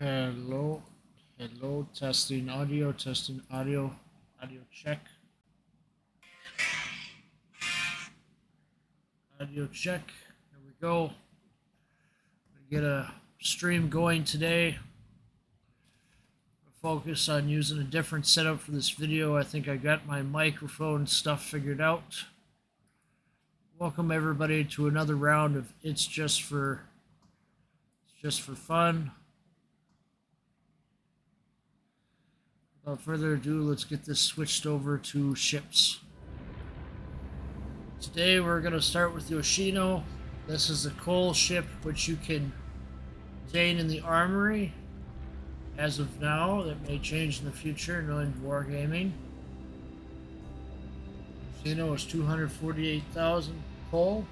Hello, hello, testing audio, audio check, audio check. There we go. Get a stream going today. Focus on using a different setup for this video. I think I got my microphone stuff figured out. Welcome everybody to another round of It's Just for Fun. Without further ado, let's get this switched over to ships. Today we're going to start with Yoshino. This is a coal ship which you can obtain in the armory. As of now, that may change in the future, knowing wargaming. Yoshino is 248,000 coal.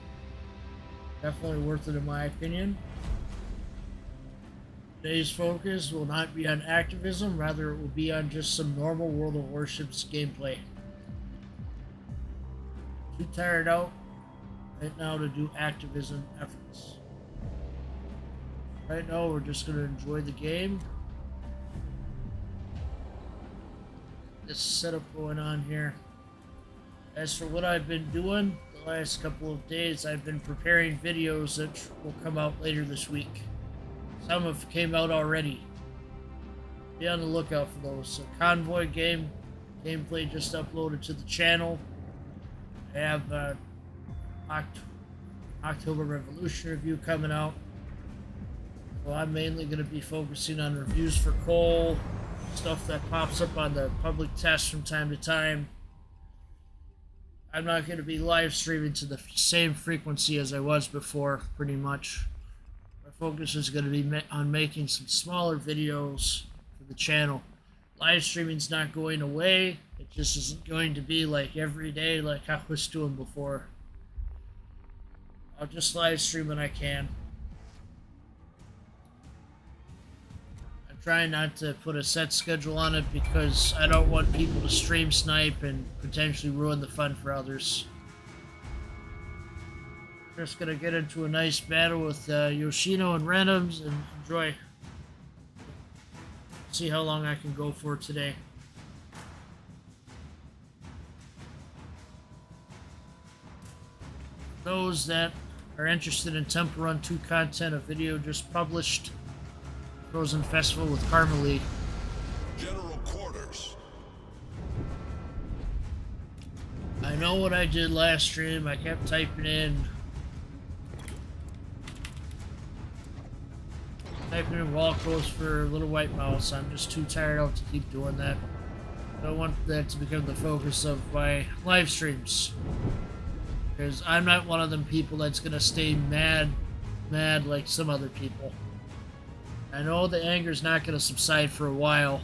Definitely worth it in my opinion. Today's focus will not be on activism, rather it will be on just some normal World of Warships gameplay. Too tired out right now to do activism efforts. Right now we're just going to enjoy the game. This setup going on here. As for what I've been doing the last couple of days, I've been preparing videos that will come out later this week. Some have came out already. Be on the lookout for those. So Convoy gameplay just uploaded to the channel. I have October Revolution review coming out. So I'm mainly going to be focusing on reviews for coal, stuff that pops up on the public test from time to time. I'm not going to be live streaming to the same frequency as I was before, pretty much. Focus is going to be on making some smaller videos for the channel. Live streaming's not going away. It just isn't going to be like every day like I was doing before. I'll just live stream when I can. I'm trying not to put a set schedule on it because I don't want people to stream snipe and potentially ruin the fun for others. Just gonna get into a nice battle with Yoshino and randoms and enjoy. See how long I can go for today. Those that are interested in Temple Run 2 content, a video just published. Frozen Festival with Carmelie. General quarters. I know what I did last stream. I kept typing in wall close for Little White Mouse. I'm just too tired out to keep doing that. I don't want that to become the focus of my live streams. Because I'm not one of them people that's going to stay mad like some other people. I know the anger's not going to subside for a while.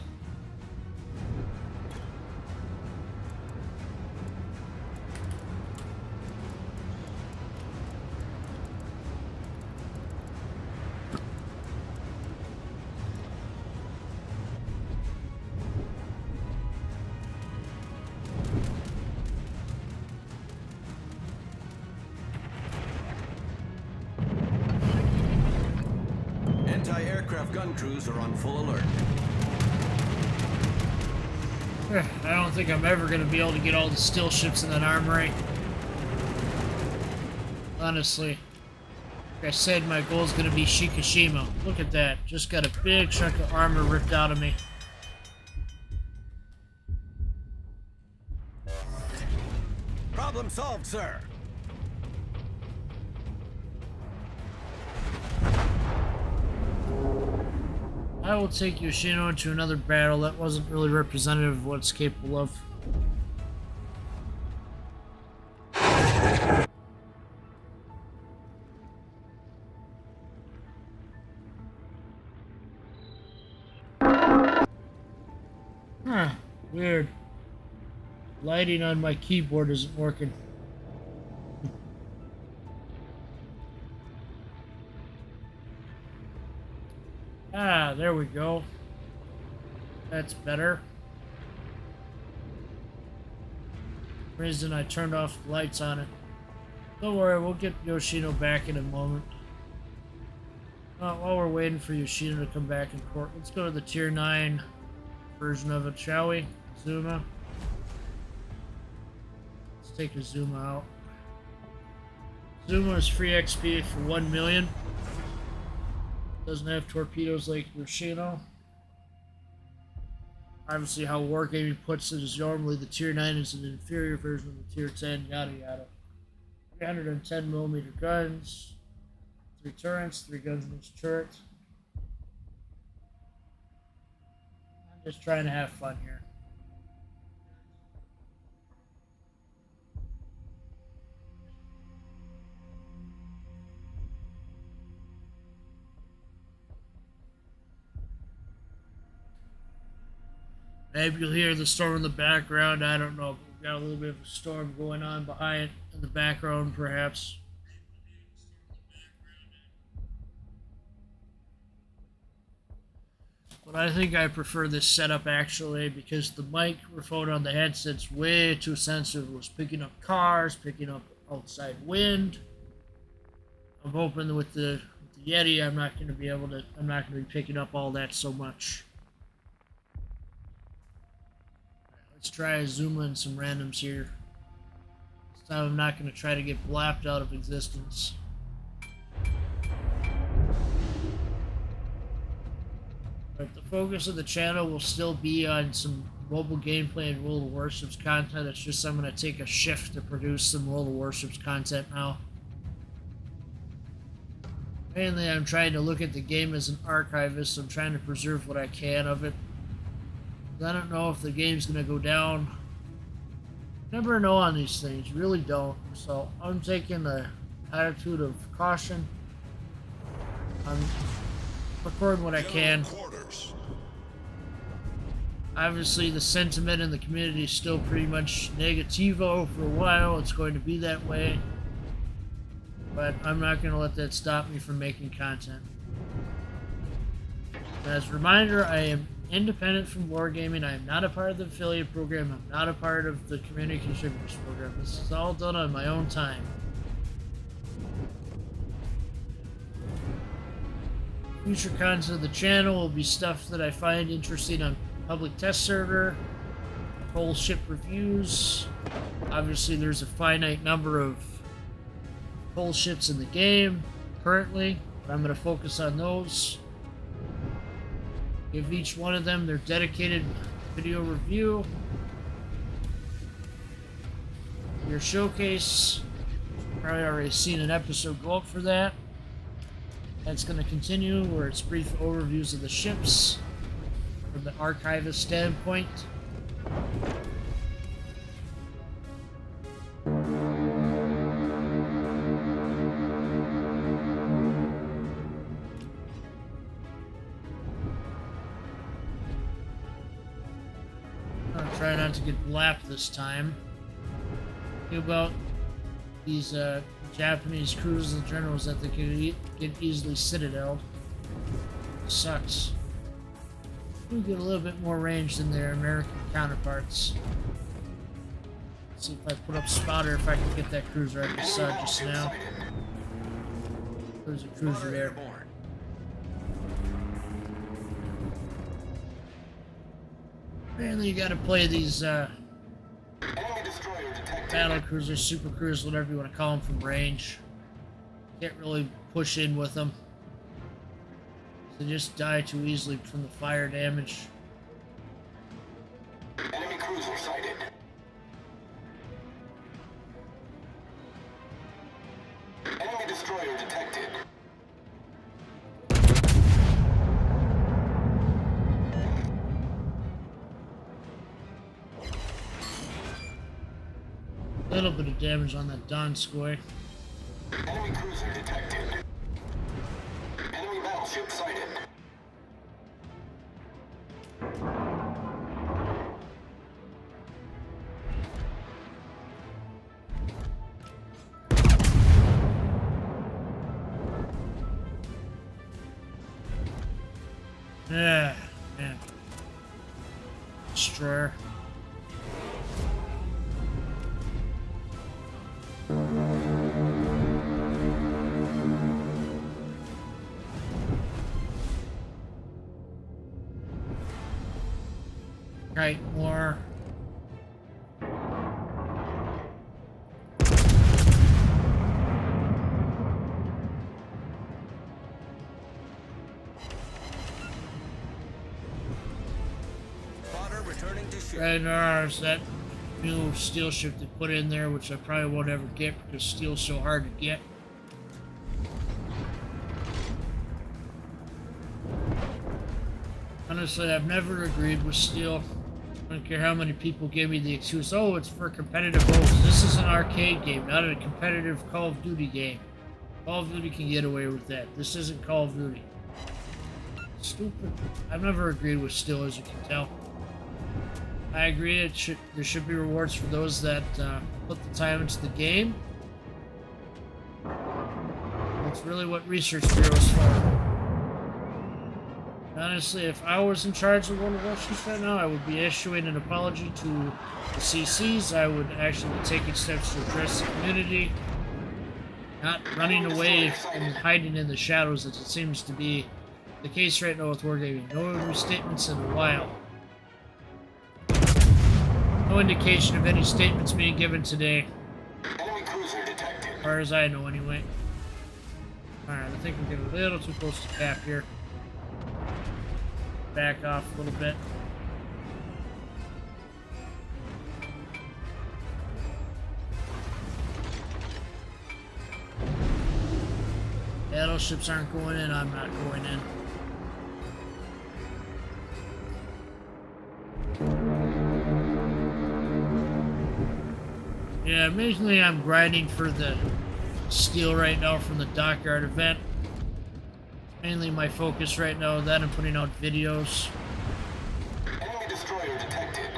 Anti-aircraft gun crews are on full alert. I don't think I'm ever going to be able to get all the still ships in that armory. Honestly. Like I said, my goal is going to be Shikishima. Look at that. Just got a big chunk of armor ripped out of me. Problem solved, sir. I will take Yoshino into another battle. That wasn't really representative of what it's capable of. Huh, weird. Lighting on my keyboard isn't working. Ah, there we go. That's better. Reason I turned off the lights on it. Don't worry, we'll get Yoshino back in a moment. While we're waiting for Yoshida to come back in court, let's go to the tier 9 version of it, shall we? Zuma. Let's take a Zuma out. Zuma is free XP for 1 million. Doesn't have torpedoes like Yoshino. Obviously, how Wargaming puts it is normally the tier 9 is an inferior version of the tier 10, yada yada. 310mm guns, 3 turrets, 3 guns in each turret. I'm just trying to have fun here. Maybe you'll hear the storm in the background, I don't know. We've got a little bit of a storm going on behind in the background, perhaps. But I think I prefer this setup actually because the microphone on the headset's way too sensitive. It was picking up cars, picking up outside wind. I'm hoping that with the Yeti, I'm not going to be picking up all that so much. Let's try a Zuma and some randoms here. This time I'm not going to try to get blapped out of existence. But the focus of the channel will still be on some mobile gameplay and World of Warships content. It's just I'm going to take a shift to produce some World of Warships content now. Mainly I'm trying to look at the game as an archivist. I'm trying to preserve what I can of it. I don't know if the game's going to go down. Never know on these things, you really don't. So I'm taking the attitude of caution. I'm recording what I can. Obviously the sentiment in the community is still pretty much negativo for a while. It's going to be that way. But I'm not going to let that stop me from making content. As a reminder, I am independent from Wargaming. I am not a part of the affiliate program. I'm not a part of the community contributors program. This is all done on my own time. Future content of the channel will be stuff that I find interesting on public test server, whole ship reviews. Obviously there's a finite number of whole ships in the game currently, but I'm going to focus on those. Give each one of them their dedicated video review. Your showcase, probably already seen an episode go up for that. That's going to continue where it's brief overviews of the ships from the archivist standpoint. Try not to get blapped this time. Think about these Japanese cruisers and generals that they can get easily citadeled. Sucks. We get a little bit more range than their American counterparts. Let's see if I put up spotter if I can get that cruiser I just saw just now. There's a cruiser there. Apparently you gotta play these battle cruisers, super cruisers, whatever you want to call them, from range. Can't really push in with them. They just die too easily from the fire damage. Enemy cruiser sighted. Enemy destroyer detected. A little bit of damage on that Donskoy. Enemy cruiser detected. Enemy battleship sighted. Yeah, man. Destroyer. kite more. Spotter returning to ship. There's that new steel ship they put in there, which I probably won't ever get because steel's so hard to get. Honestly, I've never agreed with steel. I don't care how many people give me the excuse, oh, it's for competitive modes. This is an arcade game, not a competitive Call of Duty game. Call of Duty can get away with that. This isn't Call of Duty. Stupid. I've never agreed with steel, as you can tell. I agree there should be rewards for those that put the time into the game. That's really what Research Bureau is for. Honestly, if I was in charge of World of Warships right now, I would be issuing an apology to the CCs. I would actually be taking steps to address the community, not running away and hiding in the shadows as it seems to be the case right now with wargaming. No restatements in a while. No indication of any statements being given today. Enemy cruiser detected. As far as I know, anyway. Alright, I think we're getting a little too close to cap here. Back off a little bit. Battleships aren't going in, I'm not going in. Yeah, mainly I'm grinding for the steel right now from the dockyard event. Mainly my focus right now, that and putting out videos. Enemy destroyer detected.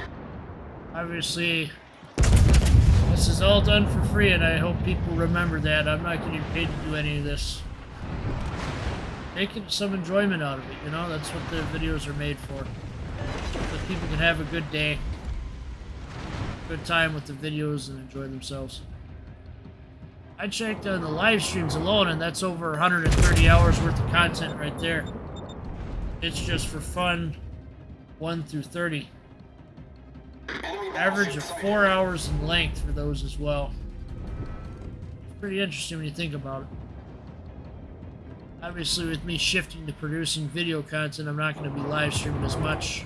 Obviously, this is all done for free, and I hope people remember that. I'm not getting paid to do any of this. Making some enjoyment out of it, you know? That's what the videos are made for. So that people can have a good day, good time with the videos, and enjoy themselves. I checked on the live streams alone, and that's over 130 hours worth of content right there. It's just for fun, 1 through 30. Average of 4 hours in length for those as well. It's pretty interesting when you think about it. Obviously, with me shifting to producing video content, I'm not going to be live streaming as much.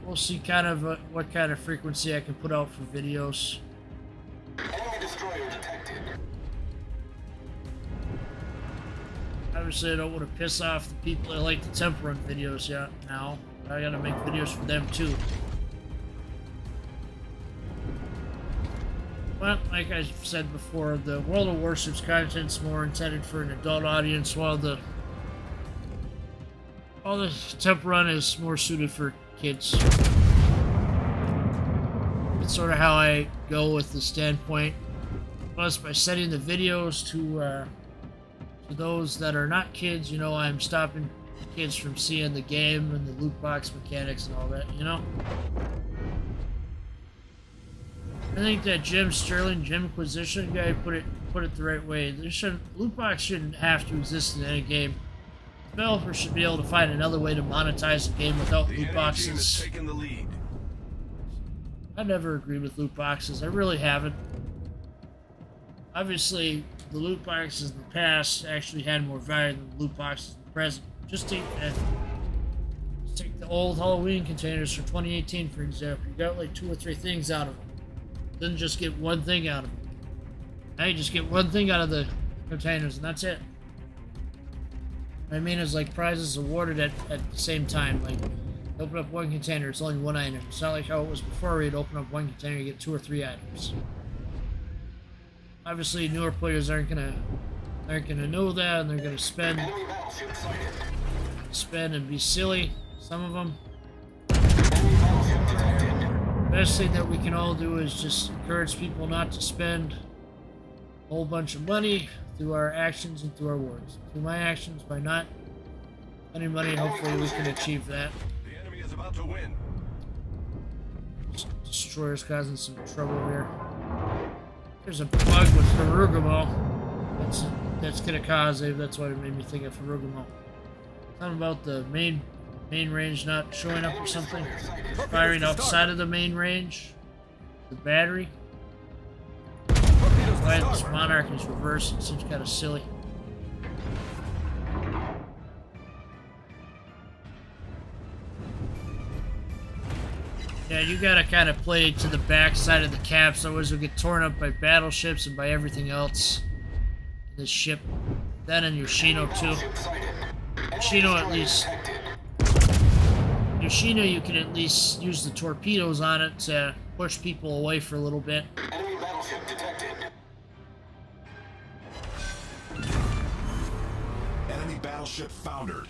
We'll see kind of what kind of frequency I can put out for videos. Enemy destroyer detected. Obviously, I don't want to piss off the people that like the temp run videos yet. Now, I gotta make videos for them too. Well, like I said before, the World of Warships content's more intended for an adult audience, while the temp run is more suited for kids. It's sort of how I go with the standpoint. Plus, by setting the videos to those that are not kids, you know, I'm stopping kids from seeing the game and the loot box mechanics and all that, you know? I think that Jim Inquisition guy put it the right way. Loot box shouldn't have to exist in any game. Developers should be able to find another way to monetize the game without loot boxes. Taking the lead. I never agreed with loot boxes. I really haven't. Obviously, the loot boxes in the past actually had more value than the loot boxes in the present. Just take the old Halloween containers from 2018, for example. You got like 2 or 3 things out of them. Didn't just get one thing out of them. Now you just get one thing out of the containers, and that's it. What I mean is, like, prizes awarded at the same time. Like, open up one container, it's only one item. It's not like how it was before, where you'd open up one container, you get 2 or 3 items. Obviously, newer players aren't gonna know that, and they're gonna spend and be silly. Some of them. The best thing that we can all do is just encourage people not to spend a whole bunch of money through our actions and through our words. Through my actions, by not spending money, hopefully we can achieve that. The enemy is about to win. Destroyer's causing some trouble here. There's a bug with Ferrugamo. That's Kinakaze. That's why it made me think of Ferrugamo. Something about the main range not showing up or something. Destroyer sighted. Firing outside of the main range. The battery. Torpedoes Why to this starboard. Monarch is reversed? It seems kind of silly. Yeah, you gotta kind of play to the back side of the caps, otherwise you'll get torn up by battleships and by everything else in this ship. That and Yoshino too. Battleship sighted. Enemy Yoshino at destroyer least. detected. Yoshino, you can at least use the torpedoes on it to push people away for a little bit. Enemy battleship detected. Enemy battleship foundered.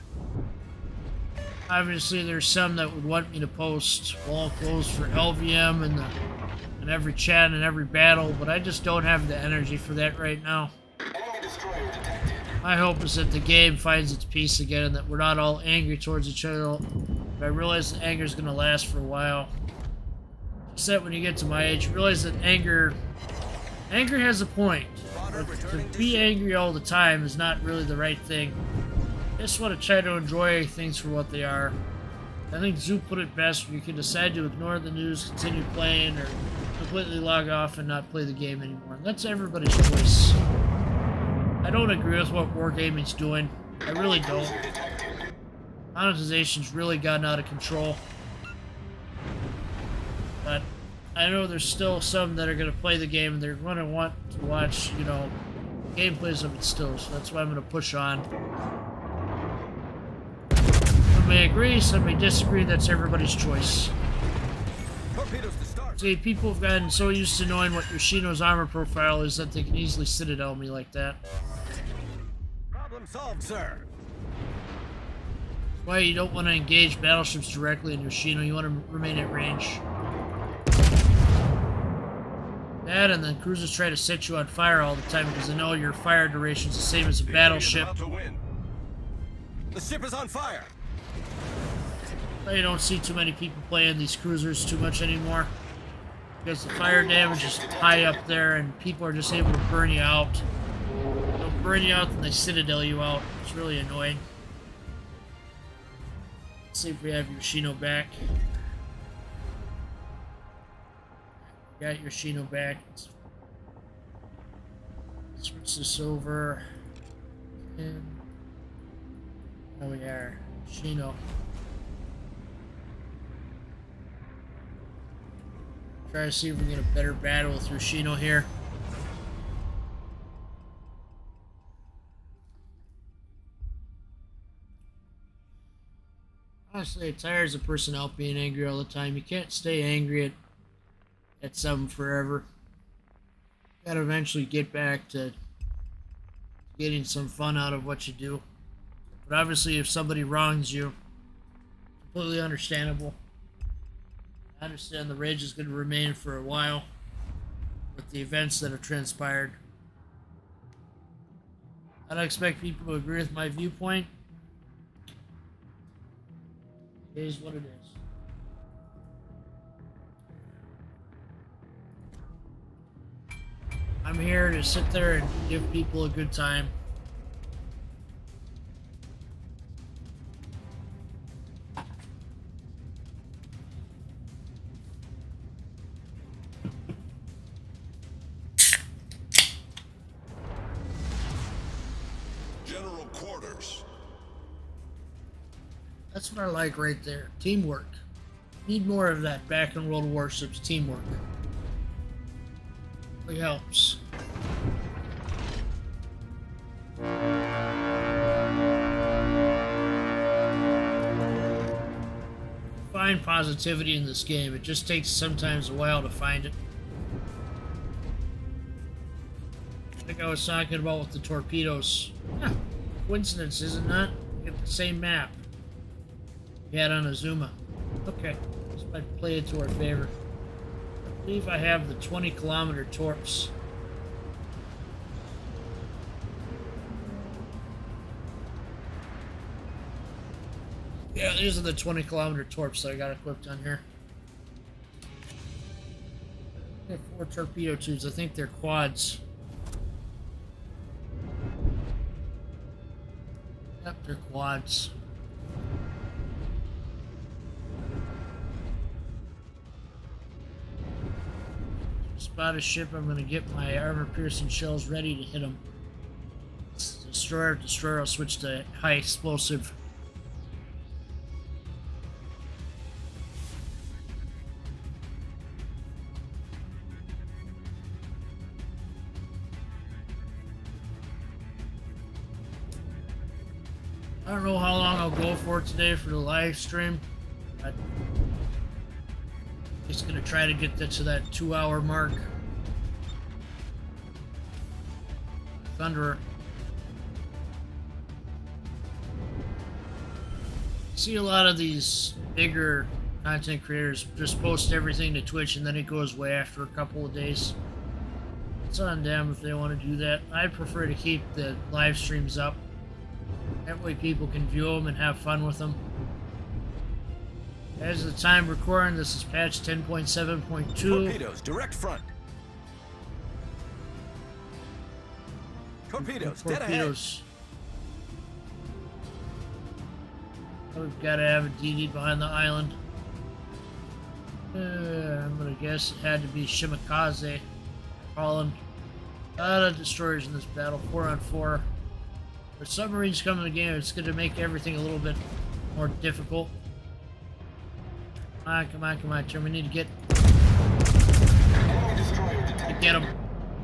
Obviously, there's some that would want me to post wall close for LVM in every chat and every battle, but I just don't have the energy for that right now. Enemy destroyer detected. My hope is that the game finds its peace again and that we're not all angry towards each other. But I realize that anger is going to last for a while. Except when you get to my age, you realize that anger has a point. But to be angry all the time is not really the right thing. I just want to try to enjoy things for what they are. I think Zoo put it best: you can decide to ignore the news, continue playing, or completely log off and not play the game anymore. And that's everybody's choice. I don't agree with what wargaming's doing. I really don't. Cruiser detected. Monetization's really gotten out of control. But I know there's still some that are going to play the game and they're going to want to watch, you know, gameplays of it still. So that's why I'm going to push on. Some may agree, some may disagree. That's everybody's choice. Torpedoes to start. See, people have gotten so used to knowing what Yoshino's armor profile is that they can easily citadel me like that. Problem solved, sir. Why you don't want to engage battleships directly in Yoshino, you want to remain at range. That, and then cruisers try to set you on fire all the time because they know your fire duration's the same as a The enemy is battleship. about to win. The ship is on fire. You don't see too many people playing these cruisers too much anymore because the fire damage is high up there and people are just able to burn you out. They'll burn you out and they citadel you out. It's really annoying. Let's see if we have Yoshino back. Got Yoshino back. Let's switch this over. And there we are. Yoshino. Try to see if we can get a better battle with Yoshino here. Honestly, it tires a person out being angry all the time. You can't stay angry at something forever. You gotta eventually get back to getting some fun out of what you do. But obviously, if somebody wrongs you, completely understandable. I understand the rage is going to remain for a while with the events that have transpired. I don't expect people to agree with my viewpoint. It is what it is. I'm here to sit there and give people a good time. General quarters. That's what I like right there. Teamwork. Need more of that back in World Warships. Teamwork. It helps. Find positivity in this game. It just takes sometimes a while to find it. Like I was talking about with the torpedoes. Yeah, coincidence, isn't that? We get the same map we had on Azuma. Okay, this might play it to our favor. I believe I have the 20-kilometer torps. Yeah, these are the 20-kilometer torps that I got equipped on here. I have 4 torpedo tubes. I think they're quads. Yep, they're quads. spot a ship, I'm gonna get my armor-piercing shells ready to hit them. Destroyer, I'll switch to high explosive. I don't know how long I'll go for today for the live stream. I'm just gonna try to get that to that 2-hour mark. Thunderer. See a lot of these bigger content creators just post everything to Twitch and then it goes away after a couple of days. It's on them if they want to do that. I prefer to keep the live streams up. That way people can view them and have fun with them. As of the time recording, this is patch 10.7.2. Torpedoes, direct front. Torpedoes, dead ahead. Torpedoes. We've got to have a DD behind the island. I'm gonna guess it had to be Shimakaze. Holland. A lot of destroyers in this battle, 4-on-4. With submarines coming in the game, it's going to make everything a little bit more difficult. Come on, come on, come on, Tim. We need to get Enemy destroyer detected. him.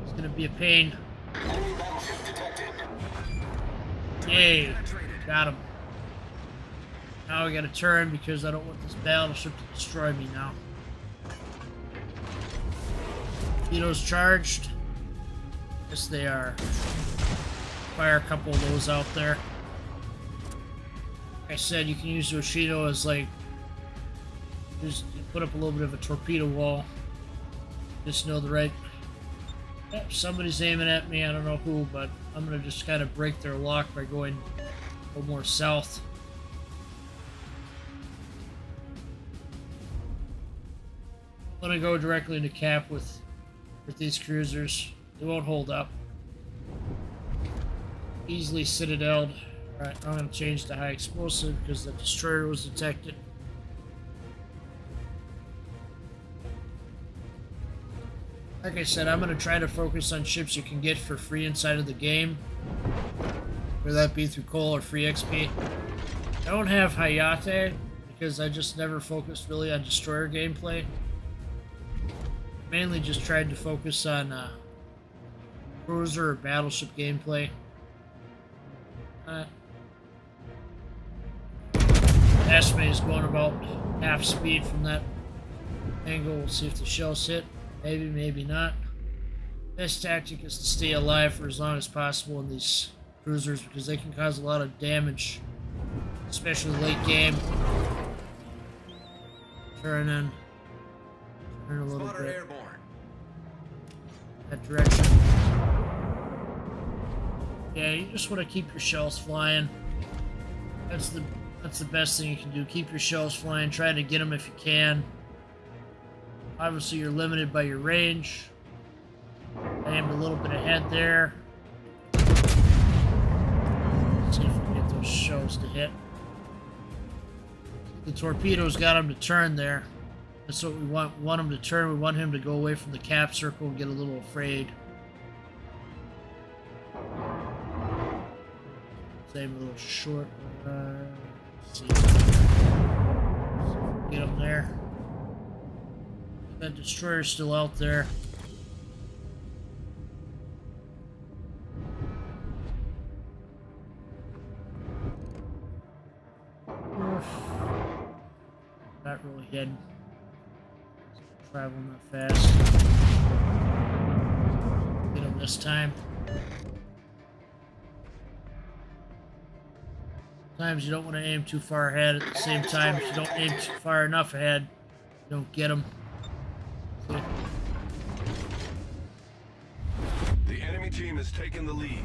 It's going to be a pain. Enemy battleship detected. Yay. Got him. Now we got to turn because I don't want this battleship to destroy me now. Torpedoes charged. Yes, they are. Fire a couple of those out there. Like I said, you can use Yoshido as like just put up a little bit of a torpedo wall. Just know the right. Yep, somebody's aiming at me. I don't know who, but I'm gonna just kind of break their lock by going a little more south. I'm gonna go directly into cap with these cruisers. They won't hold up. Easily citadeled. Alright, I'm going to change to high explosive because the destroyer was detected. Like I said, I'm going to try to focus on ships you can get for free inside of the game. Whether that be through coal or free XP. I don't have Hayate because I just never focused really on destroyer gameplay. Mainly just tried to focus on cruiser or battleship gameplay. Estimate is going about half speed from that angle. We'll see if the shells hit. Maybe, maybe not. Best tactic is to stay alive for as long as possible in these cruisers because they can cause a lot of damage, especially late game. Turn in. Turn a little Spotter bit. airborne. That direction. Yeah, you just want to keep your shells flying. That's the best thing you can do. Keep your shells flying. Try to get them if you can. Obviously, you're limited by your range. I am a little bit ahead there. Let's see if we can get those shells to hit. The torpedoes got him to turn there. That's what we want him to turn. We want him to go away from the cap circle and get a little afraid. Save a little short. Let's see. Get him there. That destroyer's still out there. Not really heading. Traveling that fast. Get him this time. Sometimes you don't want to aim too far ahead. At the same time, if you don't aim too far enough ahead, you don't get them. See? The enemy team has taken the lead.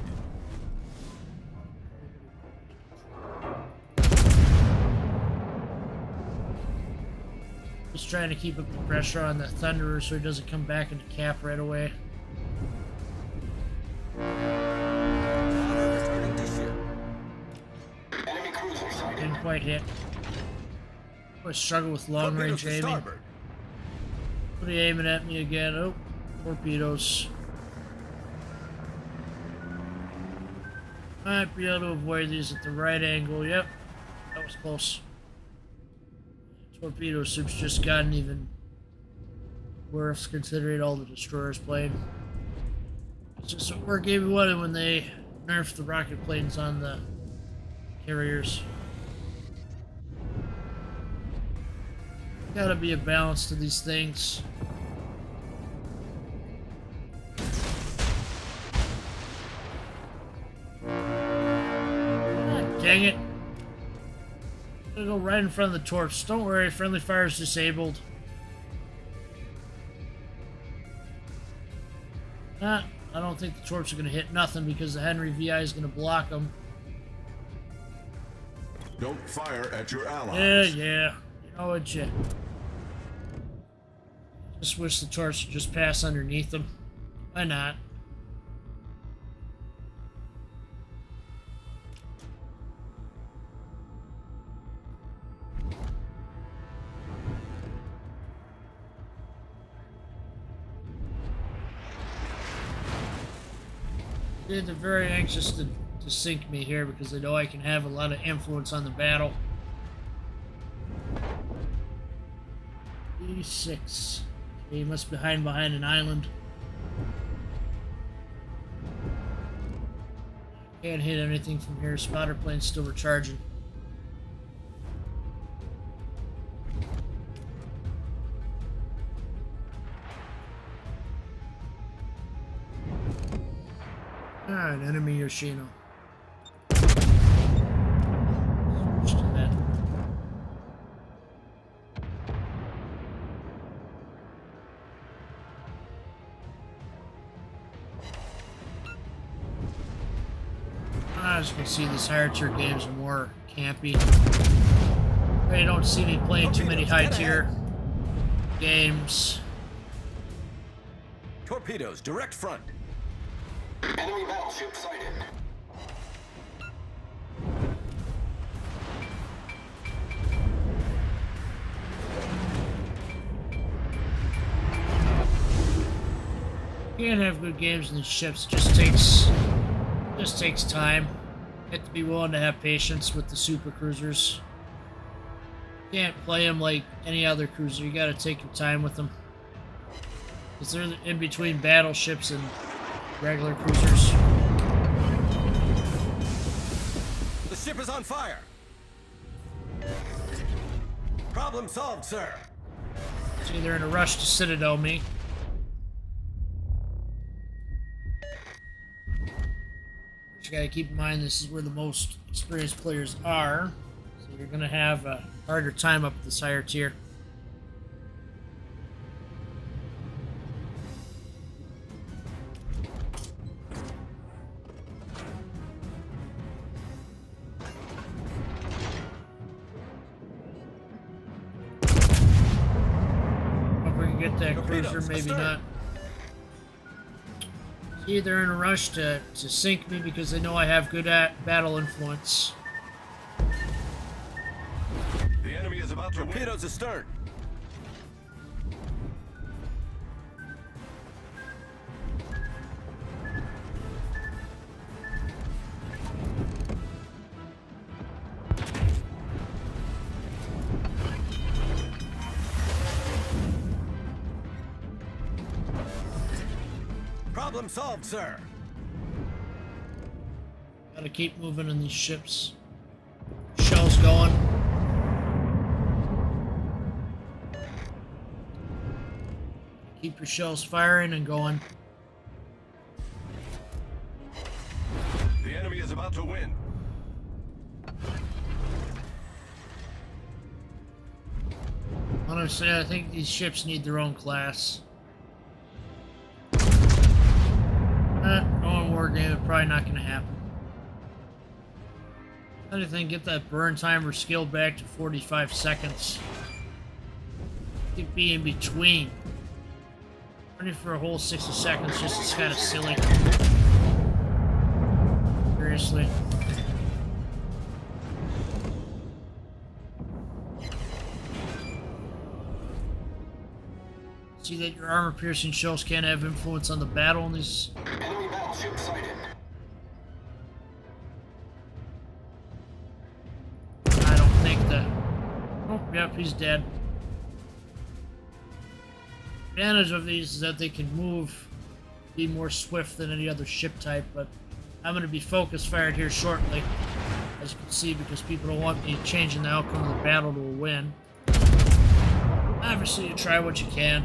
Just trying to keep up the pressure on the Thunderer so he doesn't come back into cap right away. Returning to ship. Enemy cruiser sighted. Didn't quite hit. I struggle with long range Torpedoes to aiming. starboard. What are you aiming at me again? Oh, Torpedoes. Might be able to avoid these at the right angle. Yep, that was close. Torpedo soup's just gotten even worse considering all the destroyers playing. It's just what wargaming wanted when they nerfed the rocket planes on the carriers. Gotta be a balance to these things. God dang it. I'm gonna go right in front of the torch. Don't worry, friendly fire is disabled. I don't think the torch are gonna hit nothing because the Henry VI is gonna block them. Don't fire at your allies. Yeah. You know what, you just wish the torch would just pass underneath them. Why not? They're very anxious to sink me here because they know I can have a lot of influence on the battle. 86. Okay, he must be hiding behind an island. Can't hit anything from here. Spotter plane's still recharging. Alright, enemy Yoshino. Switch to that. As you can see, these higher tier games are more campy. I don't see me playing too many high tier games. Torpedoes, direct front. Enemy battleship sighted. You can't have good games in these ships. It just takes time. You have to be willing to have patience with the super cruisers. You can't play them like any other cruiser. You got to take your time with them, because they're in between battleships and regular cruisers. The ship is on fire. Problem solved, sir. See, they're in a rush to Citadel me. But you gotta keep in mind this is where the most experienced players are, so you're gonna have a harder time up this higher tier. Get that cruiser, maybe not. See, they're in a rush to sink me because they know I have good battle influence. The enemy is about to win. Torpedoes astern. Problem solved, sir. Gotta keep moving in these ships. Shells going. Keep your shells firing and going. The enemy is about to win. Honestly, I think these ships need their own class. Going wargame, probably not going to happen. Another thing, get that burn timer scaled back to 45 seconds. It be in between. Running for a whole 60 seconds just is kind of silly. Seriously. See that your armor-piercing shells can't have influence on the battle in these. Enemy battleship sighted. I don't think that. Oh, yep, he's dead. Advantage of these is that they can move, be more swift than any other ship type, but I'm going to be focus fired here shortly, as you can see, because people don't want me changing the outcome of the battle to a win. Obviously, you try what you can.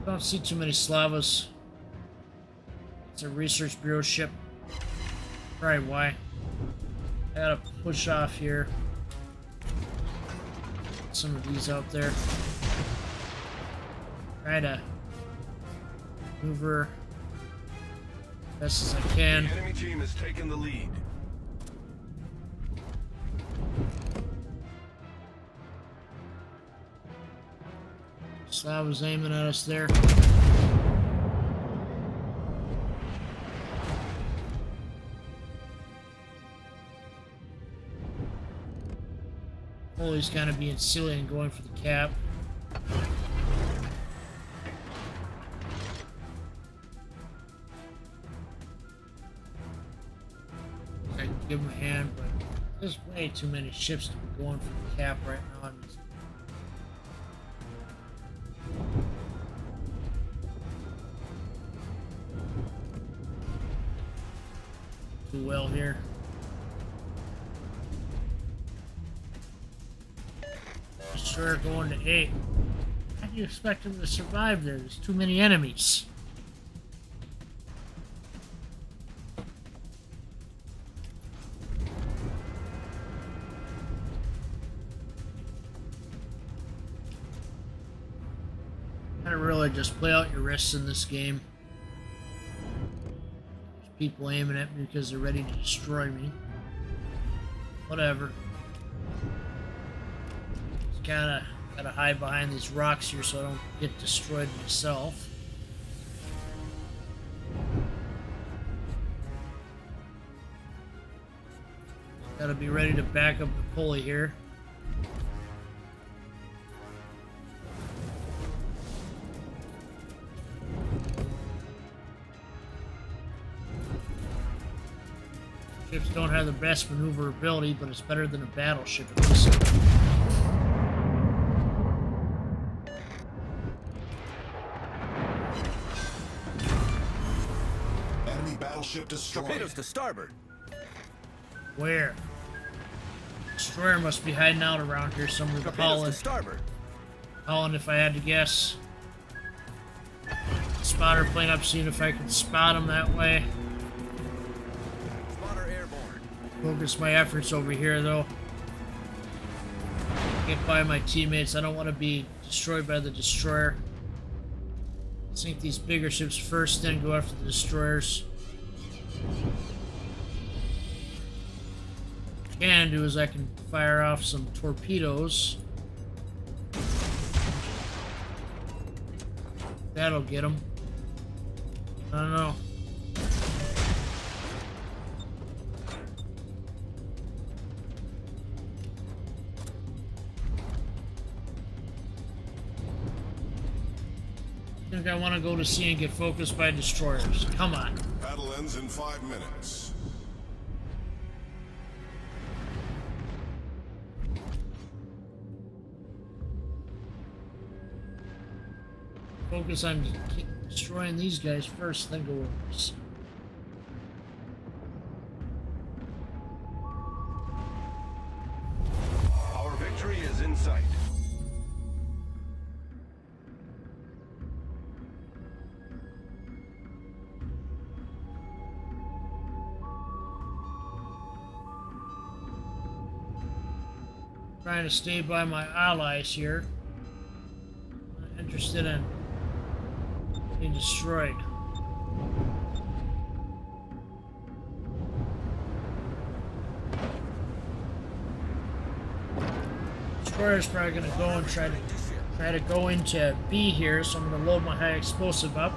Don't see too many Slavas. It's a research bureau ship. Probably why. I gotta push off here. Get some of these out there. Try to maneuver best as I can. The enemy team has taken the lead. Slav was aiming at us there. Always kind of being silly and going for the cap. I can give him a hand, but there's way too many ships to be going for the cap right now. Too well here. Sure, going to 8. How do you expect him to survive there? There's too many enemies. Gotta really just play out your risks in this game. There's people aiming at me because they're ready to destroy me. Whatever. Gotta hide behind these rocks here so I don't get destroyed myself. Gotta be ready to back up the pulley here. Ships don't have the best maneuverability, but it's better than a battleship at least. Battleship destroyed. Torpedoes to starboard. Where? Destroyer must be hiding out around here somewhere. The Torpedoes Holland. to starboard. Holland, if I had to guess. Spotter plane up, seeing if I can spot him that way. Spotter airborne. Focus my efforts over here, though. Get by my teammates. I don't want to be destroyed by the destroyer. Sink these bigger ships first, then go after the destroyers. What I can do is I can fire off some torpedoes. That'll get them. I don't know. I think I want to go to sea and get focused by destroyers. Come on. Battle ends in 5 minutes. Focus on destroying these guys first, then go over. Our victory is in sight. Trying to stay by my allies here. Not interested in being destroyed. Destroyer's probably going to go and try to go into B here, so I'm going to load my high explosive up.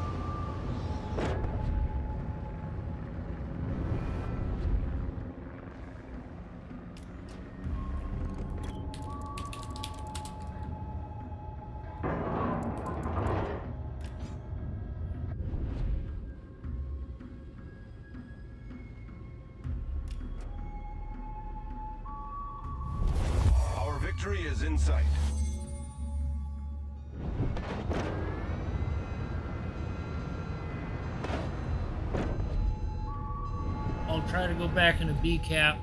in sight. I'll try to go back into B cap.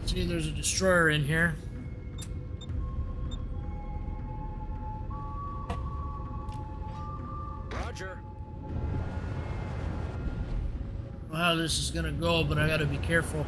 See, there's a destroyer in here. Roger. I don't know how this is gonna go, but I gotta be careful.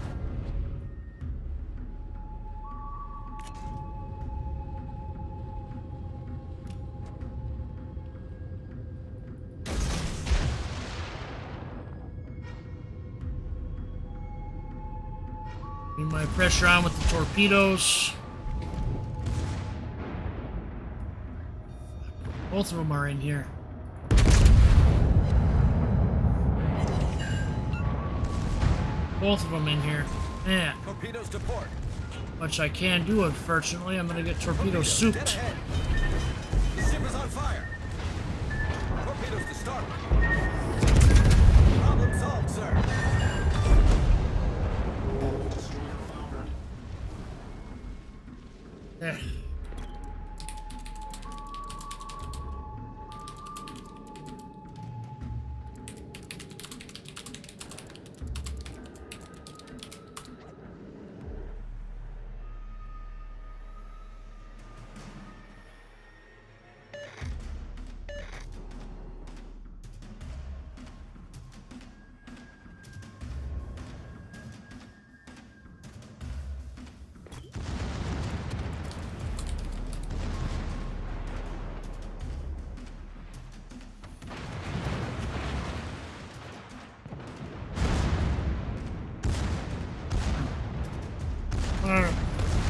Need my pressure on with the torpedoes. Both of them are in here. Both of them in here. Man. Torpedoes to port. Much I can do, unfortunately. I'm gonna get torpedo souped. Dead ahead. The ship is on fire. Torpedoes to starboard. Problem solved, sir. Eh.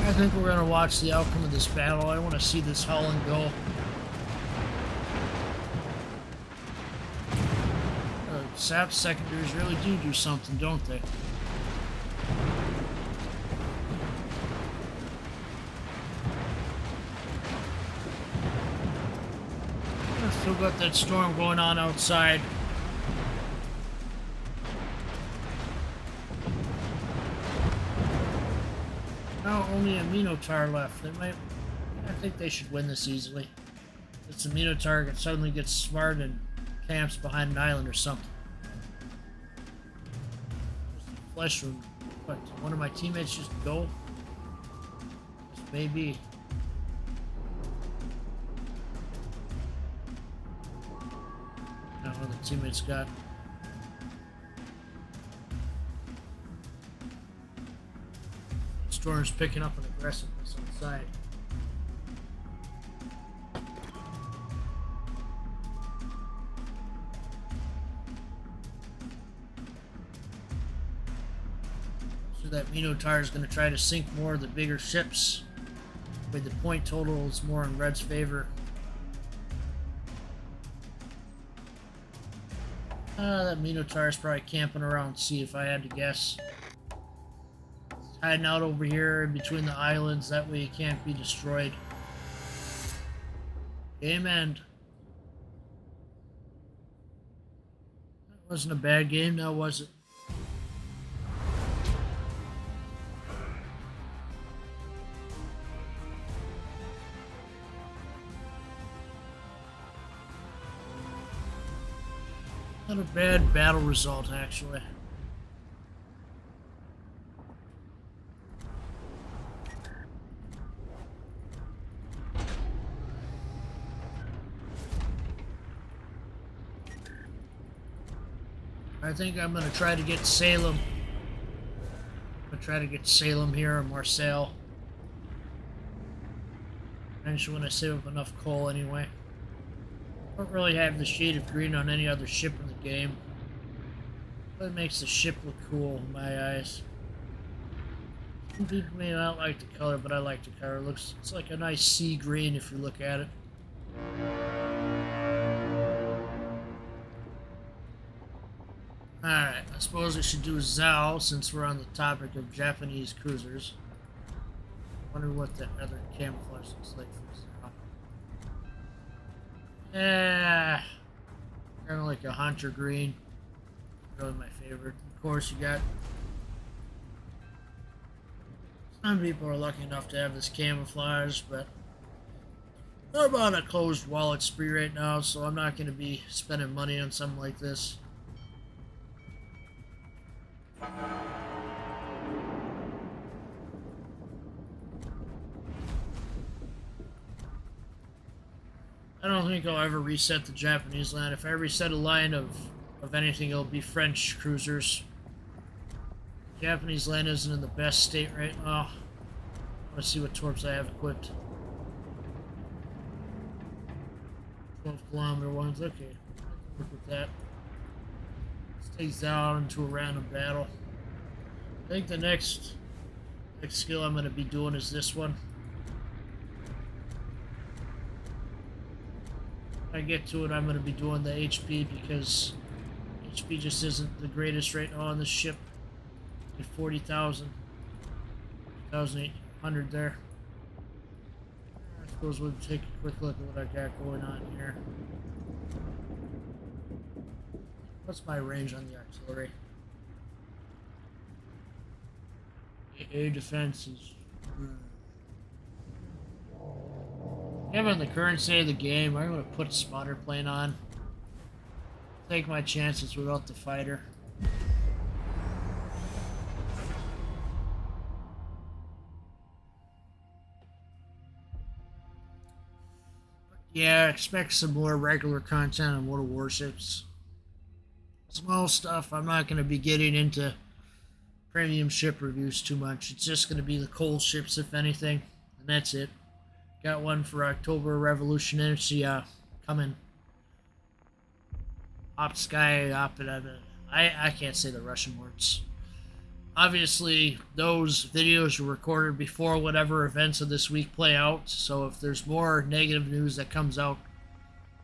I think we're going to watch the outcome of this battle. I want to see this Holland go. SAP secondaries really do something, don't they? I've still got that storm going on outside. Now only a Minotaur left. They might. I think they should win this easily. It's a Minotaur that suddenly gets smart and camps behind an island or something. Flesh wound. What? One of my teammates just go? This may be. Now one of the teammates got. Storm's picking up an aggressiveness on the side. So that Minotaur is going to try to sink more of the bigger ships. But the point total is more in Red's favor. That Minotaur is probably camping around C if I had to guess. Hiding out over here in between the islands, that way he can't be destroyed. Game end. That wasn't a bad game, now was it? Not a bad battle result, actually. I think I'm going to try to get Salem. I'm going to try to get Salem here or Marseille. Eventually when I save up enough coal anyway. Don't really have the shade of green on any other ship in the game. But it makes the ship look cool in my eyes. Some people may not like the color, but I like the color. It's like a nice sea green if you look at it. Alright, I suppose I should do Zhao since we're on the topic of Japanese cruisers. Wonder what that other camouflage looks like for Zhao. Yeah, kind of like a hunter green. Really my favorite. Of course, you got Some people are lucky enough to have this camouflage, but I'm on a closed wallet spree right now, so I'm not going to be spending money on something like this. I don't think I'll ever reset the Japanese line. If I reset a line of anything, it'll be French cruisers. Japanese land isn't in the best state right now. I want to see what torps I have equipped. 12-kilometer ones, okay. I can work with that. This takes down into a random battle. I think the next skill I'm going to be doing is this one. When I get to it, I'm going to be doing the HP because HP just isn't the greatest right now on this ship. At 40,000. 1,800 there. I suppose we'll take a quick look at what I got going on here. What's my range on the artillery? AA defense is... Given the current state of the game, I'm going to put spotter plane on. Take my chances without the fighter. Yeah, expect some more regular content on World of Warships. Small stuff. I'm not going to be getting into premium ship reviews too much. It's just going to be the coal ships, if anything, and that's it. Got one for October Revolution Energy coming. I can't say the Russian words. Obviously, those videos were recorded before whatever events of this week play out, so if there's more negative news that comes out,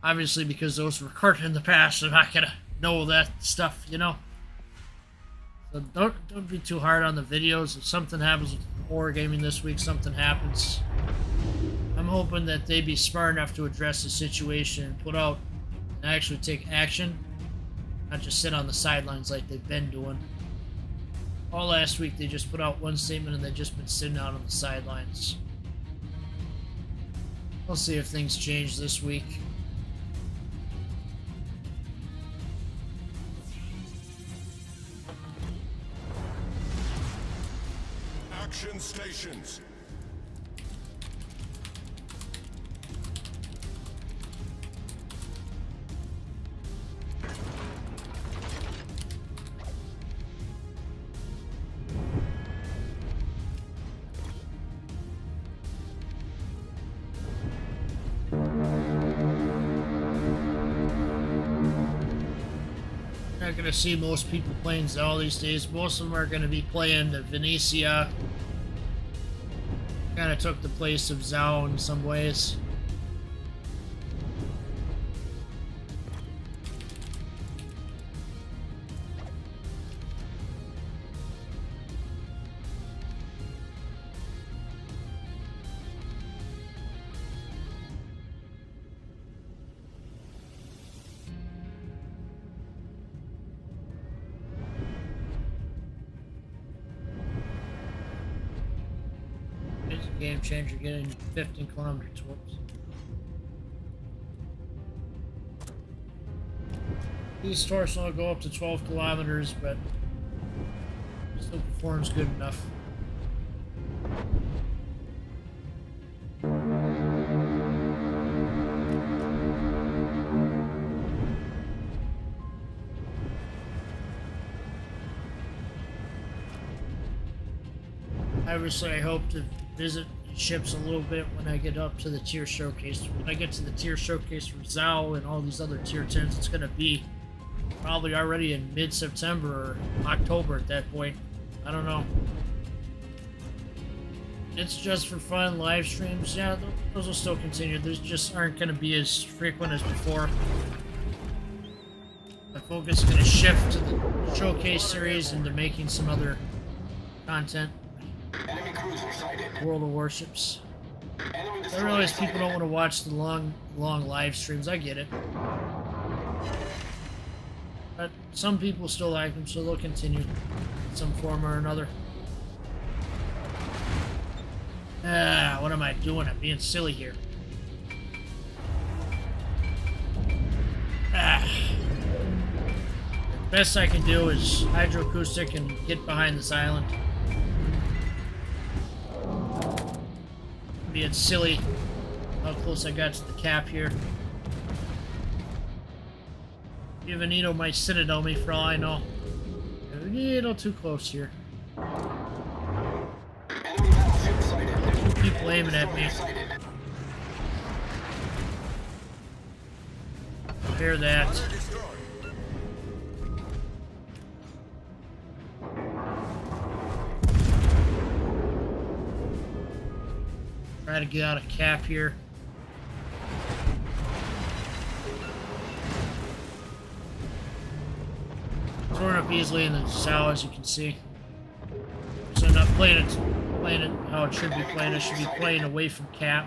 obviously because those were recorded in the past, I'm not gonna know that stuff, you know? So don't be too hard on the videos. If something happens with wargaming this week, something happens. I'm hoping that they be smart enough to address the situation and put out and actually take action, not just sit on the sidelines like they've been doing. All last week they just put out one statement and they've just been sitting out on the sidelines. We'll see if things change this week. Action stations. Not going to see most people playing Zal these days. Most of them are going to be playing the Venetia. Kind of took the place of Zal in some ways. Game changer getting 15-kilometer torps. These torps will go up to 12 kilometers, but still performs good enough. Obviously, I hope to visit ships a little bit when I get up to the tier showcase. When I get to the tier showcase for Zao and all these other tier 10s, it's going to be probably already in mid-September or October at that point. I don't know. It's just for fun. Live streams, yeah, those will still continue. Those just aren't going to be as frequent as before. My focus is going to shift to the showcase series and to making some other content. Enemy cruiser sighted. World of Warships. Enemy I destroyer realize people sighted. don't want to watch the long live streams. I get it. But some people still like them, so they'll continue in some form or another. Ah, what am I doing? I'm being silly here. Ah. The best I can do is hydroacoustic and get behind this island. Being silly. How close I got to the cap here. Giovanito might citadel me for all I know. A little too close here. Enemy battleship sighted. People aiming at me. Hear that. Hunter destroyed. Try to get out of cap here. Torn up easily in the south, as you can see. So I'm not playing it how it should be playing. It should be playing away from cap.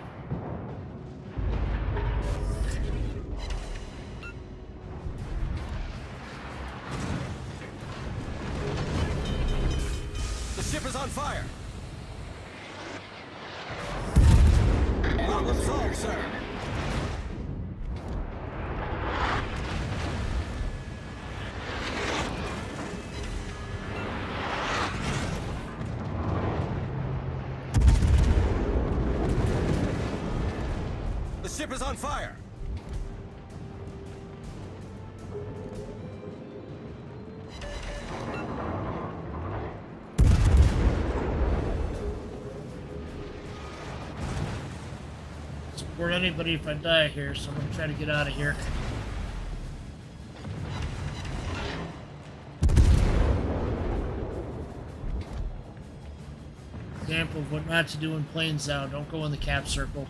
The ship is on fire. Enemy Problem destroyer solved, sir. sighted. The ship is on fire. Support anybody if I die here, so I'm gonna try to get out of here. Example of what not to do in planes out. Don't go in the cap circle.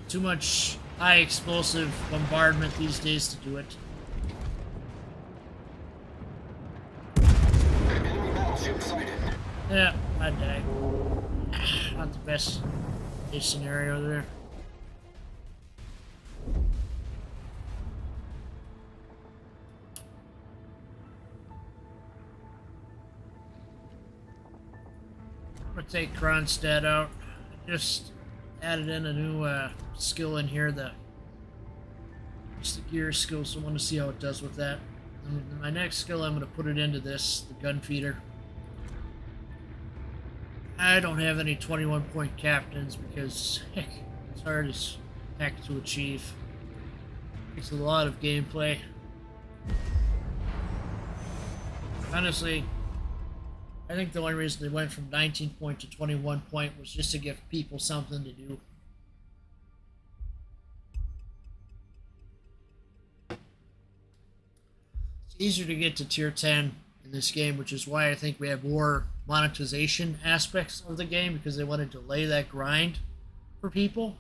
Too much high explosive bombardment these days to do it. Enemy battleship sighted. Yeah, I died. Not the best case scenario there. I'm gonna take Kronstadt out. Just added in a new skill in here, just the gear skill, so I want to see how it does with that. And my next skill, I'm going to put it into this, the gun feeder. I don't have any 21-point captains because heck, it's hard as heck to achieve. Takes a lot of gameplay. Honestly, I think the only reason they went from 19 point to 21 point was just to give people something to do. It's easier to get to tier 10 in this game, which is why I think we have more monetization aspects of the game, because they want to delay that grind for people.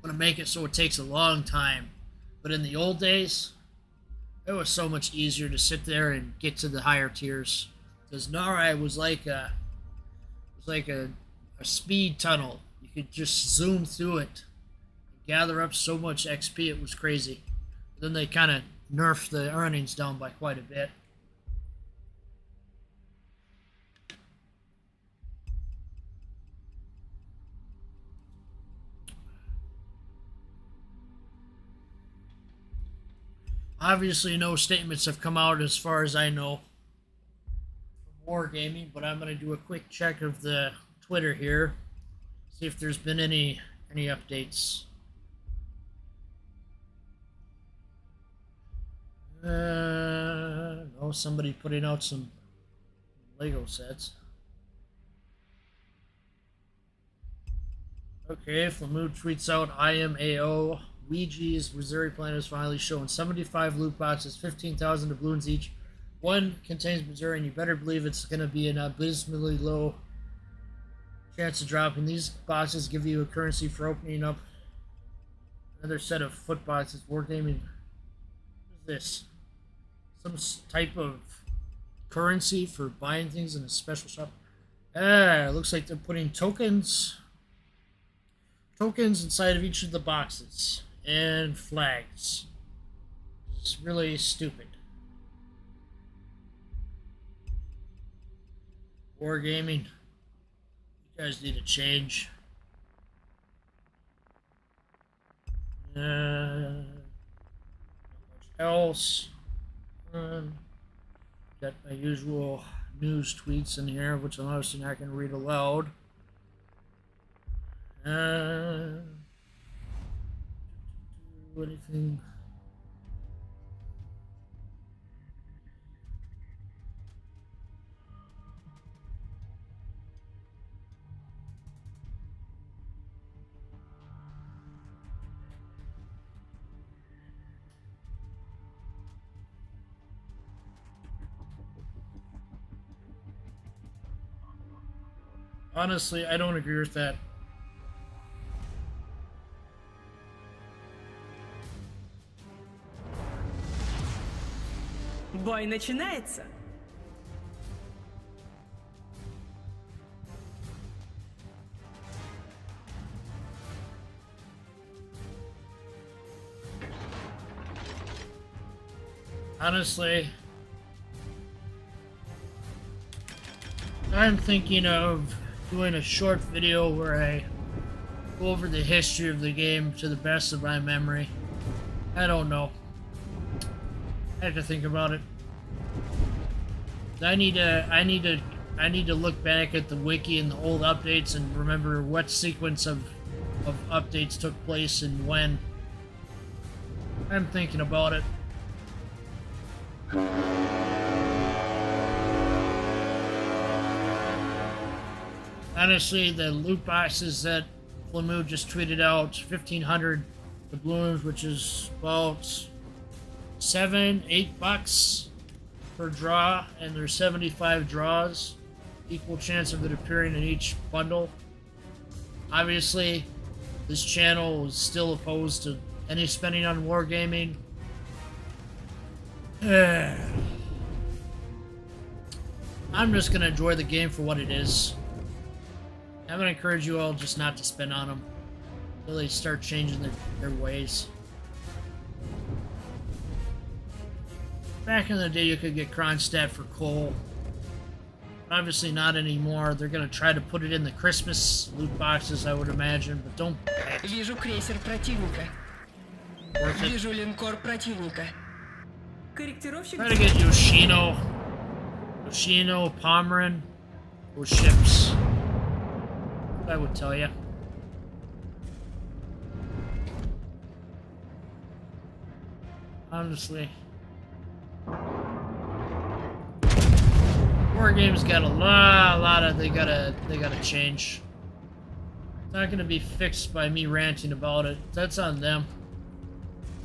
Want to make it so it takes a long time. But in the old days, it was so much easier to sit there and get to the higher tiers. Because Narai was like a speed tunnel. You could just zoom through it, gather up so much XP, it was crazy. But then they kind of nerfed the earnings down by quite a bit. Obviously, no statements have come out as far as I know from wargaming, but I'm going to do a quick check of the Twitter here, see if there's been any updates. No, somebody putting out some Lego sets. Okay, Flamood tweets out, I am AO. Ouija's Missouri plan is finally showing 75 loot boxes, 15,000 doubloons each. One contains Missouri, and you better believe it's going to be an abysmally low chance of dropping. These boxes give you a currency for opening up another set of foot boxes. Wargaming. What is this? Some type of currency for buying things in a special shop. It looks like they're putting tokens inside of each of the boxes. And flags. It's really stupid. Wargaming. You guys need a change. Not much else. Got my usual news tweets in here, which I'm obviously not going to read aloud. Anything? Honestly, I don't agree with that. Бой начинается. Honestly, I'm thinking of doing a short video where I go over the history of the game to the best of my memory. I don't know. I have to think about it. I need to look back at the wiki and the old updates and remember what sequence of updates took place and when. I'm thinking about it. Honestly, the loot boxes that Flamu just tweeted out, 1,500 doubloons, which is about $7-8 per draw, and there's 75 draws, equal chance of it appearing in each bundle. Obviously, this channel is still opposed to any spending on wargaming. I'm just gonna enjoy the game for what it is. I'm gonna encourage you all just not to spend on them until they start changing their ways. Back in the day, you could get Kronstadt for coal. Obviously not anymore. They're gonna try to put it in the Christmas loot boxes, I would imagine, but don't. Вижу крейсер противника. Worth it. Вижу линкор противника. Корректировщик. Try to get Yoshino, Pomeran, warships. I would tell you. Honestly. Wargames got a lot of they gotta change. It's not gonna be fixed by me ranting about it. That's on them.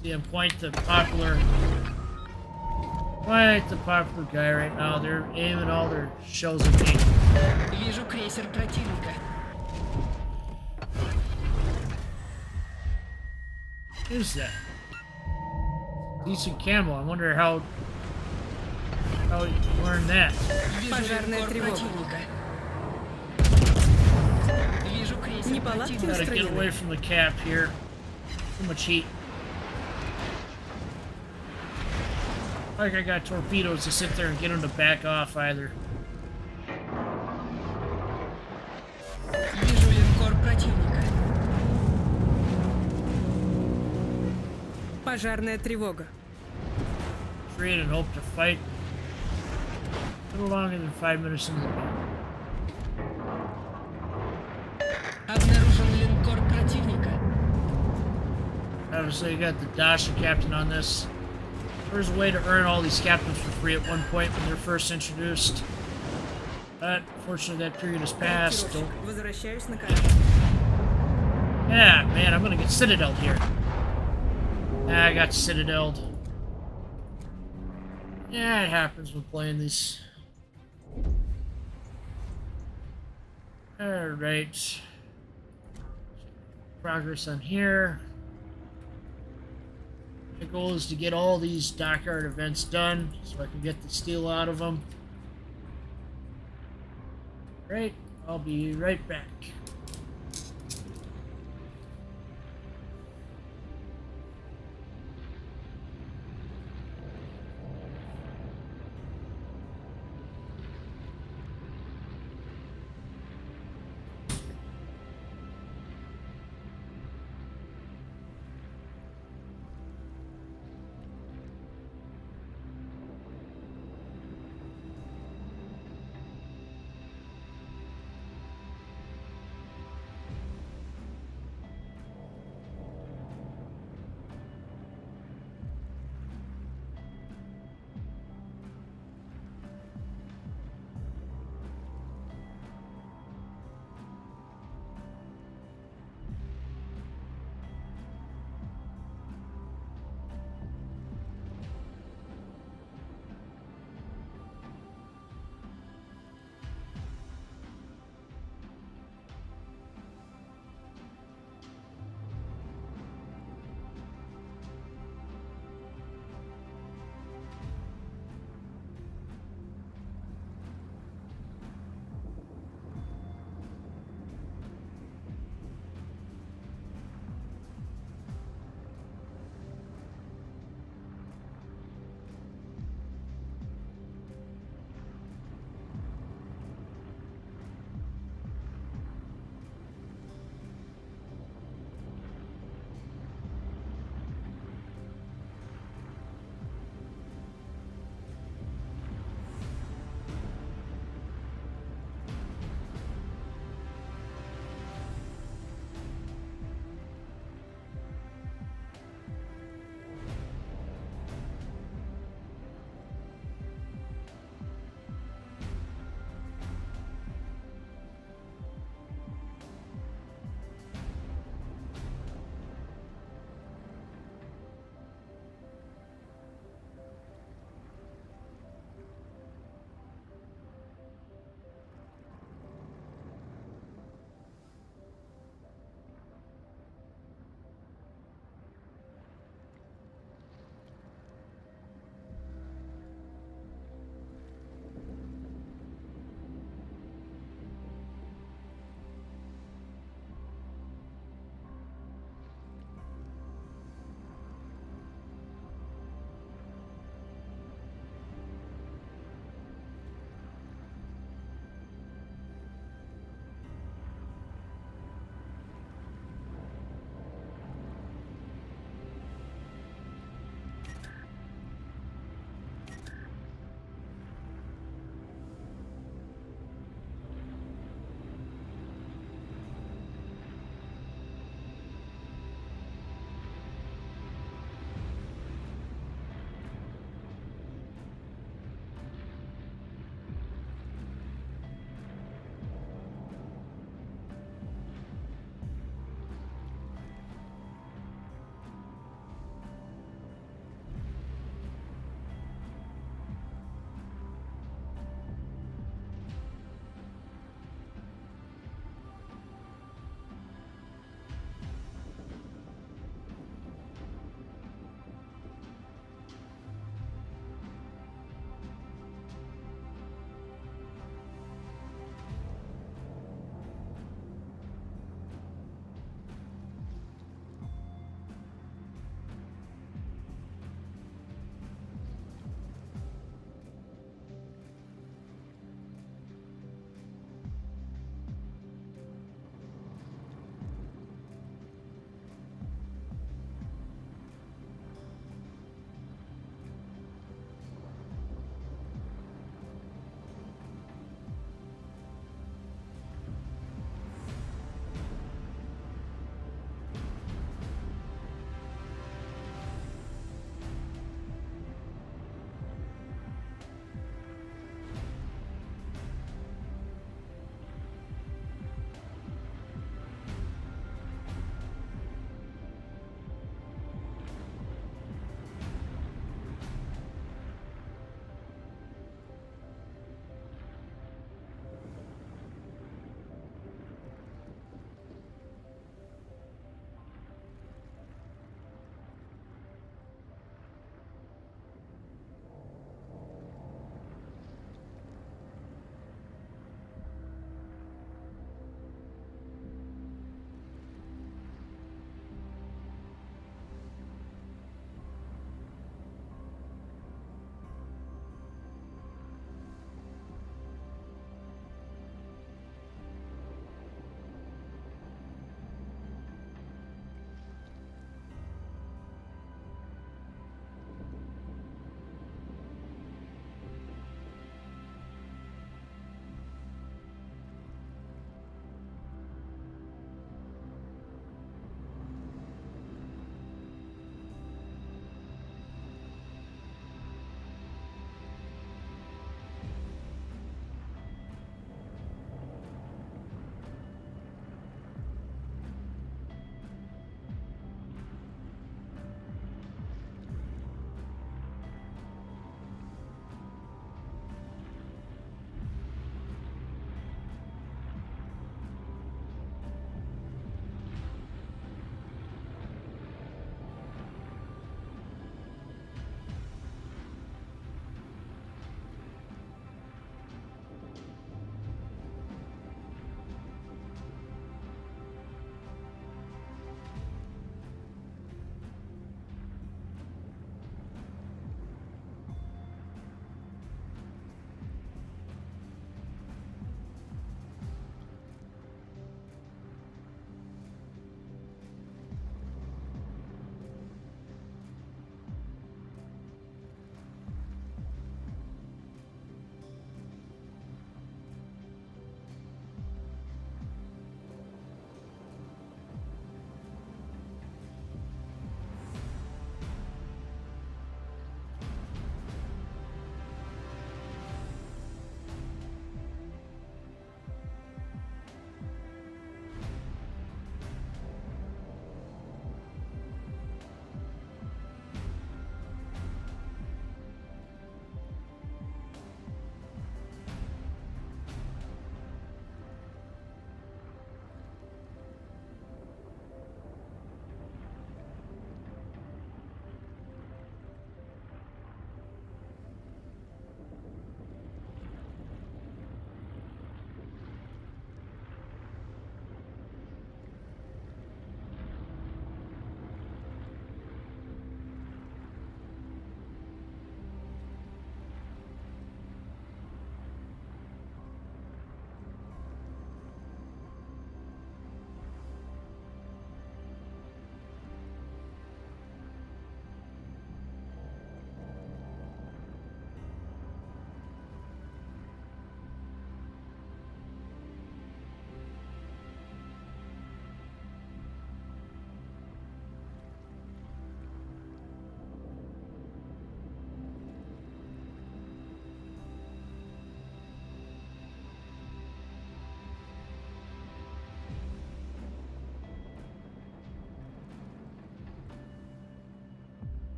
See, I'm quite the popular guy right now. They're aiming all their shells at me. Вижу крейсер противника. Who's that? Decent camo. I wonder how you learned that. Пожарная тревога. Вижу крейсер Gotta get противника. away from the cap here. Too much heat. Like I got torpedoes to sit there and get them to back off either. Вижу линкор противника. Пожарная тревога. Create and hope to fight a little longer than 5 minutes into the battle. Обнаружен линкор противника. Obviously, you got the Dasha captain on this. There's a way to earn all these captains for free at one point when they're first introduced. But, fortunately, that period has passed. Don't... Возвращаюсь на корабль. Yeah, man, I'm gonna get Citadel'd here. Ah, I got Citadel'd. Yeah, it happens when playing these. Alright. Progress on here. My goal is to get all these dockyard events done so I can get the steel out of them. Right, I'll be right back.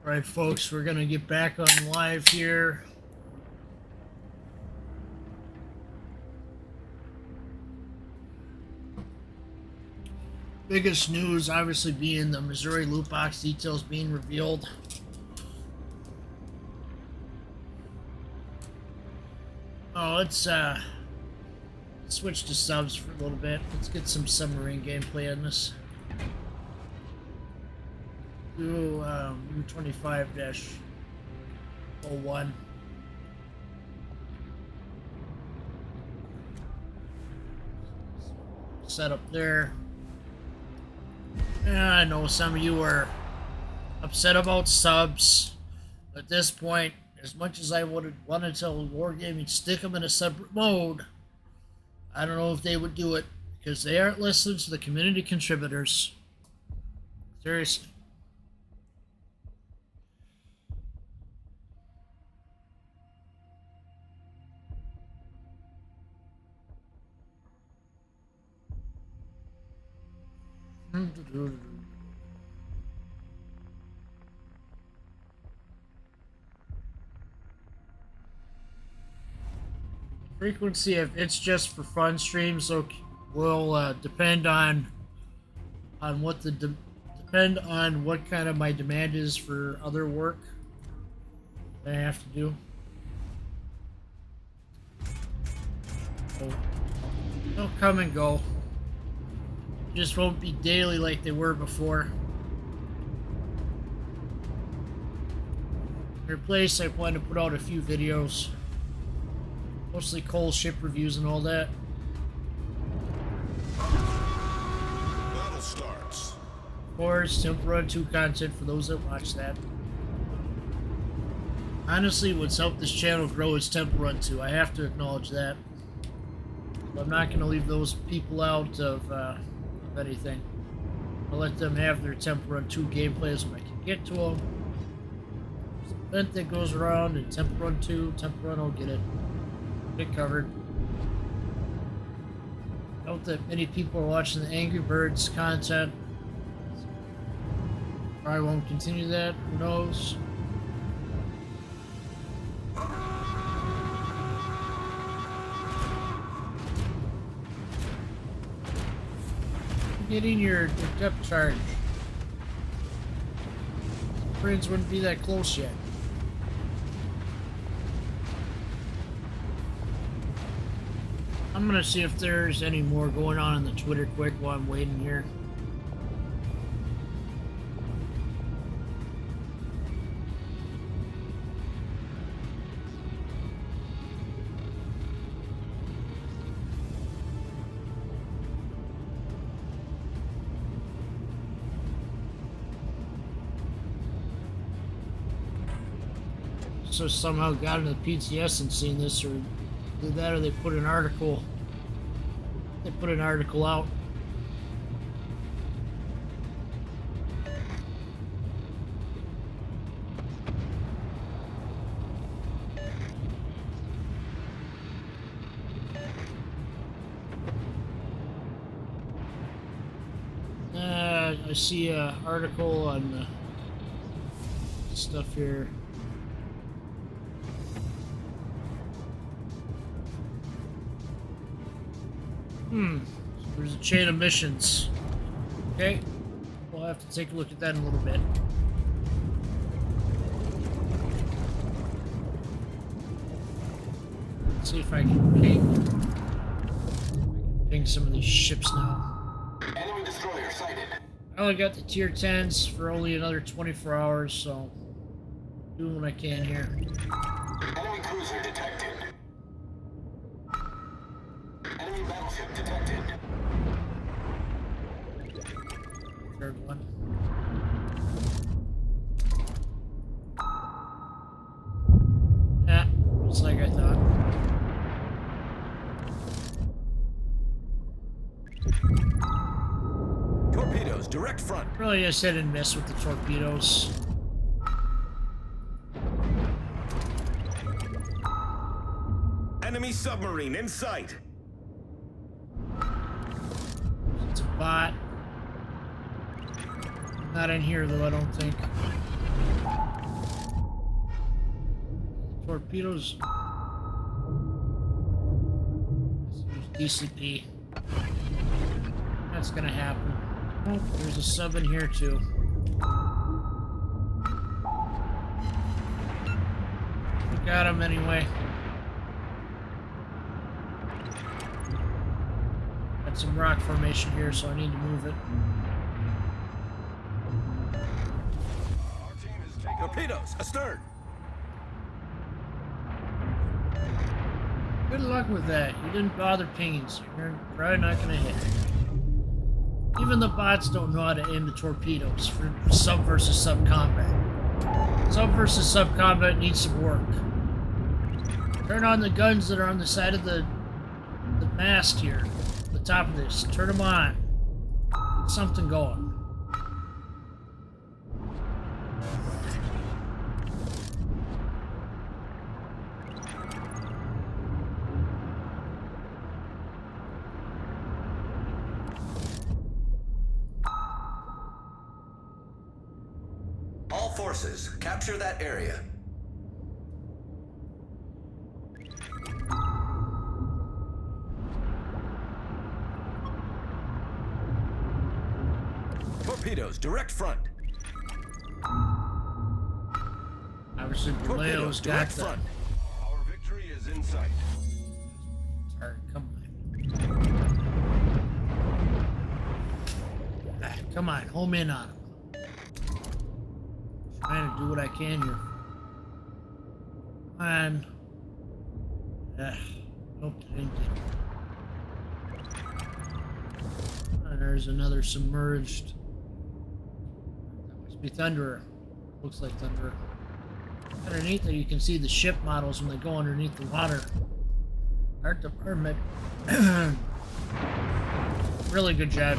Alright, folks, we're gonna get back on live here. Biggest news obviously being the Missouri loot box details being revealed. Oh, let's switch to subs for a little bit. Let's get some submarine gameplay on this. Do U25-01. Set up there. Yeah, I know some of you are upset about subs. At this point, as much as I would want to tell Wargaming stick them in a separate mode, I don't know if they would do it because they aren't listening to the community contributors. Seriously. Frequency of it's just for fun streams will depend on what the depend on what kind of my demand is for other work that I have to do. So they'll come and go. Just won't be daily like they were before. In their place, I plan to put out a few videos. Mostly coal ship reviews and all that. Battle starts. Of course, Temple Run 2 content for those that watch that. Honestly, what's helped this channel grow is Temple Run 2. I have to acknowledge that. But I'm not going to leave those people out of anything. I'll let them have their Temple Run 2 gameplays when I can get to them. There's an event that goes around in Temple Run 2. Temple Run will get it covered. Note that many people are watching the Angry Birds content. Probably won't continue that. Who knows? Getting your depth charge. Friends wouldn't be that close yet. I'm gonna see if there's any more going on the Twitter quick while I'm waiting here. So somehow got into the PTS and seen this, or did that, or they put an article. They put an article out. I see an article on stuff here. So there's a chain of missions. Okay. We'll have to take a look at that in a little bit. Let's see if I can ping some of these ships now. Enemy destroyer sighted. I only got the tier 10s for only another 24 hours, so doing what I can here. Enemy cruiser detected. Enemy battleship detected. Third one. Yeah, just like I thought. Torpedoes, direct front. Really just hit and miss with the torpedoes. Enemy submarine in sight. It's a bot. Not in here though, I don't think. torpedoes. Let's use DCP. That's gonna happen. Oh, there's a sub in here too. We got him anyway. Got some rock formation here, so I need to move it. Our team is taking Torpedoes, astern. Good luck with that. You didn't bother pinging, so you're probably not gonna hit. Even the bots don't know how to aim the torpedoes for sub versus sub combat. Sub versus sub combat needs some work. Turn on the guns that are on the side of the mast here, the top of this. Turn them on. Get something going. All forces, capture that area. Torpedoes, direct front. Obviously, Torpedoes, Paleo's got direct the front. Our victory is in sight. target. Come on. Ah, come on, home in on him. Trying to do what I can here. Come on. Nope, didn't get it. Oh, there's another submerged. That must be Thunderer. Looks like Thunderer. Underneath there, you can see the ship models when they go underneath the water. Art department. Really good job.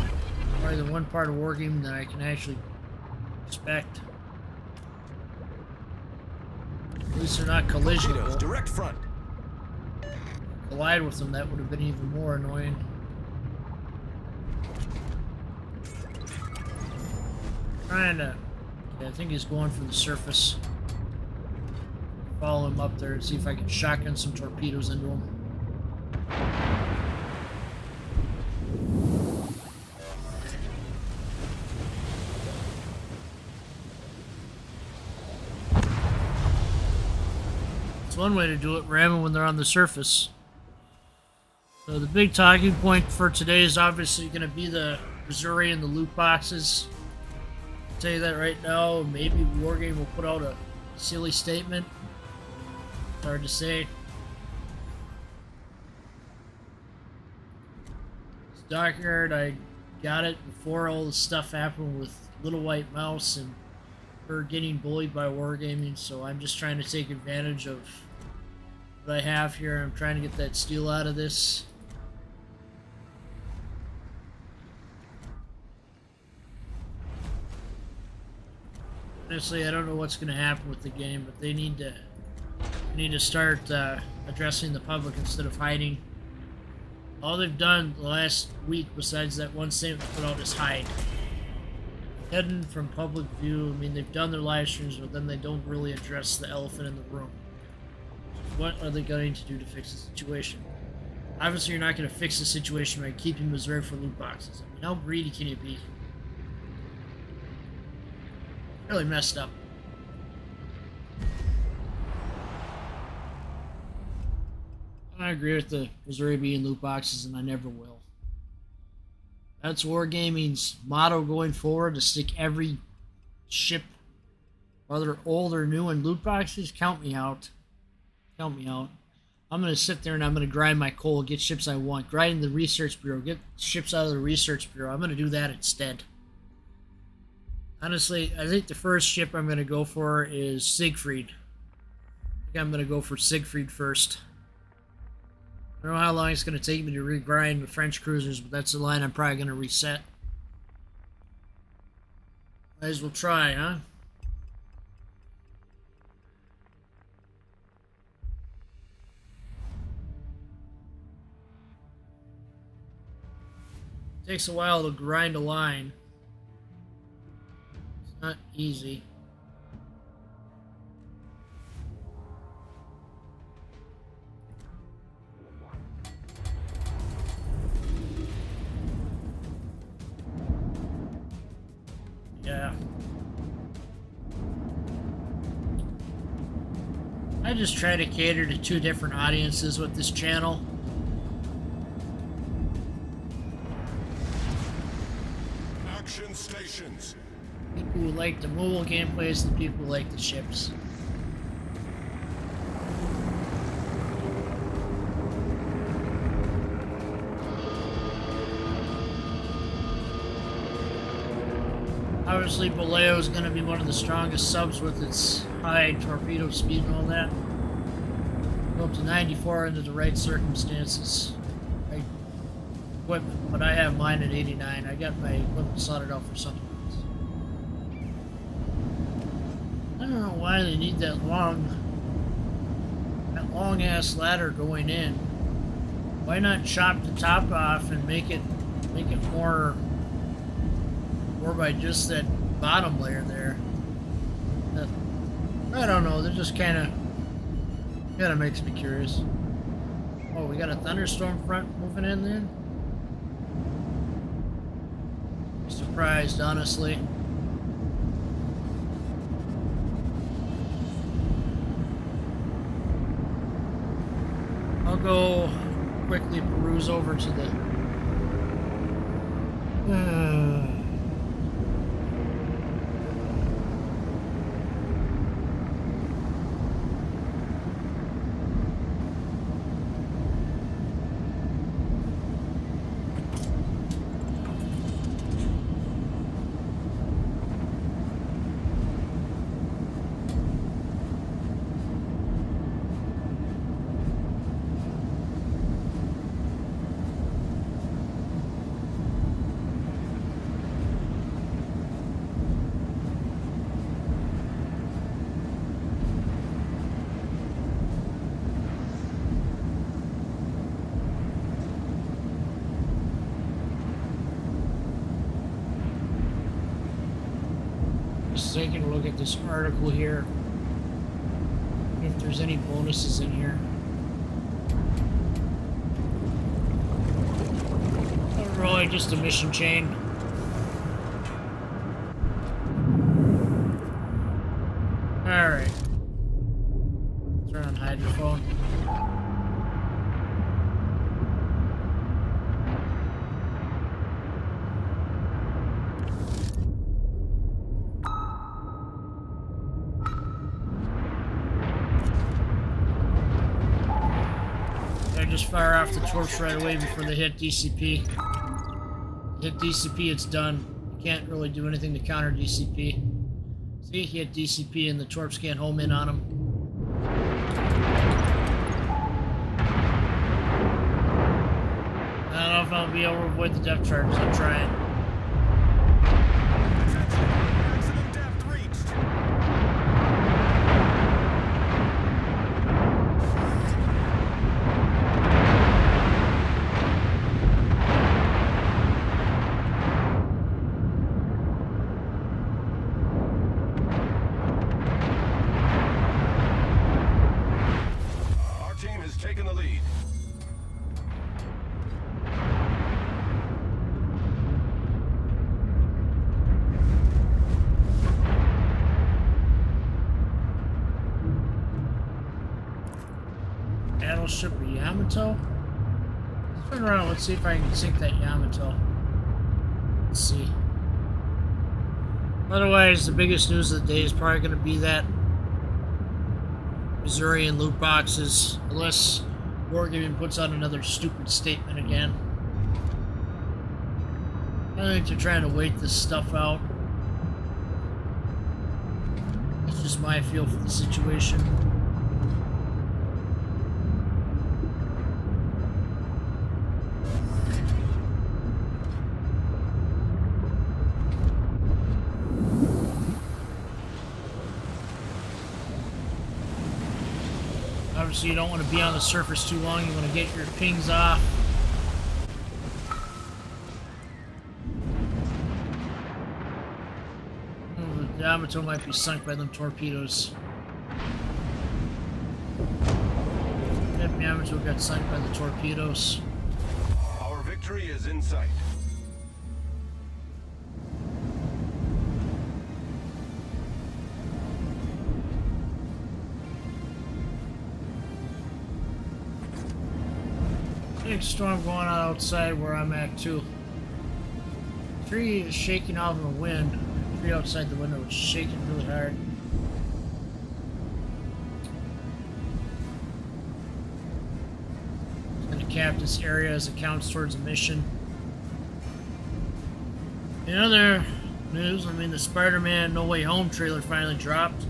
Probably the one part of wargaming that I can actually respect. At least they're not Torpedoes, collisionable. direct front. Collide with them, that would have been even more annoying. Trying to... Okay, I think he's going for the surface. Follow him up there and see if I can shotgun some torpedoes into him. It's one way to do it, ram them when they're on the surface. So the big talking point for today is obviously going to be the Missouri and the loot boxes. I'll tell you that right now. Maybe Wargame will put out a silly statement. It's hard to say. It's Dockyard, I got it before all the stuff happened with Little White Mouse and her getting bullied by Wargaming, so I'm just trying to take advantage of what I have here. I'm trying to get that steel out of this. Honestly, I don't know what's going to happen with the game, but they need to start addressing the public instead of hiding. All they've done the last week, besides that one statement they put out, is hide. Hidden from public view. I mean, they've done their live streams, but then they don't really address the elephant in the room. What are they going to do to fix the situation? Obviously, you're not going to fix the situation by keeping Missouri for loot boxes. I mean, how greedy can you be? Really messed up. I agree with the Missouri being loot boxes, and I never will. That's Wargaming's motto going forward, to stick every ship, whether old or new, in loot boxes. Count me out. Count me out. I'm going to sit there and I'm going to grind my coal, get ships I want. Grind the research bureau, get ships out of the research bureau. I'm going to do that instead. Honestly, I think the first ship I'm going to go for is Siegfried. I think I'm going to go for Siegfried first. I don't know how long it's going to take me to regrind the French cruisers, but that's the line I'm probably going to reset. Might as well try, huh? Takes a while to grind a line. It's not easy. Yeah. I just try to cater to two different audiences with this channel. Action stations. People who like the mobile gameplays and people who like the ships. Obviously, Vallejo is going to be one of the strongest subs with its high torpedo speed and all that. Go up to 94 under the right circumstances. Equipment, but I have mine at 89. I got my equipment sorted out for something else. I don't know why they need that long ass ladder going in. Why not chop the top off and make it more by just that bottom layer there? I don't know. They're just kind of makes me curious. Oh, we got a thunderstorm front moving in then. Surprised, honestly. I'll go quickly peruse over to the taking a look at this article here. If there's any bonuses in here. Not really, just a mission chain. Alright. Turn on hydrophone. Just fire off the torch right away before they hit DCP. Hit DCP, it's done. You can't really do anything to counter DCP. See, he hit DCP and the torps can't home in on him. I don't know if I'll be able to avoid the depth charges. I'm trying. Maximum depth reached. Taking the lead. Battleship or Yamato? Let's turn around. Let's see if I can sink that Yamato. Let's see. Otherwise, the biggest news of the day is probably going to be that Missourian loot boxes, unless wargaming puts out another stupid statement again. I think they're trying to wait this stuff out. That's just my feel for the situation. Obviously, you don't want to be on the surface too long. You want to get your pings off. Oh, the Yamato might be sunk by them torpedoes. That Yamato got sunk by the torpedoes. Our victory is in sight. big storm going on outside where I'm at too. The tree is shaking out in the wind. The tree outside the window is shaking really hard. I'm gonna cap this area as it counts towards a mission. In other news, I mean the Spider-Man No Way Home trailer finally dropped.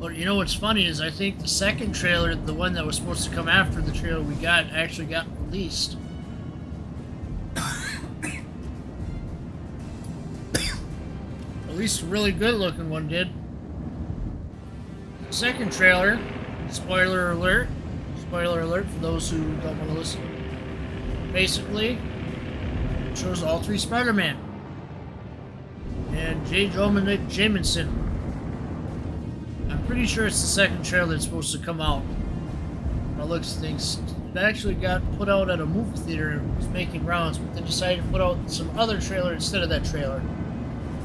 But you know what's funny is I think the second trailer, the one that was supposed to come after the trailer we got, actually got released. At least a really good looking one did. The second trailer, spoiler alert for those who don't want to listen, basically shows all three Spider-Man and J. Jonah Jameson. I'm pretty sure it's the second trailer that's supposed to come out. By looks of things, it actually got put out at a movie theater and was making rounds, but they decided to put out some other trailer instead of that trailer.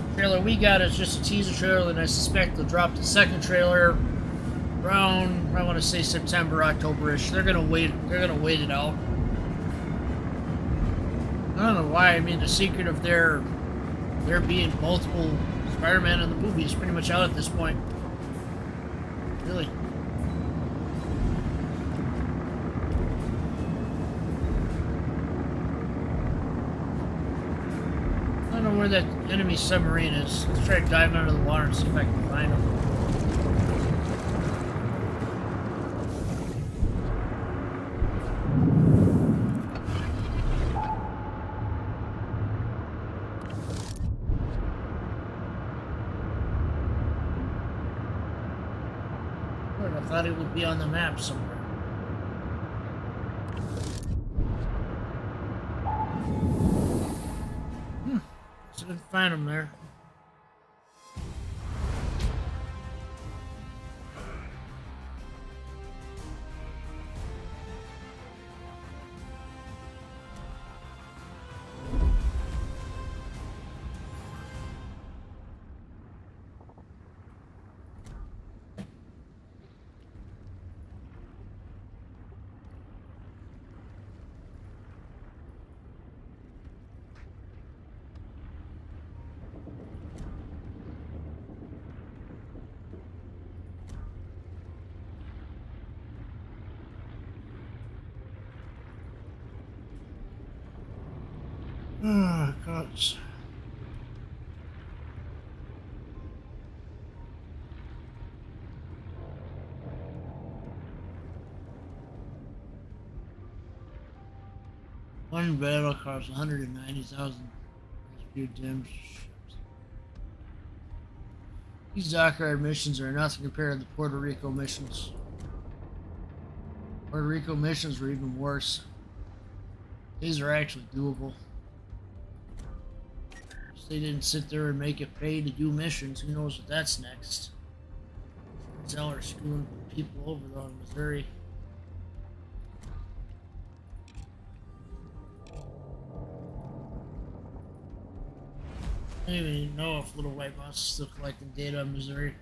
The trailer we got is just a teaser trailer, and I suspect they'll drop the second trailer around, I want to say September, October-ish. They're gonna wait it out. I don't know why. I mean, the secret of there being multiple Spider-Man in the movie is pretty much out at this point. Really. I don't know where that enemy submarine is. Let's try to dive under the water and see if I can find him. I thought it would be on the map somewhere. So I didn't find him there. Oh, gosh. One battle costs 190,000 few dim ships. These dockyard missions are nothing compared to the Puerto Rico missions. Puerto Rico missions were even worse. These are actually doable. They didn't sit there and make it pay to do missions. Who knows what that's next? Zeller screwing people over though in Missouri. I don't even know if Little White Mouse is still collecting data on Missouri.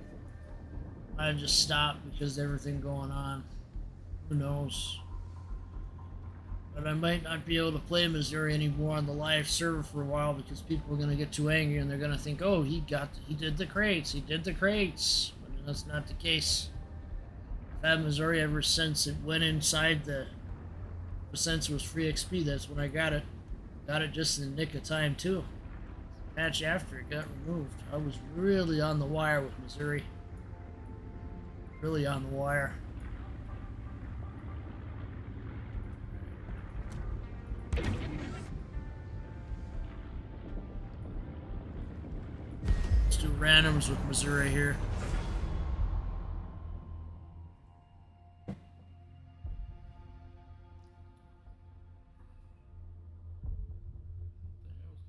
I just stopped because of everything going on. Who knows? But I might not be able to play Missouri anymore on the live server for a while because people are going to get too angry and they're going to think, oh, he did the crates, But that's not the case. I've had Missouri ever since it went inside since it was free XP. That's when I got it. Got it just in the nick of time too. Patch after it got removed. I was really on the wire with Missouri. Really on the wire. Let's do randoms with Missouri here. What's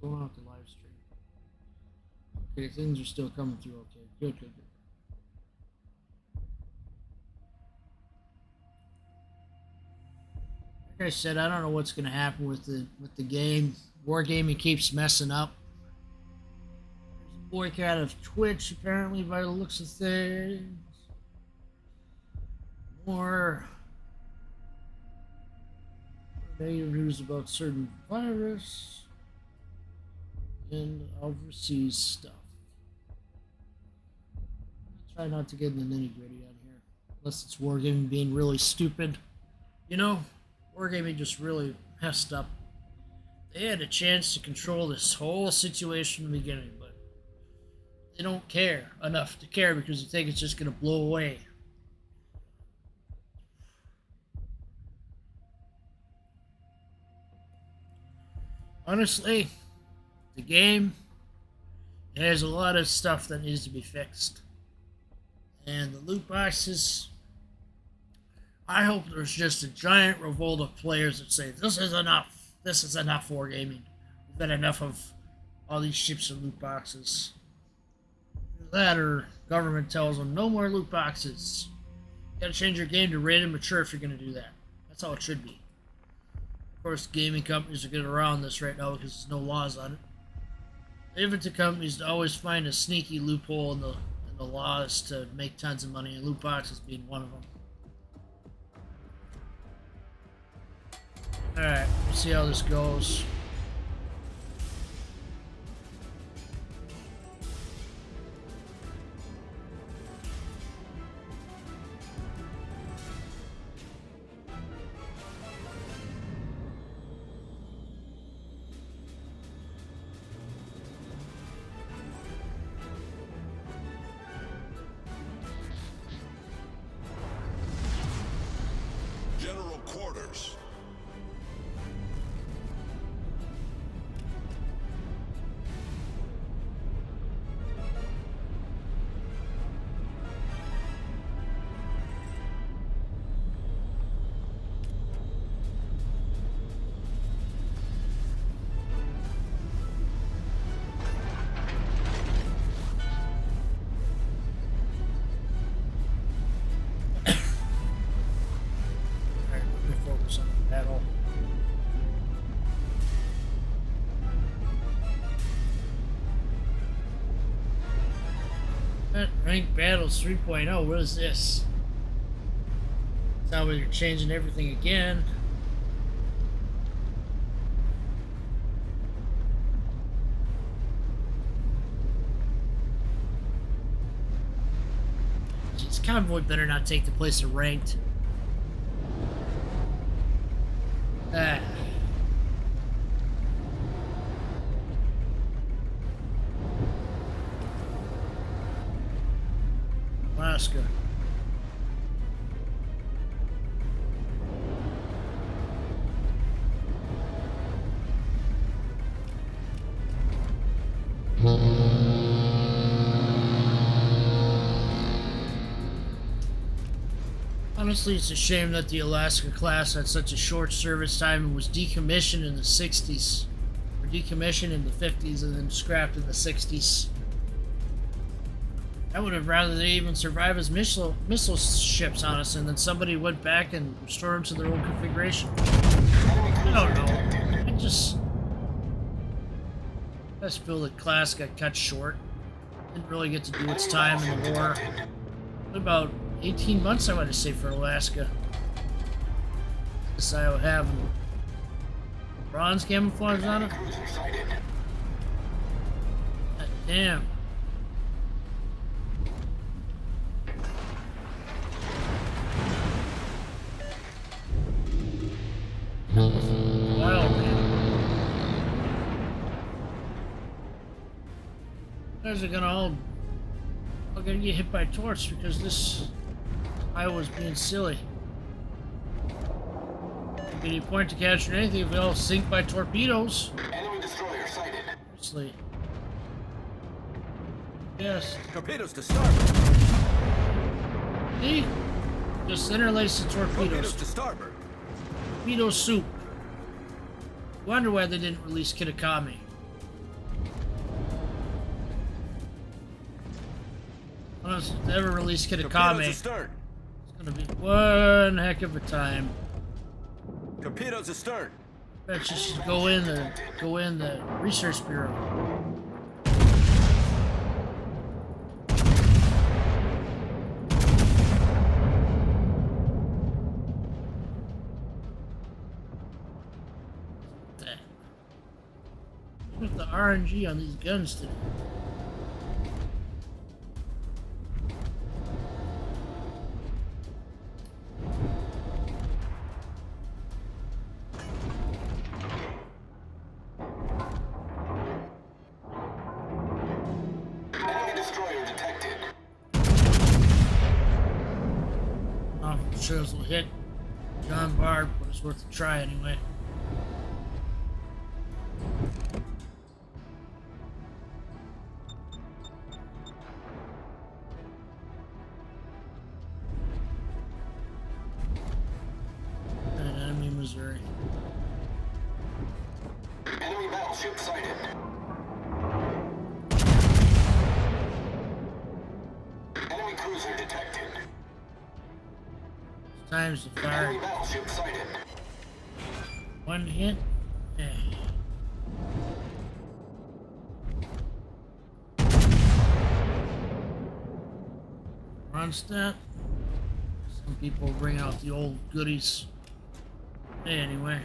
going on with the live stream? Okay, things are still coming through okay. Good, good, good. Like I said, I don't know what's going to happen with the game. Wargaming keeps messing up. There's a boycott of Twitch, apparently, by the looks of things. More negative news about certain virus and overseas stuff. Try not to get in the nitty gritty on here, unless it's wargaming being really stupid. You know, wargaming just really messed up. They had a chance to control this whole situation in the beginning, but they don't care enough to care because they think it's just going to blow away. Honestly, the game has a lot of stuff that needs to be fixed. And the loot boxes, I hope there's just a giant revolt of players that say, this is enough. This is enough wargaming. We've had enough of all these ships and loot boxes. That or government tells them, no more loot boxes. You gotta change your game to rated mature if you're gonna do that. That's how it should be. Of course, gaming companies are getting around this right now because there's no laws on it. Leave it to companies to always find a sneaky loophole in the laws to make tons of money, and loot boxes being one of them. Alright, we'll see how this goes. General quarters. Alright, let me focus on the battle. Ranked battles 3.0, what is this? It's how you're changing everything again. Jeez, convoy better not take the place of ranked. Ah. Alaska. Honestly, it's a shame that the Alaska class had such a short service time and was decommissioned in the 60s. Or decommissioned in the 50s and then scrapped in the 60s. I would have rather they even survive as missile ships, honestly, and then somebody went back and restored them to their old configuration. I don't know. I just feel the class got cut short. Didn't really get to do its time in the war. What about 18 months, I want to say, for Alaska. Guess I would have bronze camouflage on it. God damn. Wild, man. You guys are gonna all gonna get hit by torch because this Iowa's being silly. Any point to capture anything if we all sink by torpedoes? Enemy destroyer sighted. Seriously. Yes. Torpedoes to starboard. See? Just interlace the Torpedoes torpedoes. to starboard. Torpedo soup. Wonder why they didn't release Kitakami. Unless they ever release Torpedoes Kitakami, astern. it's gonna be one heck of a time. Torpedoes astern. Bet you should go in the research bureau. RNG on these guns today. Enemy destroyer detected. Oh, shows will hit John Bard, but it's worth a try anyway. And enemy Missouri. Enemy battleship sighted. Enemy cruiser detected. Times to fire. Enemy battleship sighted. One hit. Eh. Ronstadt. Some people bring out the old goodies. Anyway.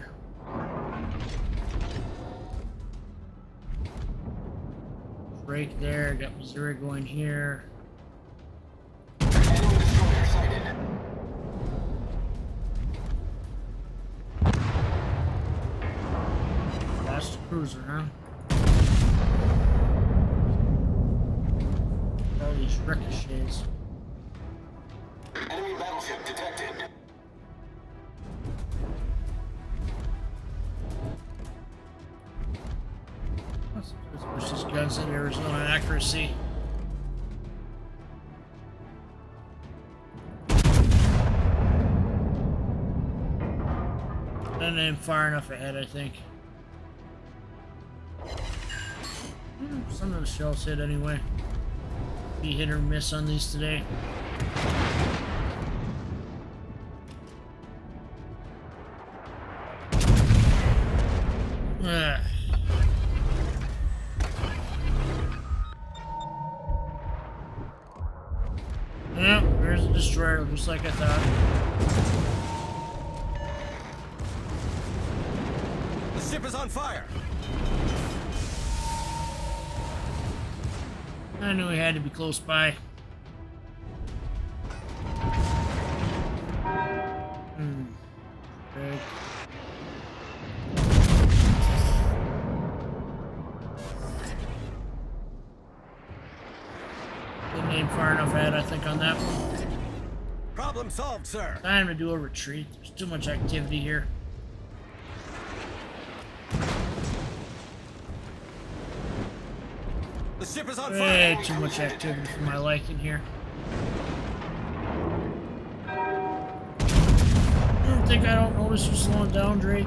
Break there. Got Missouri going here. Enemy destroyer sighted. Lost a cruiser, huh? All these ricochets. Enemy battleship detected. Let's push these guns in Arizona accuracy. And aim far enough ahead, I think. Some of the shells hit anyway. Be hit or miss on these today. Ah. Yeah, there's a destroyer, just like I thought. The ship is on fire. I knew he had to be close by. Okay. Didn't aim far enough ahead, I think, on that one. Problem solved, sir. Time to do a retreat. There's too much activity here. The ship is on Way fire. too much activity for my liking here. You don't think I don't notice you slowing down, Drake?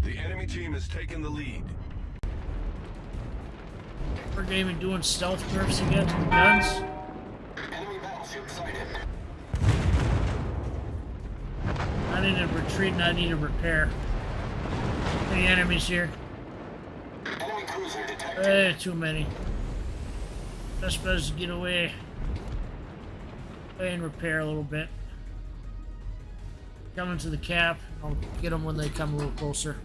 The enemy team has taken the lead. We're gaming doing stealth nerfs again to the guns. Enemy battleship sighted. I need to retreat and I need to repair. Any enemies here? Enemy cruiser detected. Way too many. Best bet is to get away. Away and repair a little bit. Coming to the cap. I'll get them when they come a little closer.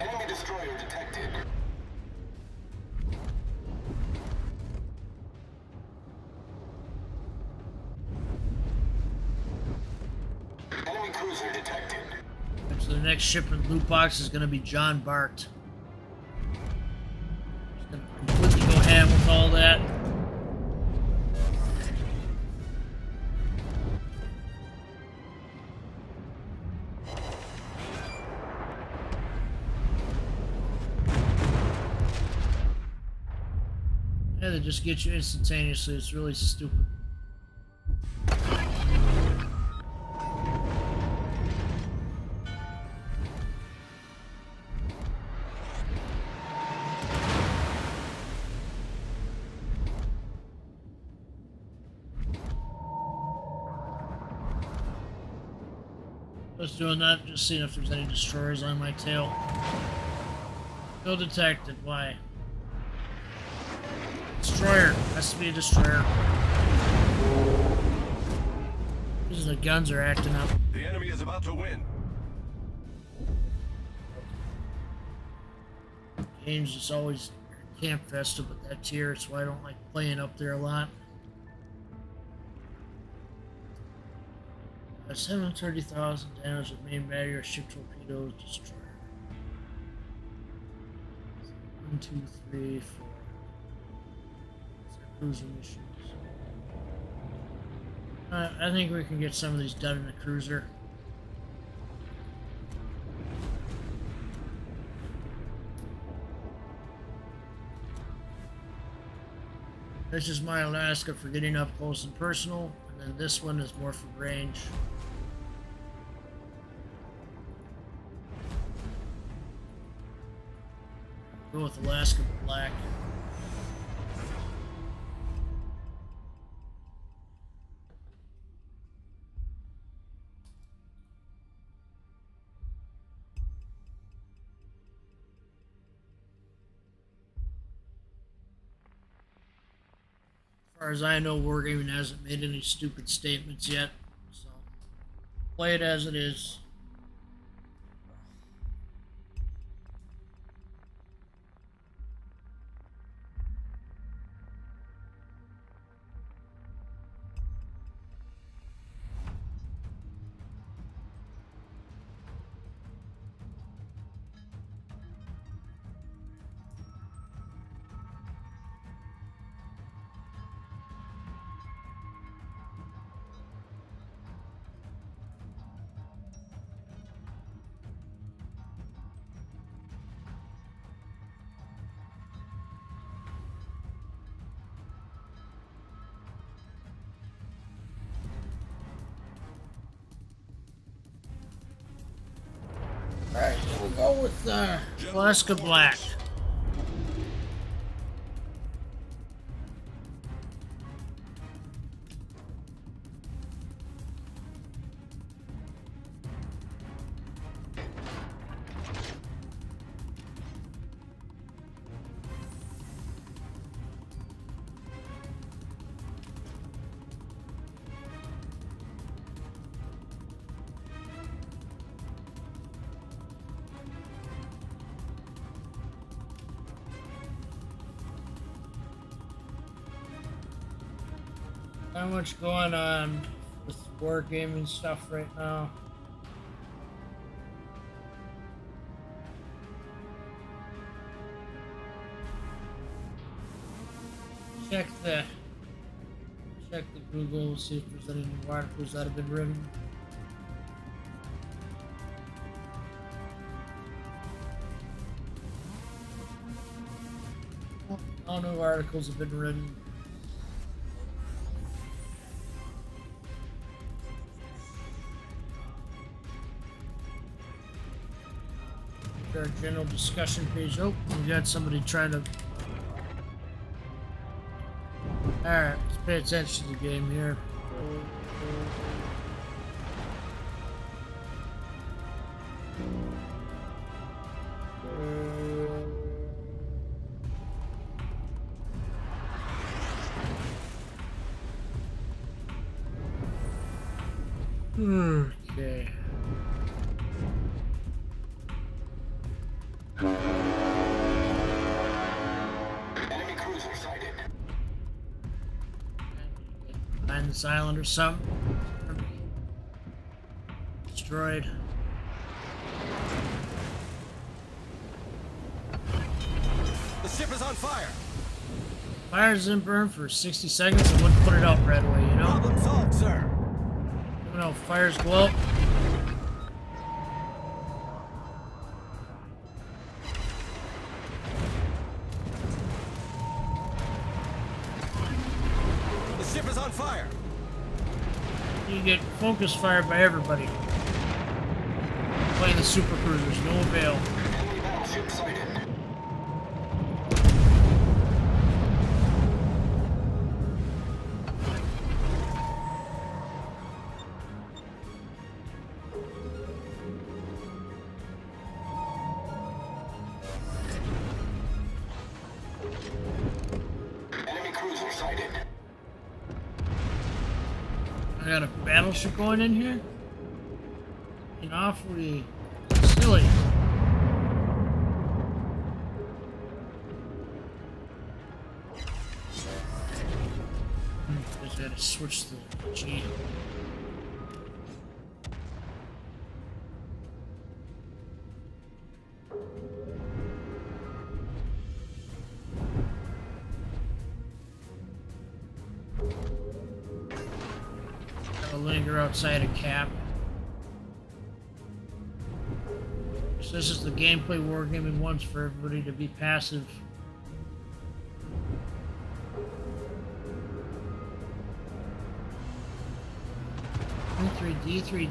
Enemy destroyer detected. Enemy cruiser detected. So the next shipment loot box is going to be John Bart. He's going to completely go ham with all that. Yeah, they just get you instantaneously. It's really stupid. Just doing that, just seeing if there's any destroyers on my tail. No detected. Why? Destroyer. Has to be a destroyer. The guns are acting up. The enemy is about to win. Games is always camp festive with that tier, so I don't like playing up there a lot. 730,000 damage with main battery or ship torpedoes destroyer. 1, 2, 3, 4. Cruiser missions. I think we can get some of these done in a cruiser. This is my Alaska for getting up close and personal, and then this one is more for range. Go with Alaska Black. As far as I know, Wargaming hasn't made any stupid statements yet, so play it as it is. Alright, we'll go with Alaska Black. Not much going on with wargaming stuff right now. Check the Google, see if there's any new articles that have been written. All new articles have been written. Our general discussion page. Oh, we got somebody trying to. Alright, let's pay attention to the game here. Okay. Enemy cruiser sighted. Behind this island or something. Destroyed. The ship is on fire. Fires didn't burn for 60 seconds and wouldn't put it out right away, you know? Problem solved, sir. You know, fires go up. The ship is on fire. You get focus fired by everybody. Playing the super cruisers, no avail. Enemy battleship sighted. sighted. I got a battleship going in here? An awfully silly. I gotta switch the G. Gotta linger outside a cap. So this is the gameplay wargaming wants for everybody to be passive. D3.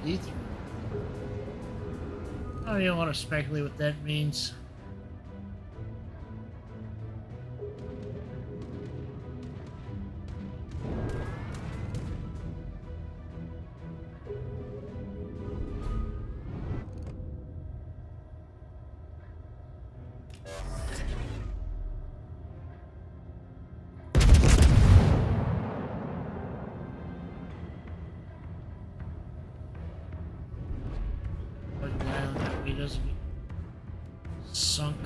I don't even want to speculate what that means. He doesn't get sunk.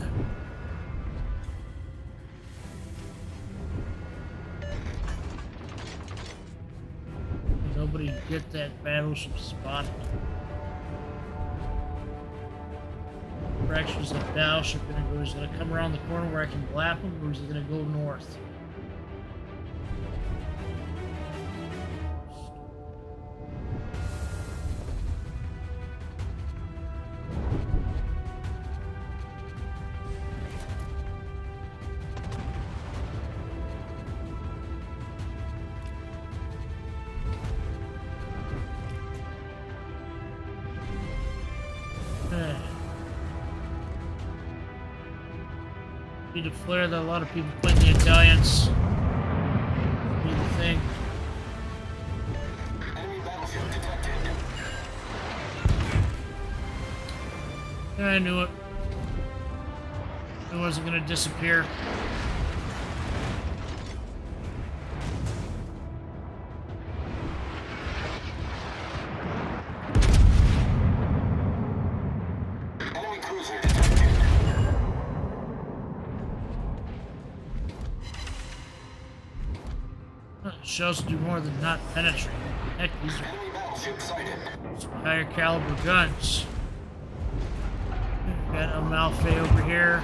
Nobody get that battleship spotted. Fracture's a battleship gonna go. He's gonna come around the corner where I can blap him, or is he gonna go north? Need to flare that a lot of people playing the Italians. Do the thing. Enemy battleship detected. Yeah, I knew it. It wasn't gonna disappear. Enemy cruiser detected. Shells do more than not penetrate. Heck, these are Enemy battleship sighted. some higher caliber guns. Got Amalfi over here.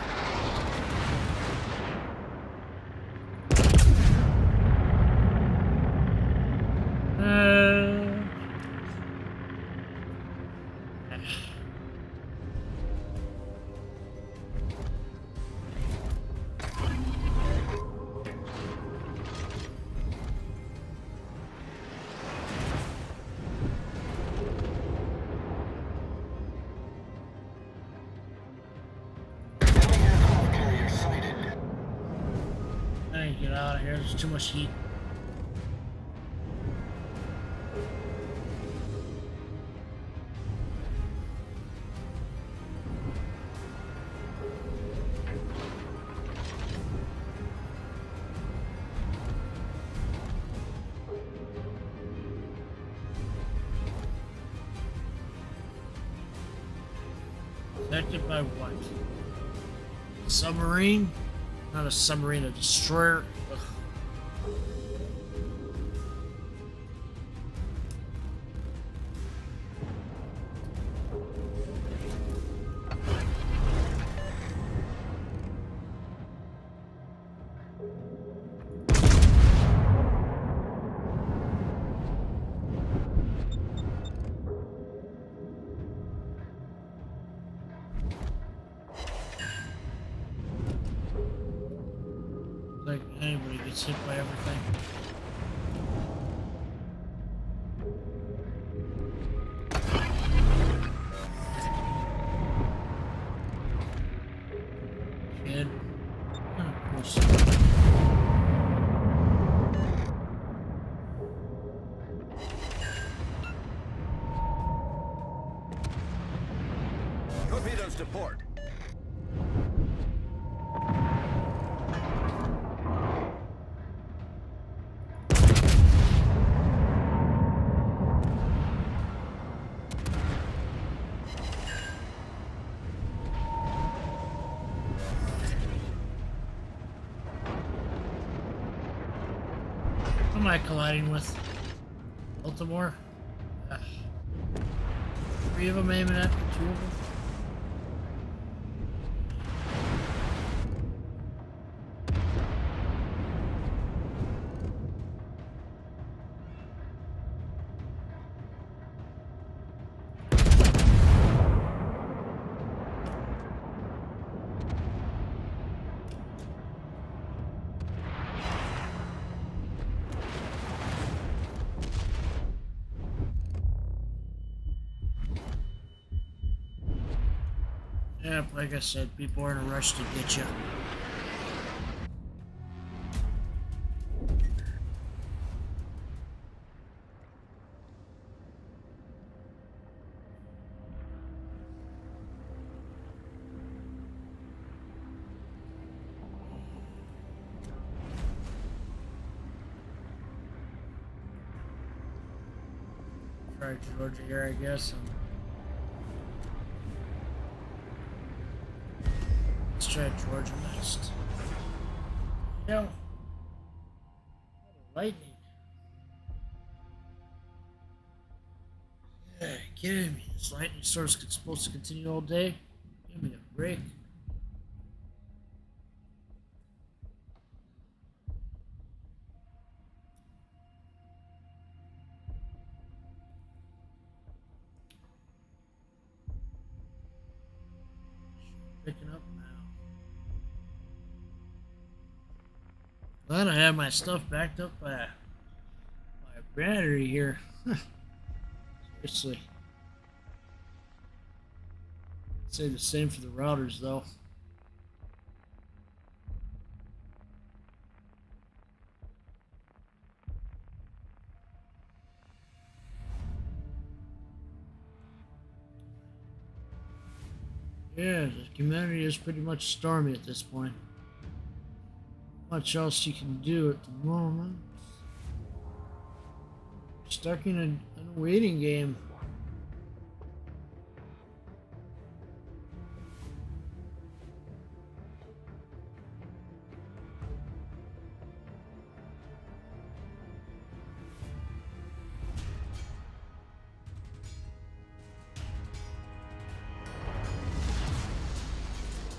Enemy aircraft carrier sighted. I need to get out of here. There's too much heat. Protected by what? Submarine? Not a submarine, a destroyer. Ugh. Like anybody gets hit by everything. Kid. Oh, of course. Torpedoes to port. Who am I colliding with? Baltimore? Ugh. 3 of them aiming at me, 2 of them. Yeah, like I said, people are in a rush to get you. Try Georgia here, I guess. Let's try Georgia next. Hell. Lightning. Yeah, kidding me. This lightning storm's supposed to continue all day. Give me a break. Picking up now. Glad I have my stuff backed up by a battery here. Seriously. I'd say the same for the routers though. Yeah, the community is pretty much stormy at this point. Not much else you can do at the moment. Stuck in a waiting game.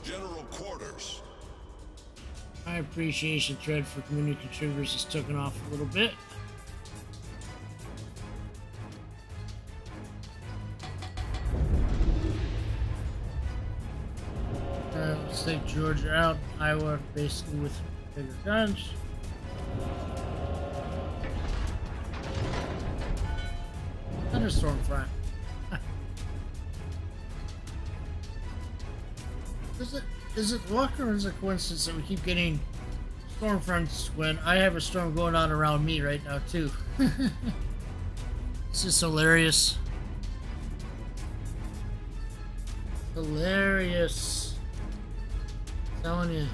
General quarters. My appreciation thread for community contributors has taken off a little bit. Let's take Georgia out. Iowa basically with bigger guns. Thunderstorm front. Is it luck or is it coincidence that we keep getting storm fronts when I have a storm going on around me right now too? It's just hilarious. Hilarious. I'm telling you.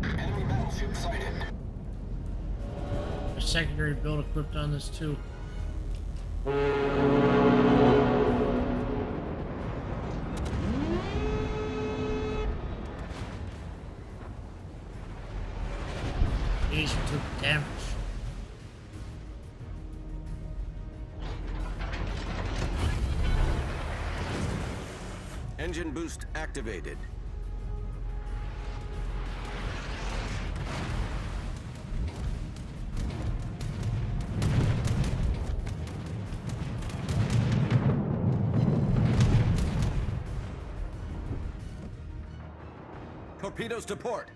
Enemy battleship sighted. A secondary build equipped on this too. Jeez, we took damage. Engine boost activated. Torpedoes to port.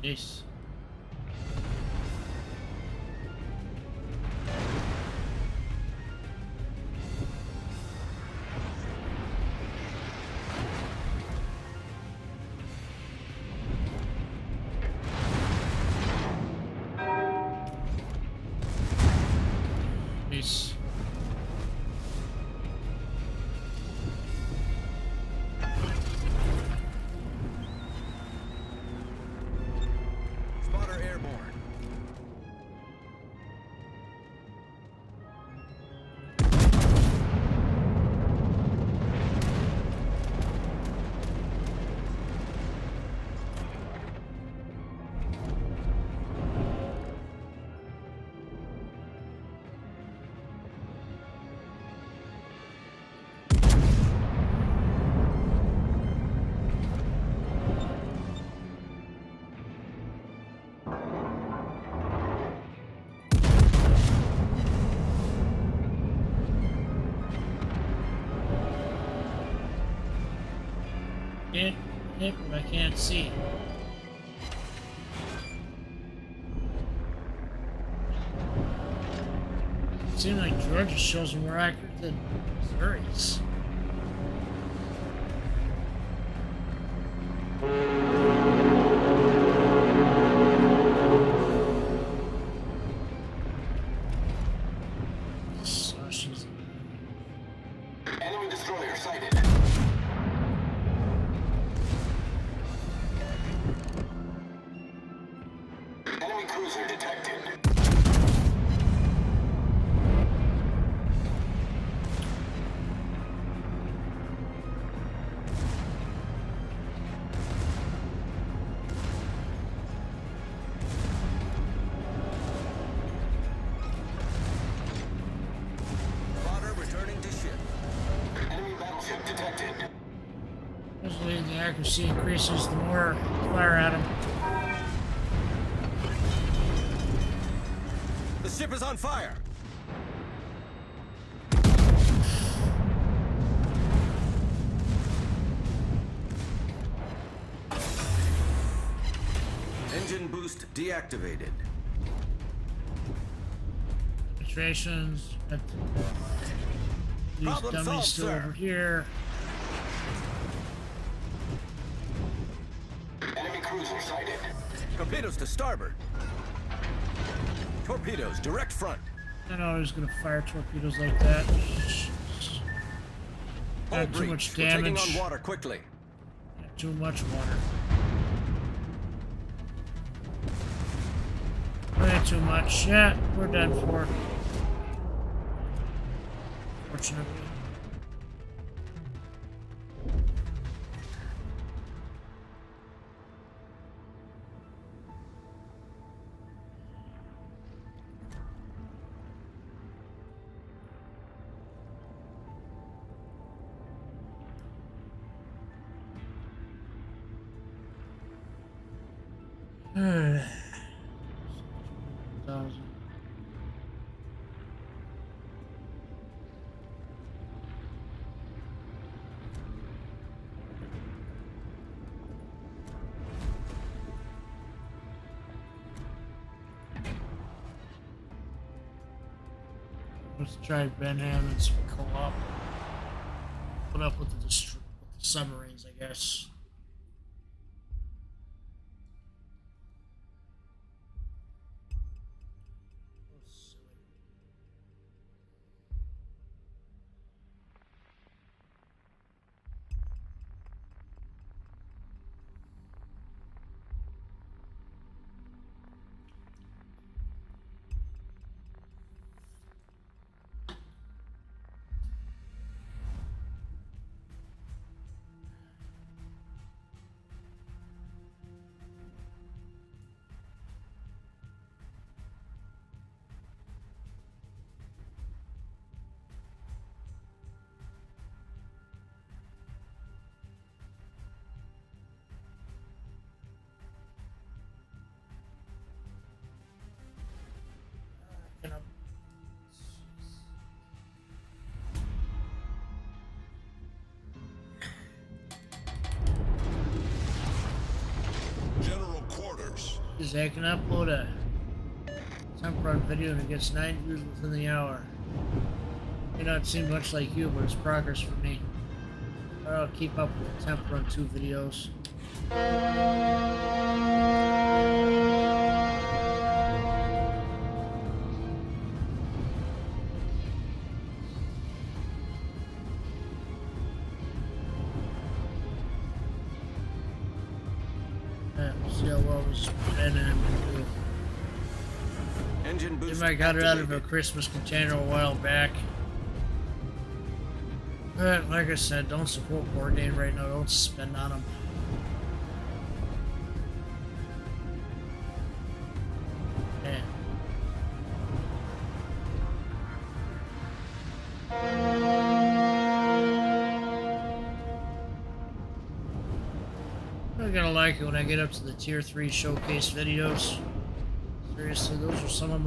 Jeez. Jeez. Spotter airborne. Can't hit what I can't see. It seems like Georgia shows are more accurate than Missouri's. Sausages. Enemy destroyer sighted. Enemy cruiser detected. Spotter returning to ship. Enemy battleship detected. Usually the accuracy increases the more you fire at them. The ship is on fire. Engine boost deactivated. Penetrations. Got these Problem dummies solved, still sir. over here. Enemy cruiser sighted. Torpedoes to starboard. Torpedoes direct front. I know I was gonna fire torpedoes like that. Hull Got too breach. much We're taking damage. on water quickly. Got too much water. Way too much. Yeah, we're done for. Fortunately. Thousand. Let's try Ben Hammond's co-op. Put up with the submarines, I guess. Is I can upload a temp run video and it gets 9 views within the hour. May not seem much like you, but it's progress for me. I'll keep up with the temp run 2 videos. We'll see how well this can do. Engine boost. I got it out of a activated. Christmas container a while back. But like I said, don't support wargaming right now. Don't spend on them. Yeah. I'm gonna like it when I get up to the tier 3 showcase videos. Seriously, those are some of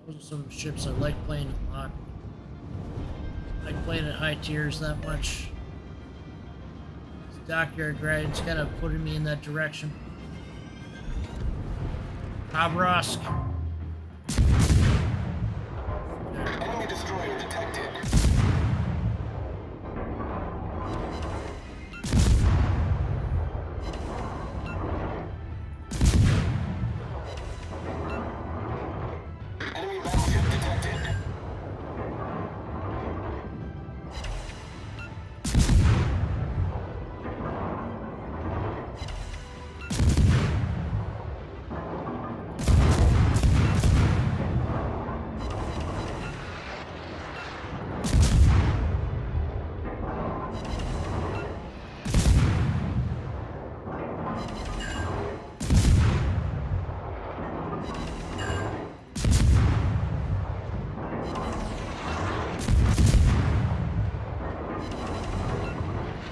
the ships I like playing a lot. I like playing at high tiers that much. This dockyard grind's kind of putting me in that direction. Habrosk. Enemy destroyer detected. Enemy battleship detected.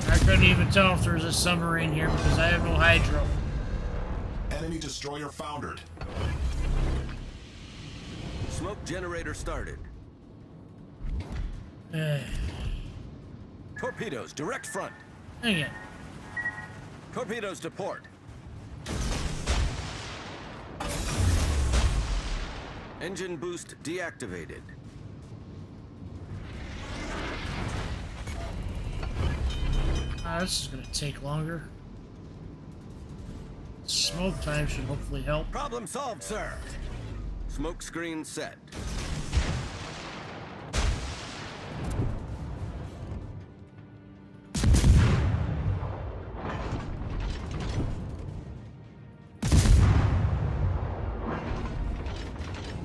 I couldn't even tell if there was a submarine here because I have no hydro. Enemy destroyer foundered. Smoke generator started. Dang Torpedoes, direct front. it. Torpedoes to port. Engine boost deactivated. This is gonna take longer. Smoke time should hopefully help. Problem solved, sir. Smoke screen set.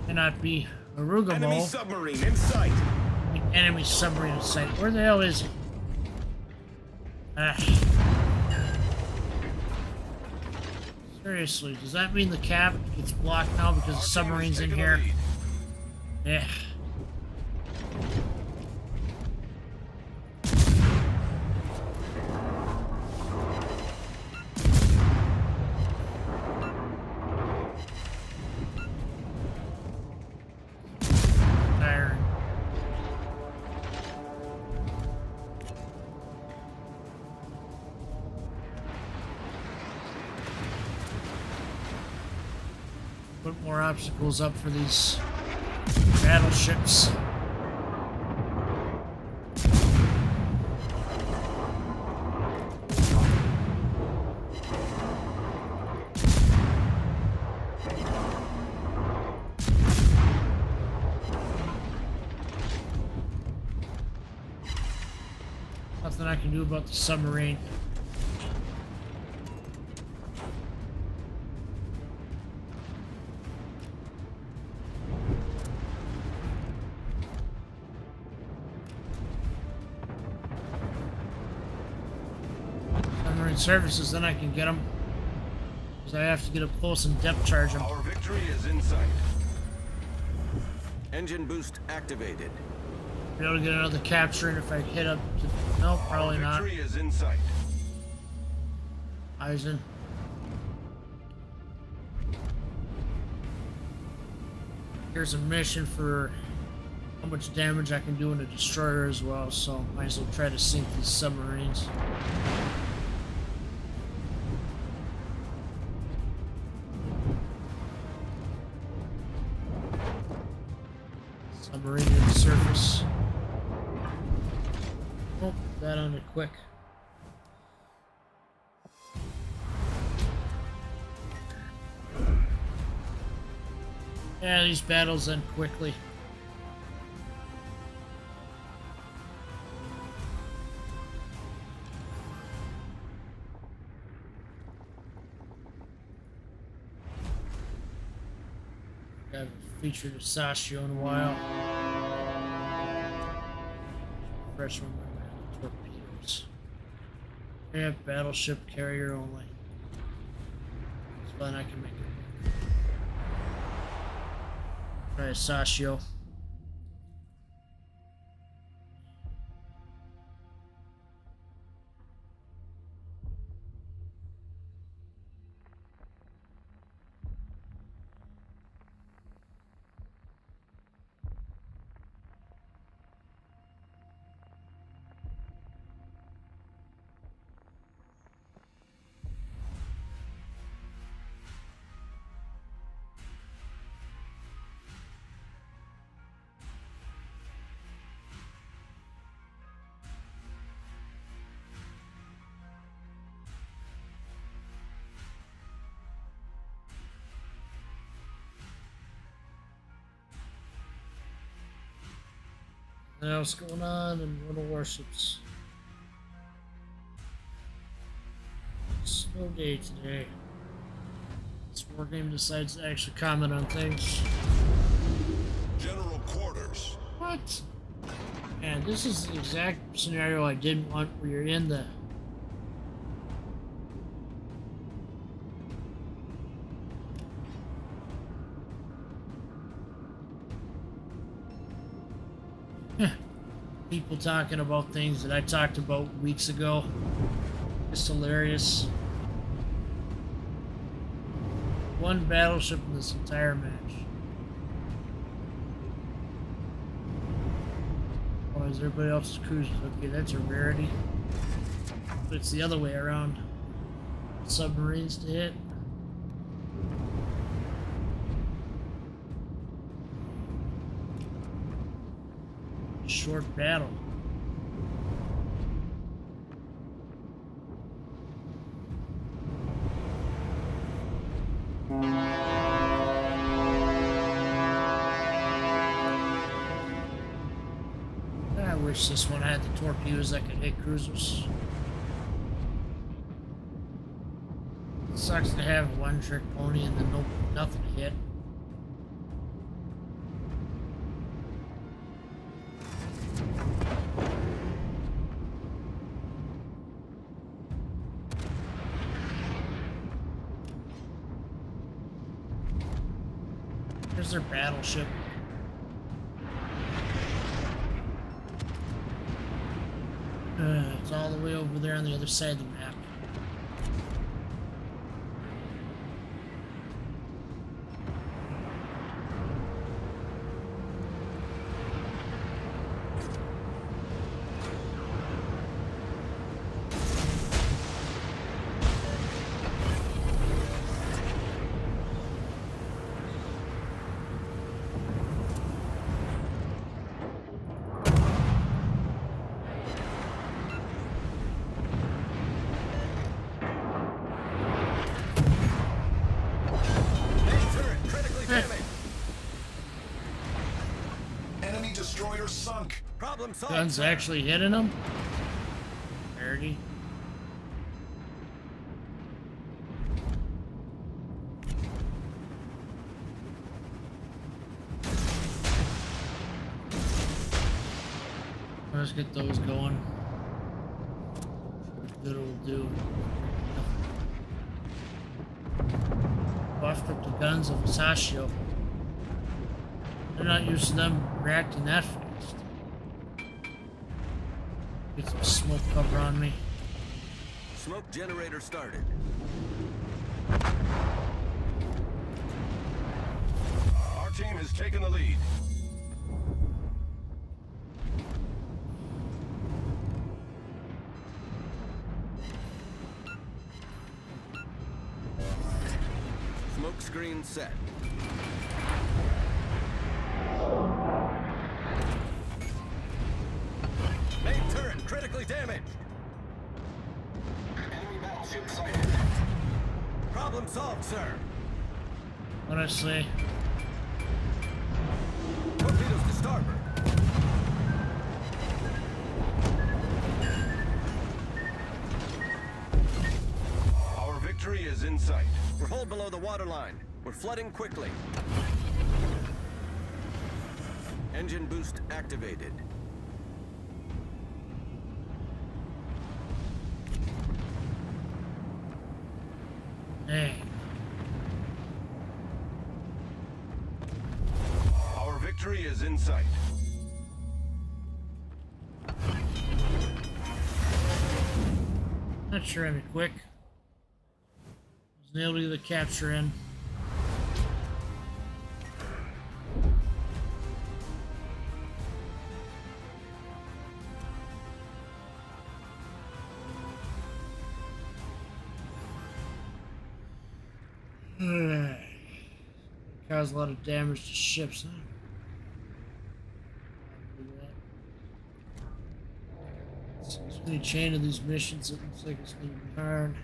Cannot be Arugamo. Enemy submarine in sight. Enemy submarine in sight. Where the hell is he? Seriously, does that mean the cap gets blocked now because the submarine's in here? Yeah. Tiring. Put more obstacles up for these battleships. Nothing I can do about the submarine. Submarine services, then I can get them. Because I have to get up close and depth charge them. Our victory is in sight. Engine boost activated. Be able to get another capture in if I hit up to... No, probably Our not. victory is in sight. Eisen. Here's a mission for how much damage I can do in a destroyer as well, so might as well try to sink these submarines. submarine to the surface. Oh, that on it quick. Yeah, these battles end quickly. I haven't featured a Sashio in a while. Fresh one on the torpedoes. Yeah, battleship carrier only. It's fun, I can make it. Try a Sashio. What else going on in little warships? Slow day today. This war game decides to actually comment on things. General quarters. What? And this is the exact scenario I didn't want, where you're in the people talking about things that I talked about weeks ago. It's hilarious. One battleship in this entire match. Oh, is everybody else's cruisers? Okay, that's a rarity. But it's the other way around. Submarines to hit. Short battle. I wish this one had the torpedoes that could hit cruisers. It sucks to have a one-trick pony and then nothing to hit. There's their battleship. It's all the way over there on the other side of the map. Enemy destroyer sunk. Problem solved. Guns actually hitting them? Rarity. Let's get those going. Good will do. Buffed up the guns of Sashio. They're not used to them reacting that fast. Get some smoke cover on me. Smoke generator started. Our team has taken the lead. Smoke screen set. Problem solved, sir. What I say? Torpedoes to starboard. Our victory is in sight. We're hull below the waterline. We're flooding quickly. Engine boost activated. Hey. Our victory is in sight. Not sure any quick. Was able to get the capture in. Cause a lot of damage to ships, huh? So many chain of these missions, it looks like it's gonna be hard.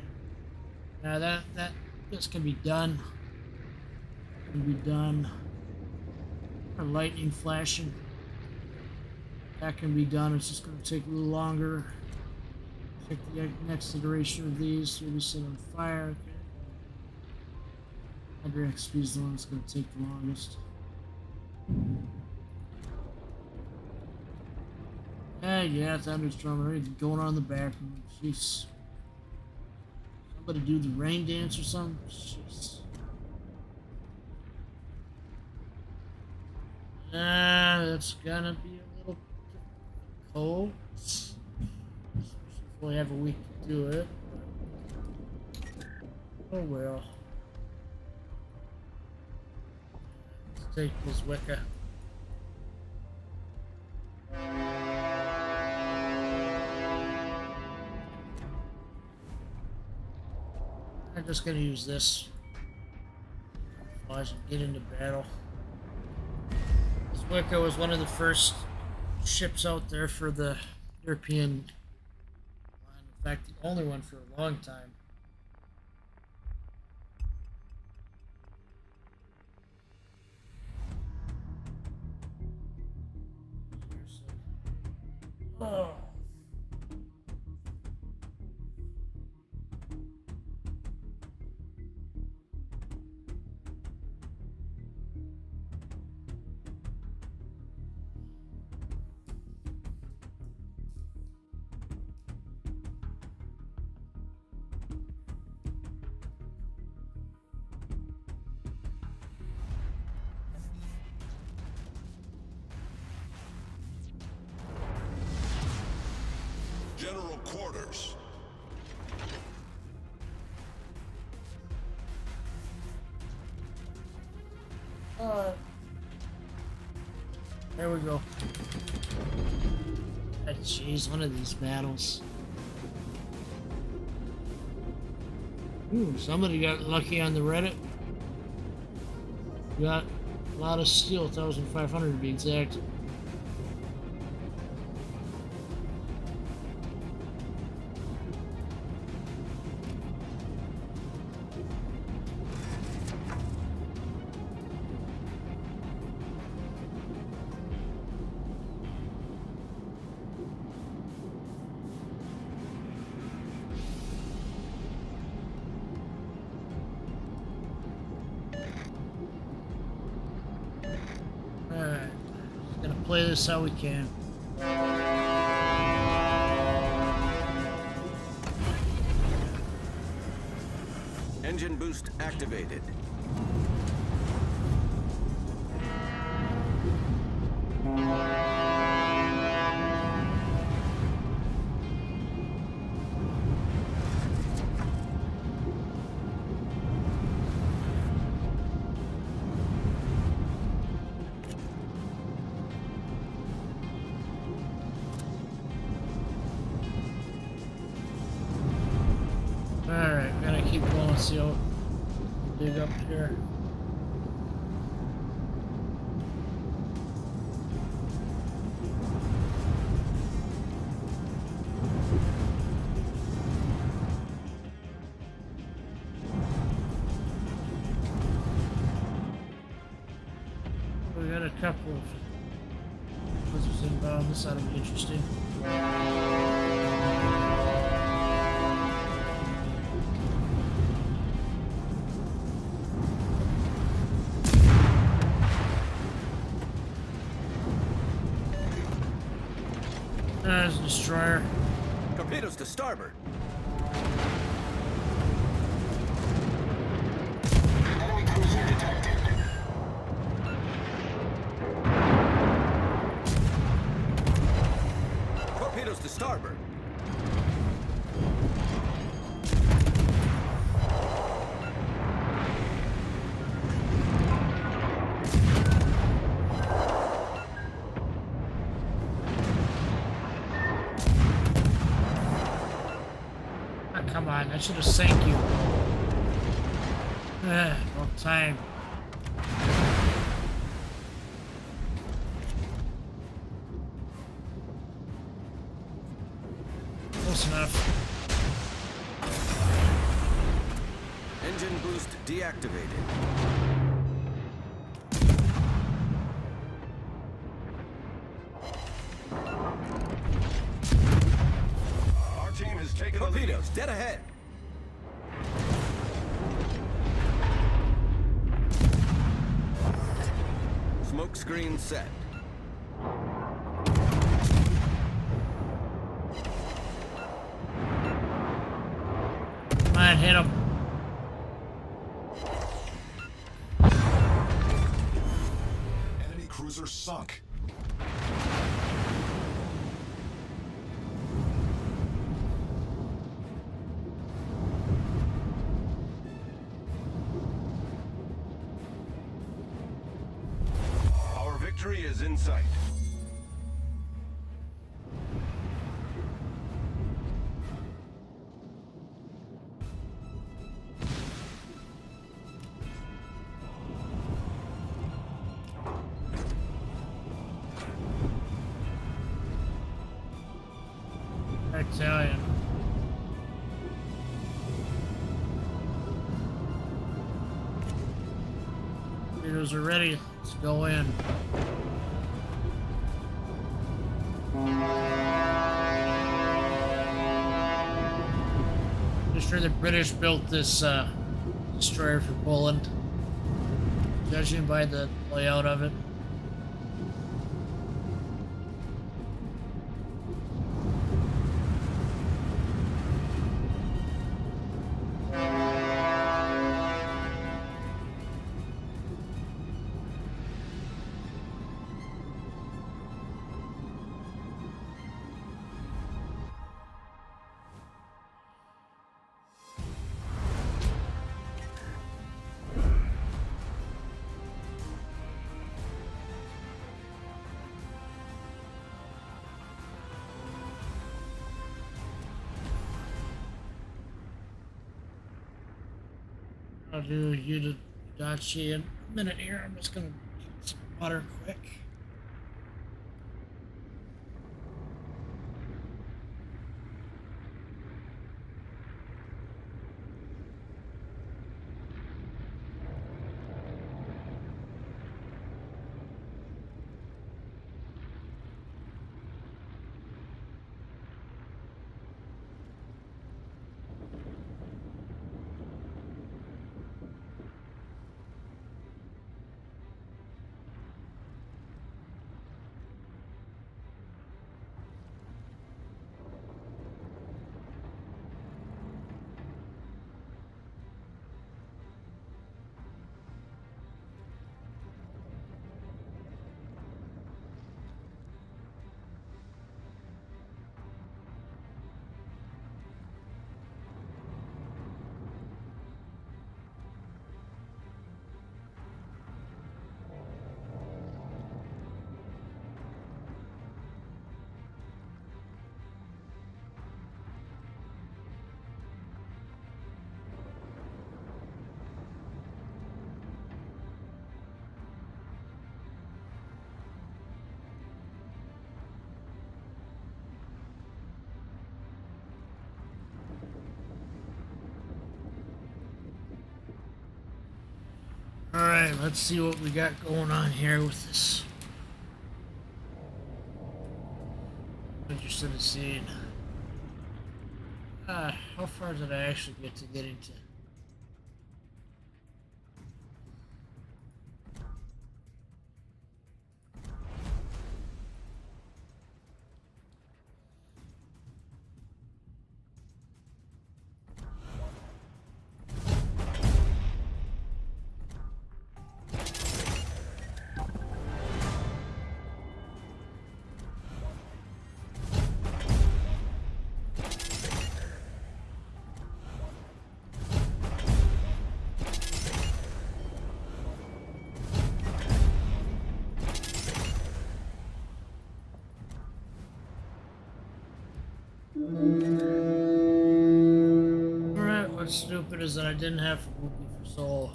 Now this can be done. Can be done. Or lightning flashing. That can be done. It's just gonna take a little longer. Check the next iteration of these. Here we set on fire. Okay. Under XP is the one that's going to take the longest. Yeah, thunderstorm already going on in the background. Jeez. Somebody do the rain dance or something? Jeez. That's gonna be a little cold. We'll have a week to do it. Oh well. Take this Wicca. I'm just gonna use this as I get into battle. This Wicca was one of the first ships out there for the European line. In fact, the only one for a long time. Oh. General quarters. There we go. Jeez, one of these battles. Ooh, somebody got lucky on the Reddit. Got a lot of steel, 1,500 to be exact. Play this how we can. Engine boost activated. Alright, we're gonna keep going, see how dig up here. got a couple of blizzards inbound. This ought to be interesting. There's a destroyer. Torpedoes to starboard. Enemy cruiser detected. Torpedoes to starboard. Come on, I should have sank you. No time. Close enough. Engine boost deactivated. Our team has taken the lead. Torpedoes dead ahead. Smoke screen set. Come on, hit him. Enemy cruiser sunk. Our victory is in sight. Italian. Torpedoes are ready. Let's go in. Just sure the British built this destroyer for Poland, judging by the layout of it. I'll do Dachi in a minute here. I'm just gonna get some water quick. Alright, let's see what we got going on here with this. Interested in seeing. How far did I actually get into? Alright, what's stupid is that I didn't have Fubuki for so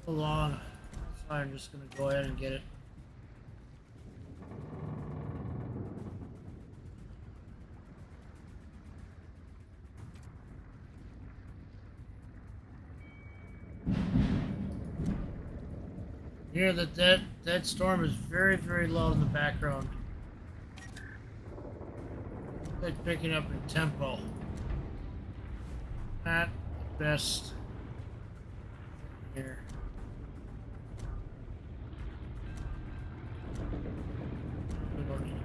long. So I'm just gonna go ahead and get it. Hear that storm is very, very loud in the background. Like picking up in tempo. Not the best here. We don't need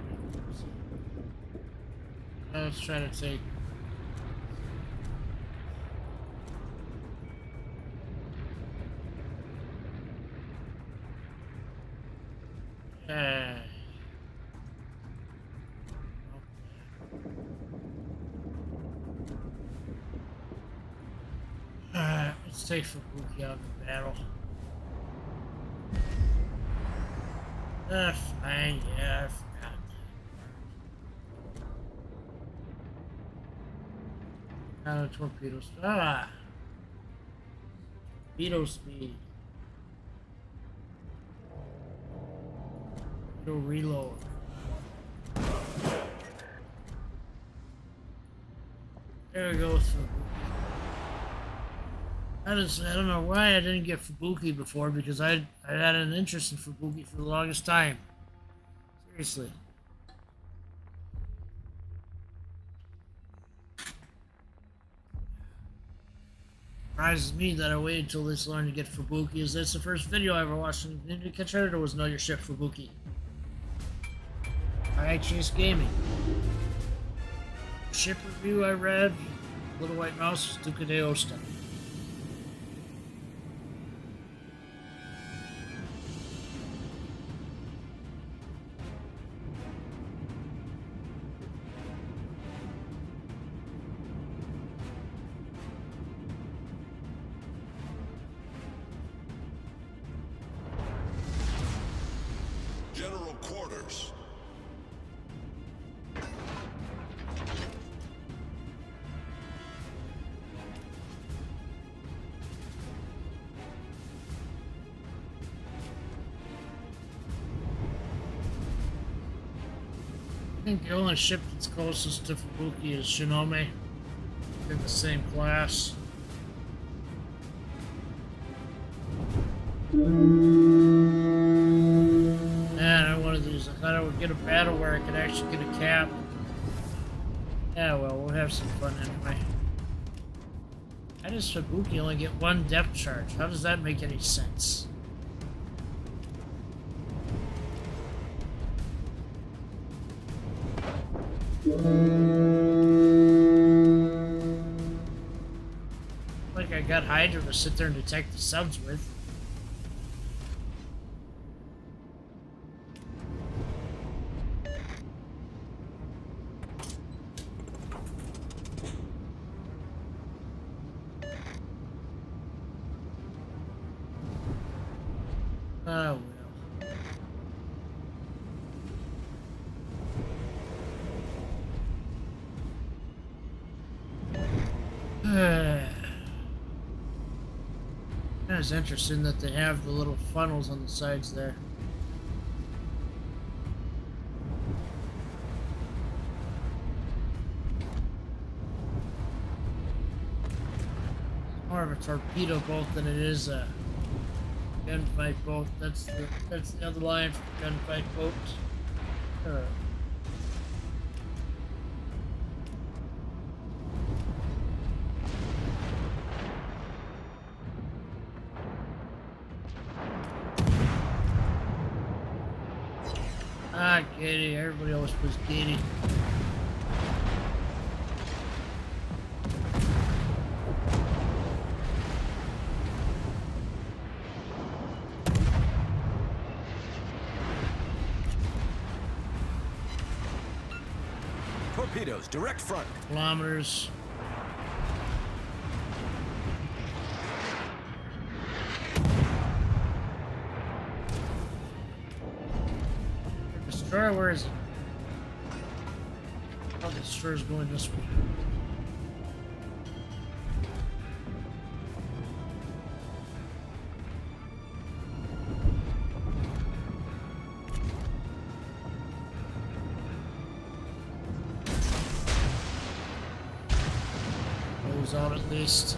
to. Let's try to take. Let's take Fubuki out of the battle. Fine, yeah, I forgot that. Torpedoes. Torpedo speed. Torpedo reload. There we go with Fubuki. I don't know why I didn't get Fubuki before, because I had an interest in Fubuki for the longest time. Seriously. Surprises me that I waited till this long to get Fubuki, as that's the first video I ever watched in Nvidia Contributor was Know Your Ship Fubuki. IHS Gaming. Ship review I read, Little White Mouse, Tukadeo stuff. General quarters. I think the only ship that's closest to Fubuki is Shinome. They're the same class. Man, I wanted these. I thought I would get a battle where I could actually get a cap. Yeah, well, we'll have some fun anyway. How does Fubuki only get one depth charge? How does that make any sense? Like I got Hydra to sit there and detect the subs with. Oh well. It's interesting that they have the little funnels on the sides there. More of a torpedo boat than it is a gunfight boat. That's the other line for gunfight boat. Ah, giddy. Everybody always was giddy. Torpedoes, direct front. Kilometers. Destroyer, where is it? Oh, the destroyer's going this way. Goes out at least.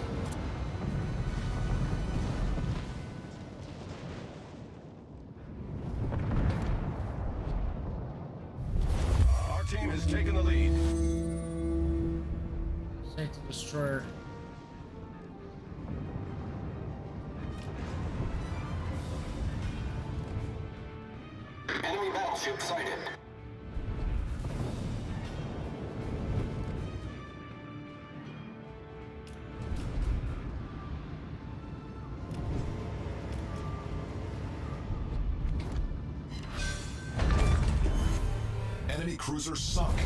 Our team has taken the lead. Sink the destroyer. Enemy battleship sighted. Enemy cruiser sunk.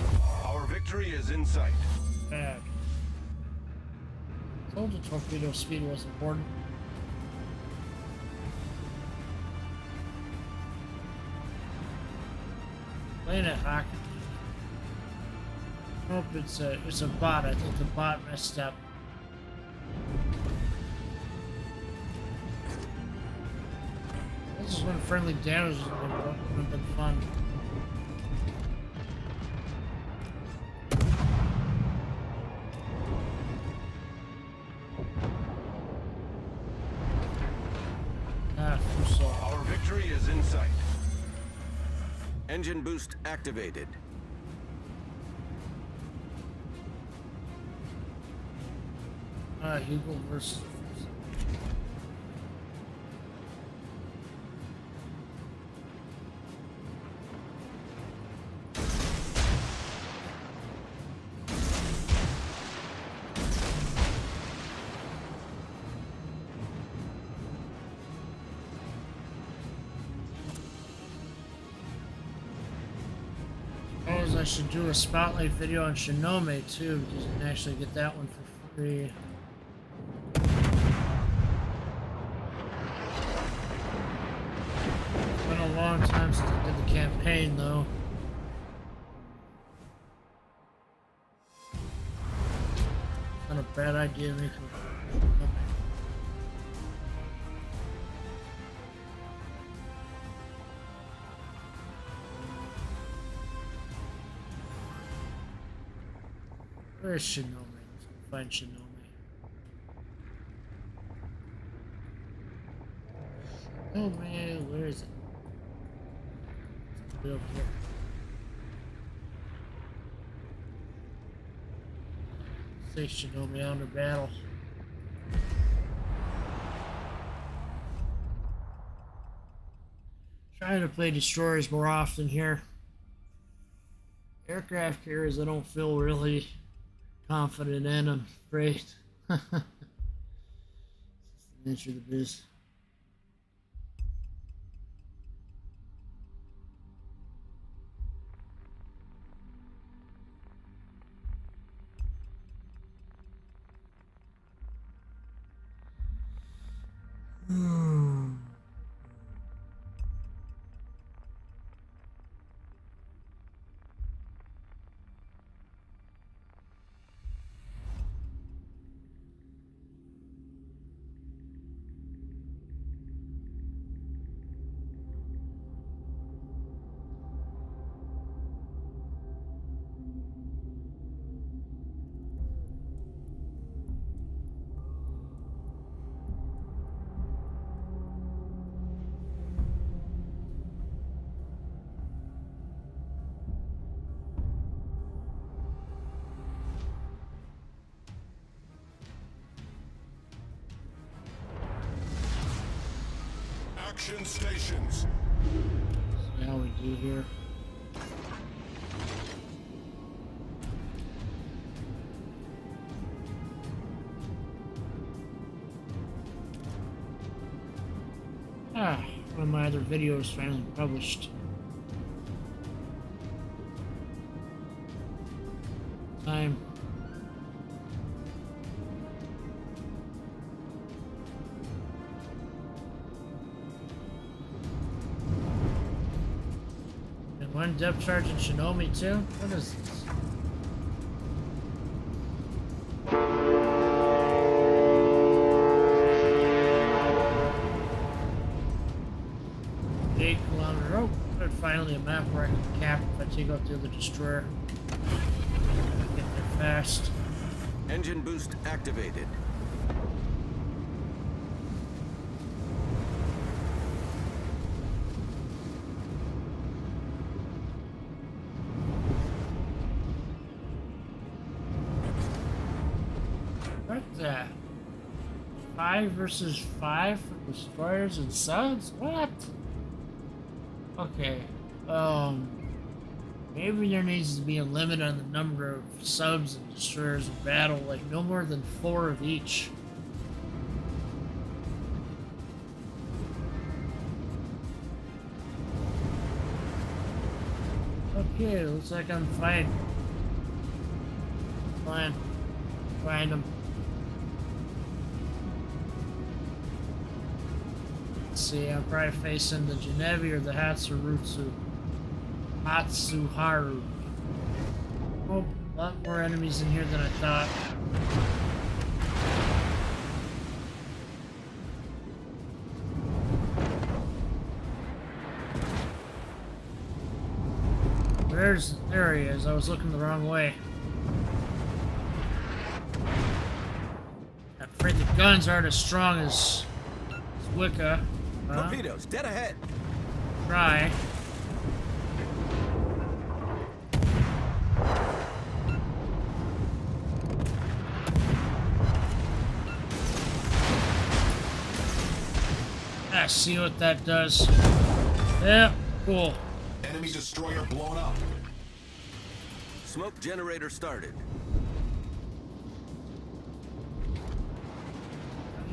Our victory is in sight. Bad. Told the torpedo speed was important. Playing it hockey. Nope, it's a bot. I think the bot messed up. This is when friendly damage would have been fun. Ah, so. Our victory is in sight. Engine boost activated. Eagle versus. I should do a spotlight video on Shinome too, because you can actually get that one for free. It's been a long time since I did the campaign though. It's not a bad idea to make a Where's Shinome? Let's find Shinome. Oh man, where is it? It's over here. Say Shinome under battle. Trying to play destroyers more often here. Aircraft carriers, I don't feel really confident in them. Great. It's just the nature of the biz. Action stations. See how we do here. One of my other videos finally published. Time. And one depth charge in Shinomi too? What is this? Oh, there's finally a map where I can cap if I take out the other destroyer. Get there fast. Engine boost activated. What the? 5 versus 5 for destroyers and subs? What? Okay, maybe there needs to be a limit on the number of subs and destroyers in battle, like no more than 4 of each. Okay, looks like I'm fine. Fine. Find them. See, I'm probably facing the Genevi or the Hatsuharu. Oh, a lot more enemies in here than I thought. There he is. I was looking the wrong way. I'm afraid the guns aren't as strong as Wicca. Torpedoes, dead ahead. Try. See what that does. Yeah, cool. Enemy destroyer blown up. Smoke generator started.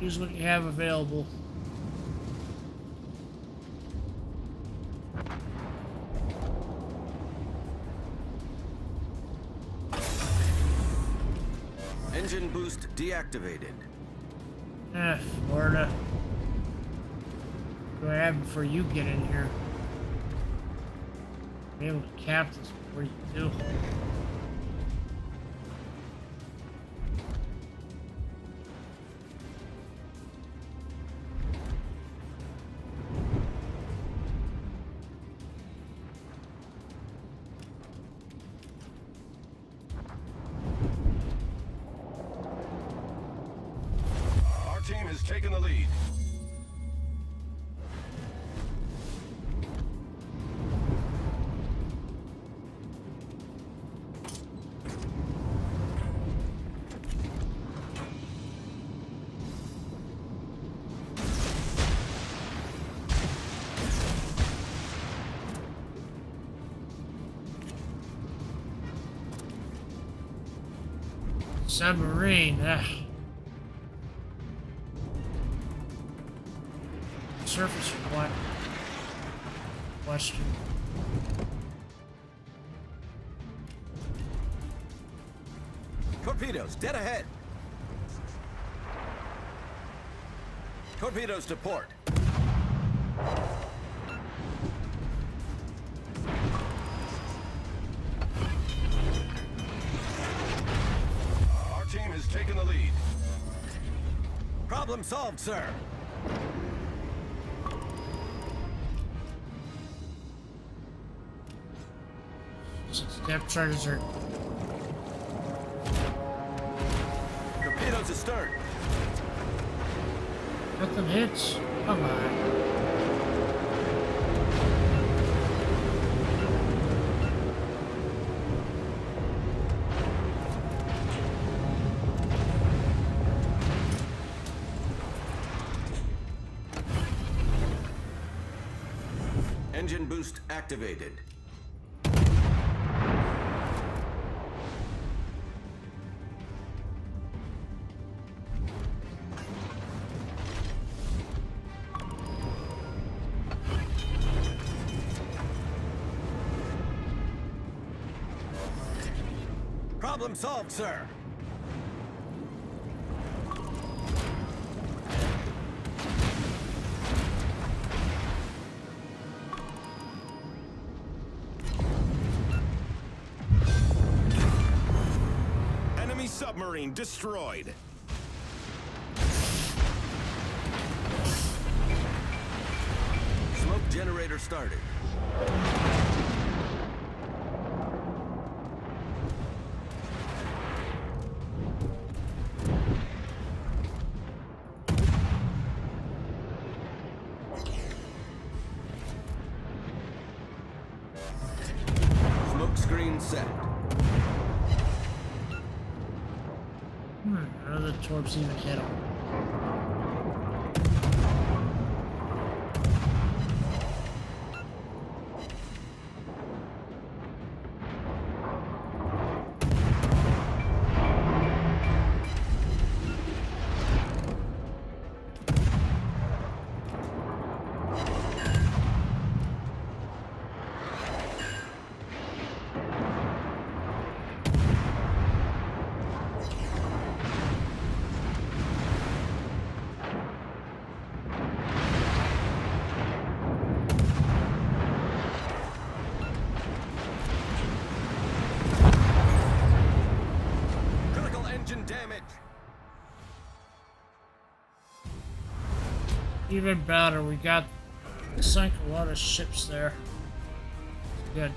Use what you have available. Engine boost deactivated. Florida. What do I have before you get in here? Be able to cap this before you do. Our team has taken the lead. Submarine. Surface what? Question. Torpedoes, dead ahead. Torpedoes to port. Our team has taken the lead. Problem solved, sir. Depth charges are Torpedoes astern. got them hits. Come on. Engine boost activated. Problem solved, sir. Enemy submarine destroyed. Smoke generator started. Smoke screen set. None of the torps even hit him. Critical engine damage. Even better, we sunk a lot of ships there. Good.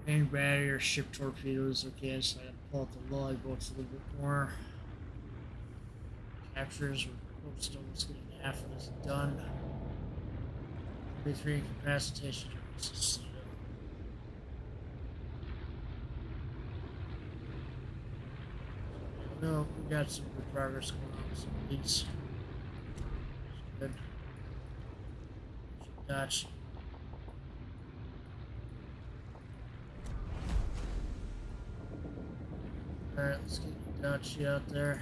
Main barrier, ship torpedoes. Okay, so I gotta pull out the logboats a little bit more. Captures, we're close to almost getting half of this done. 33 incapacitation. No, we got some good progress going on with some of these. Good. Dutch. Alright, let's get Dutch out there.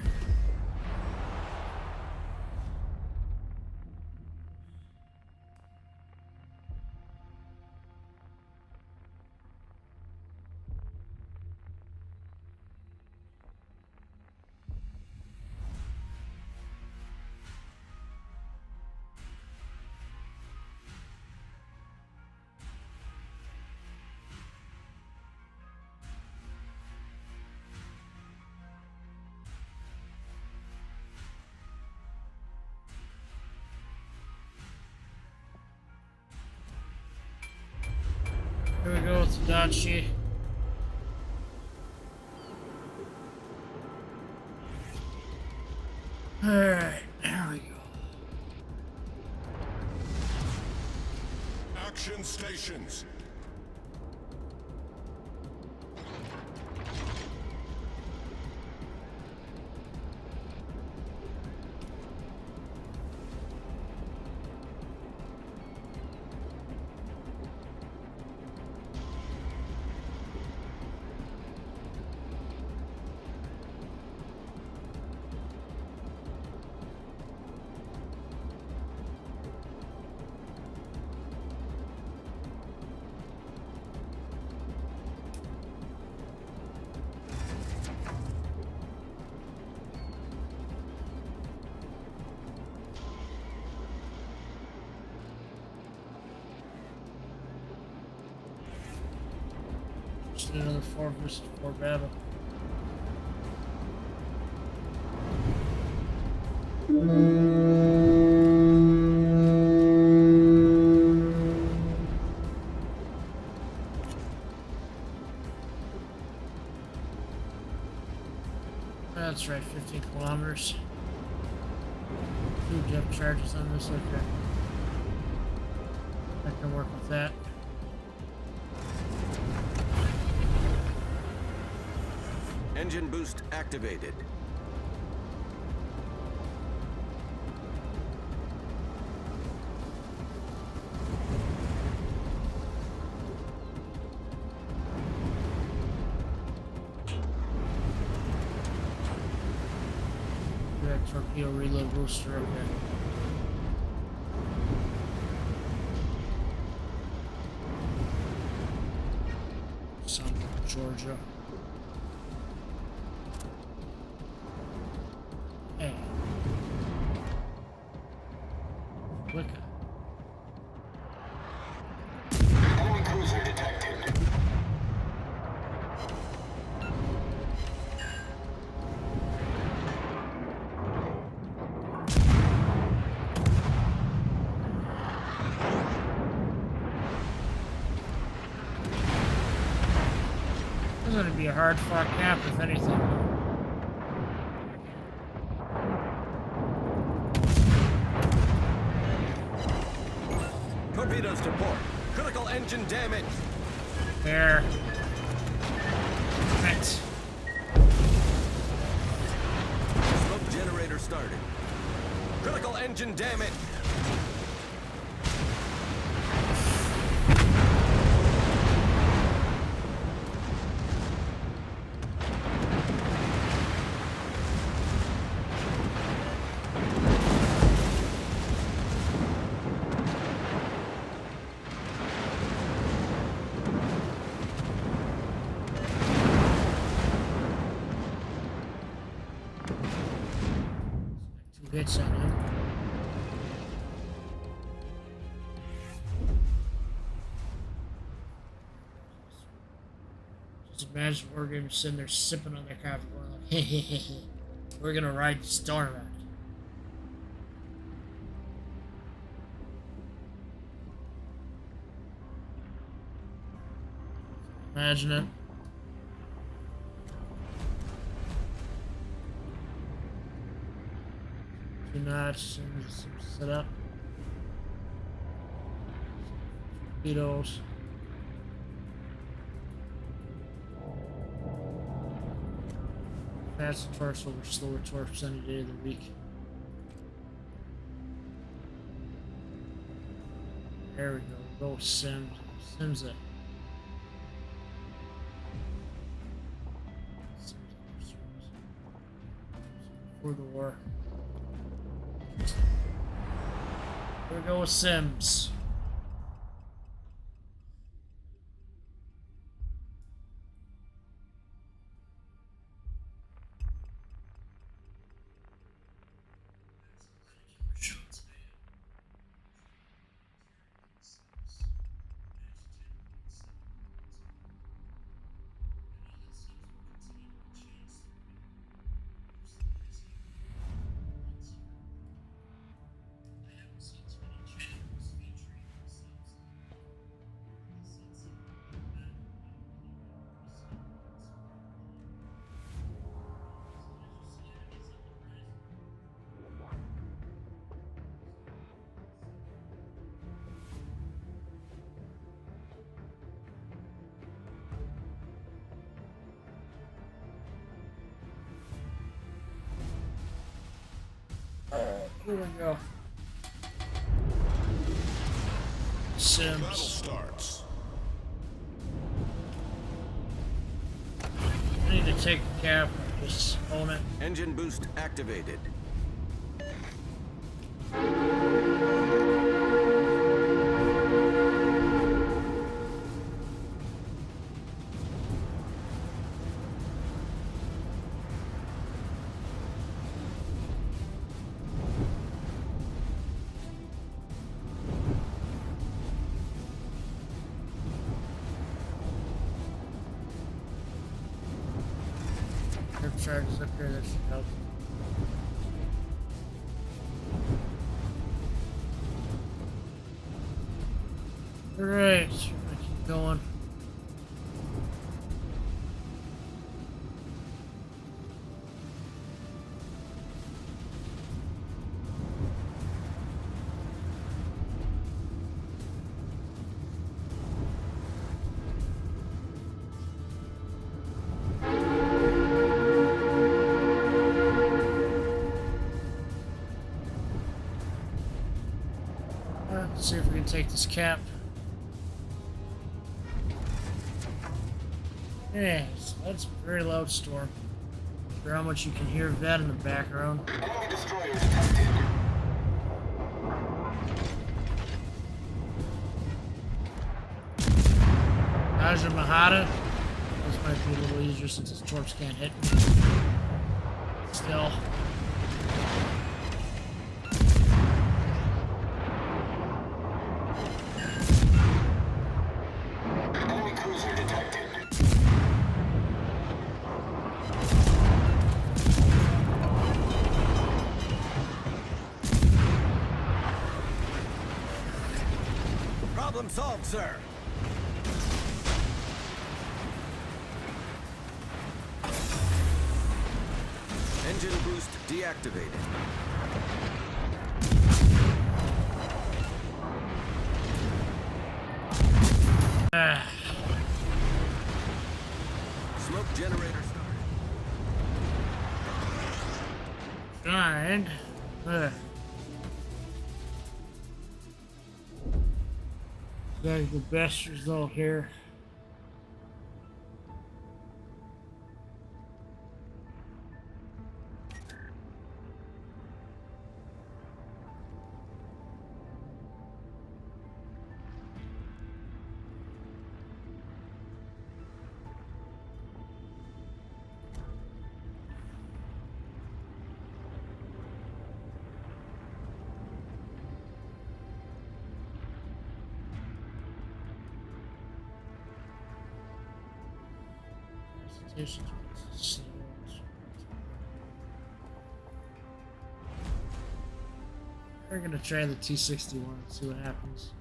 Here we go with the Dachi. Alright, there we go. Action stations. Just need another 4 versus 4 battle. That's right, 15 kilometers. 2 depth charges on this, okay. I can work with that. Engine boost activated. That torpedo reload booster, okay. Son of Georgia. Hey. Wicca. Enemy cruiser detected. This is going to be a hard fought cap, if anything. Torpedoes to port. Critical engine damage. There. Right. Smoke generator started. Critical engine damage. Two hits on him. Just imagine Wargaming sitting there sipping on their coffee, going like, hey, hey, hey, hey. We're gonna ride the storm out. Imagine it. Do not just set up. Torpedoes. Faster torps over slower torps any day of the week. There we go. Go Sims. Sims it. For the war. Here we go with Sims. Here we go. Sims. Battle starts. I need to take the cap and just own it. Engine boost activated. Charges up here, that should help. Alright, so we're gonna keep going. take this cap. Yes, that's a very loud storm. For how much you can hear that in the background. Enemy destroyer detected. Raja Mahata. This might be a little easier since his torps can't hit me. Still. Enemy cruiser detected. Problem solved, sir. Engine boost deactivated. Ah. Smoke generator started. Giant. Got the best result here. We're gonna try the T-61 and see what happens.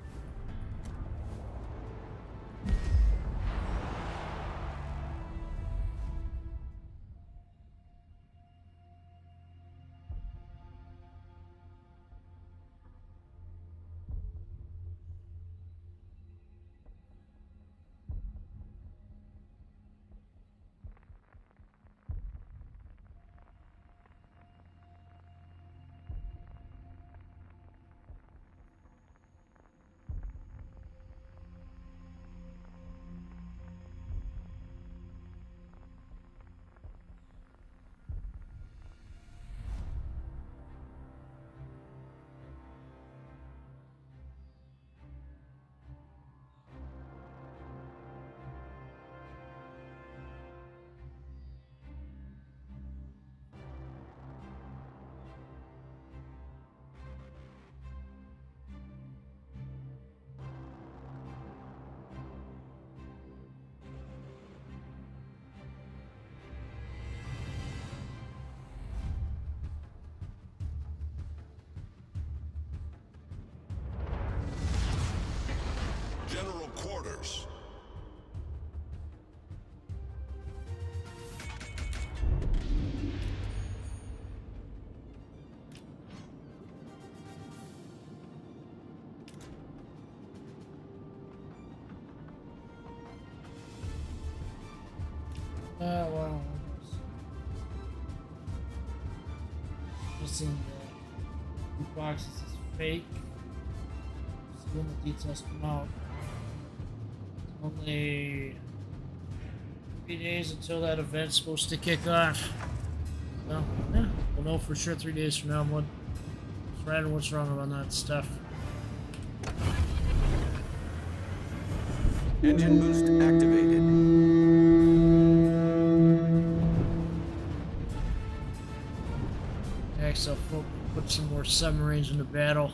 General quarters. Well, missing the loot boxes is fake. See when the details come out. It's only 3 days until that event's supposed to kick off. So, yeah, we'll know for sure 3 days from now what's right and what's wrong about that stuff. Engine boost activated. Next, I'll put some more submarines into battle.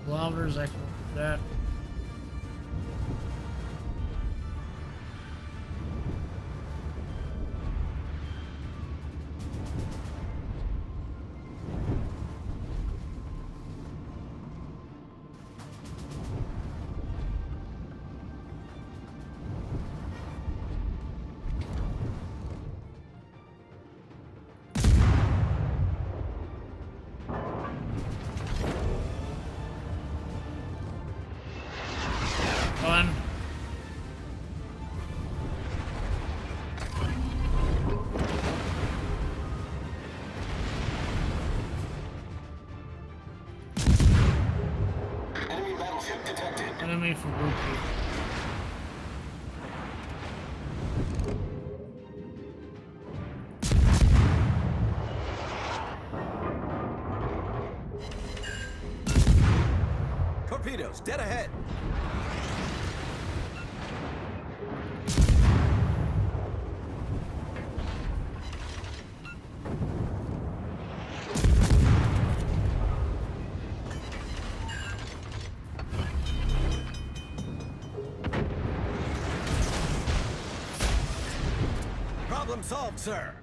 Kilometers, I can do that. coming from Buku. Torpedoes, dead ahead. Problem solved, sir.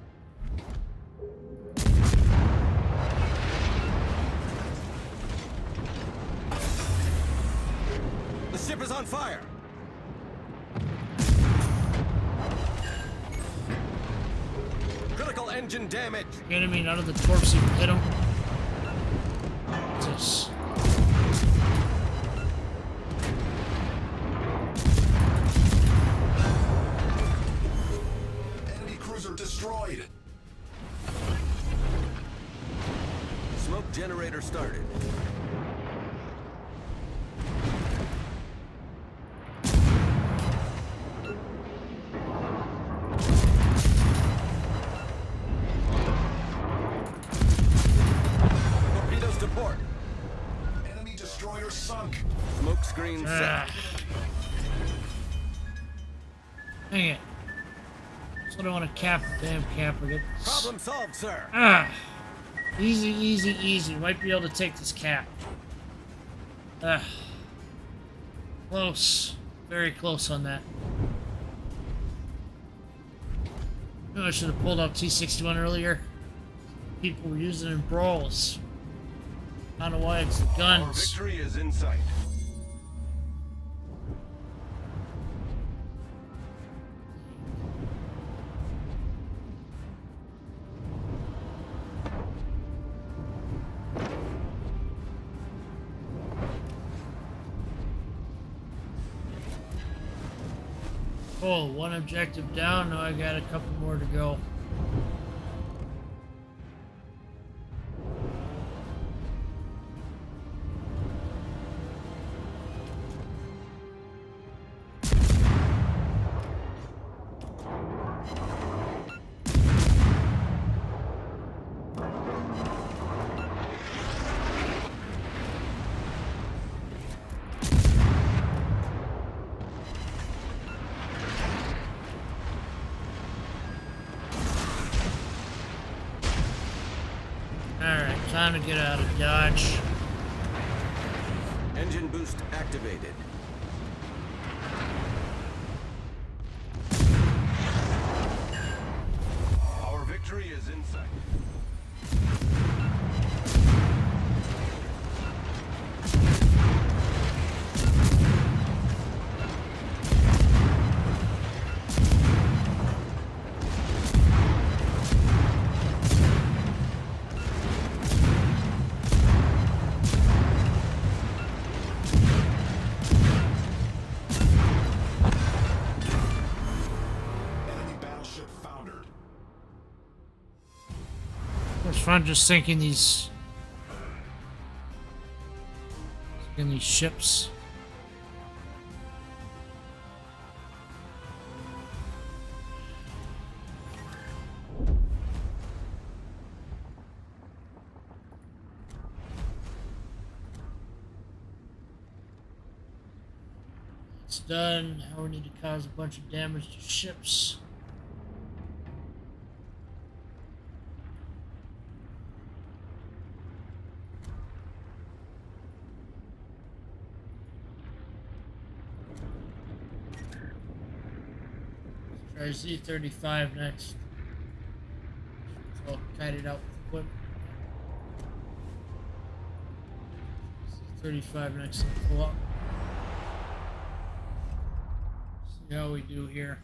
The ship is on fire. Critical engine damage. You know what I mean? None of the torps even hit him. Just... Enemy cruiser destroyed. Smoke generator started. Torpedoes to port. Enemy destroyer sunk. Smoke screen set. Dang it. That's what I want to cap the damn camper. Get this. Problem solved, sir. Easy, easy, easy. Might be able to take this cap. Close. Very close on that. Knew I should have pulled out T-61 earlier. People were using it in brawls. I don't know why it's the Our guns. victory is in sight. Oh, one objective down. Now I got a couple more to go. Alright, time to get out of Dodge. Engine boost activated. Our victory is in sight. Enemy battleship foundered. It's fun just sinking these ships. It's done. Now we need to cause a bunch of damage to ships. Try Z-35 next. So I'll kite it out with equipment. Z-35 next and pull up. See how we do here.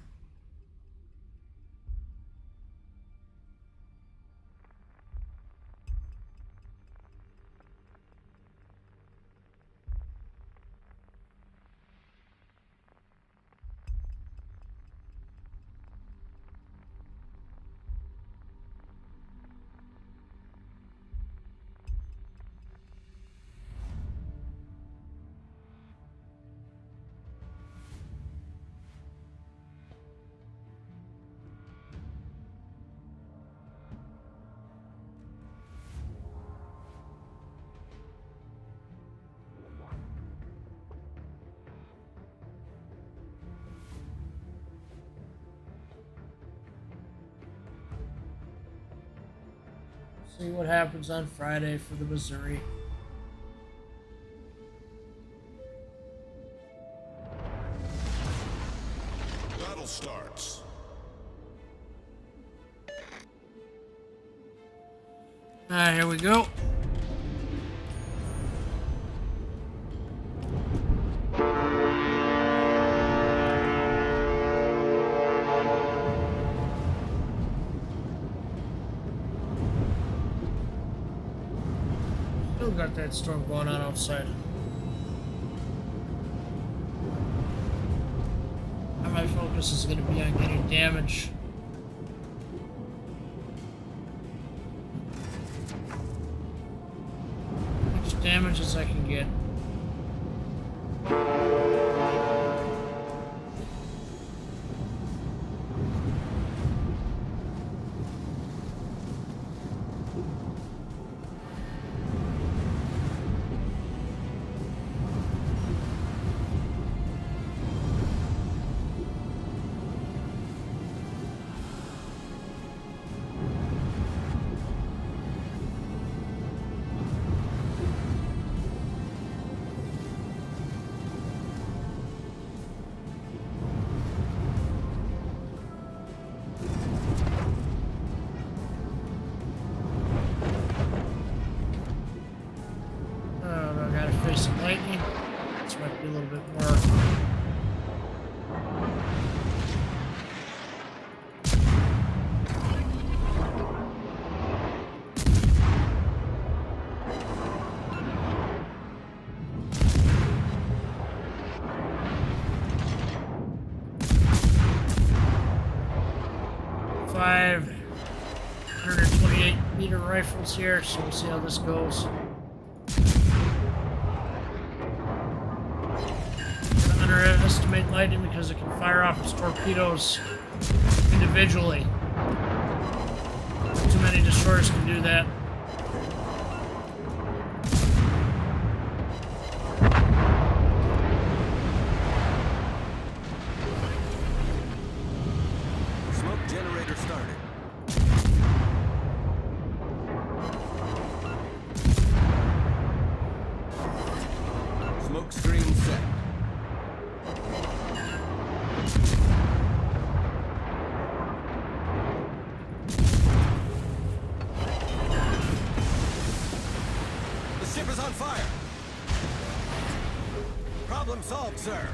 See what happens on Friday for the Missouri. Battle starts. Alright, here we go. Still got that storm going on outside. Now my focus is going to be on getting damage. As much damage as I can get. Some lightning. This might be a little bit more. Five 128-meter rifles here, so we'll see how this goes. Underestimate lightning because it can fire off its torpedoes individually. Too many destroyers can do that. Smoke generator started. Smoke screen set. Ship is on fire! Problem solved, sir.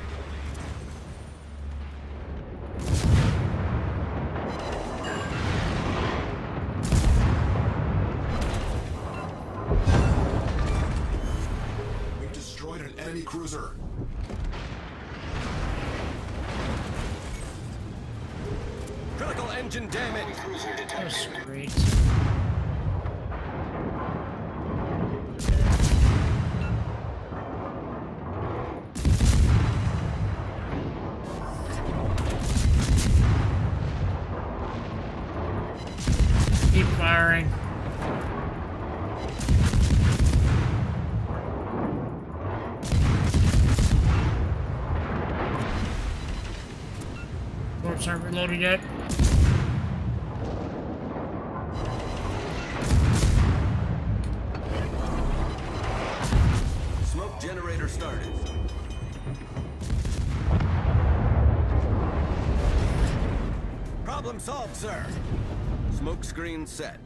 We've destroyed an enemy cruiser. Critical engine damage. Cruiser detected. That's great. Keep firing. Corps aren't reloaded yet. Smoke generator started. Problem solved, sir. Smoke screen set.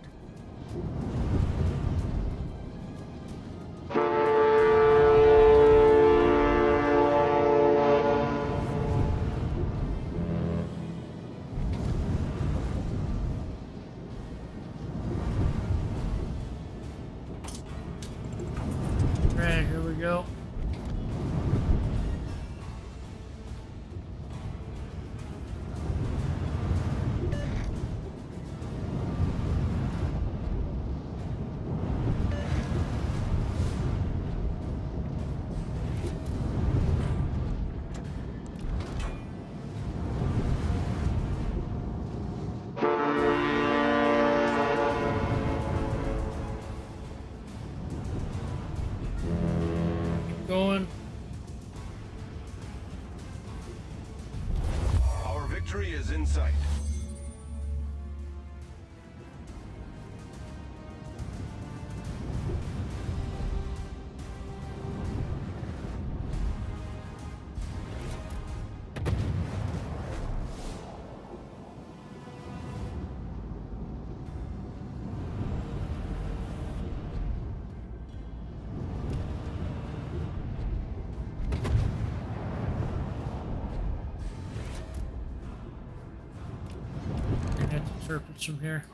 Right, here we go. surface from here.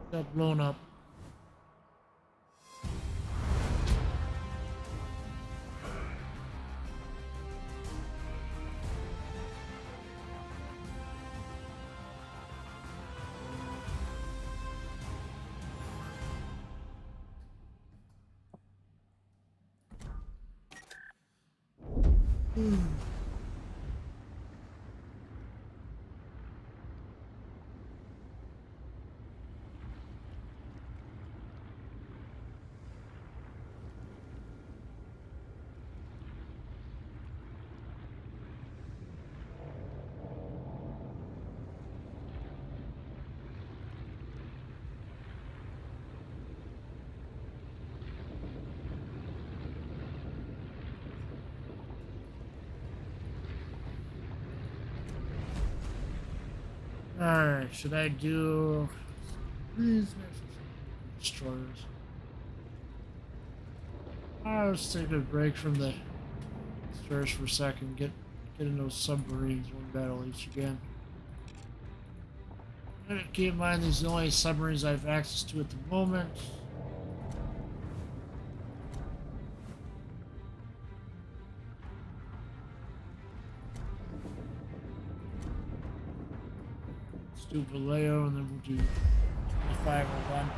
Got blown up. Alright, should I do these destroyers? Let's take a break from the destroyers for a second, get in those submarines, one battle each again. Keep in mind these are the only submarines I have access to at the moment. Do Vallejo and then we'll do 2501.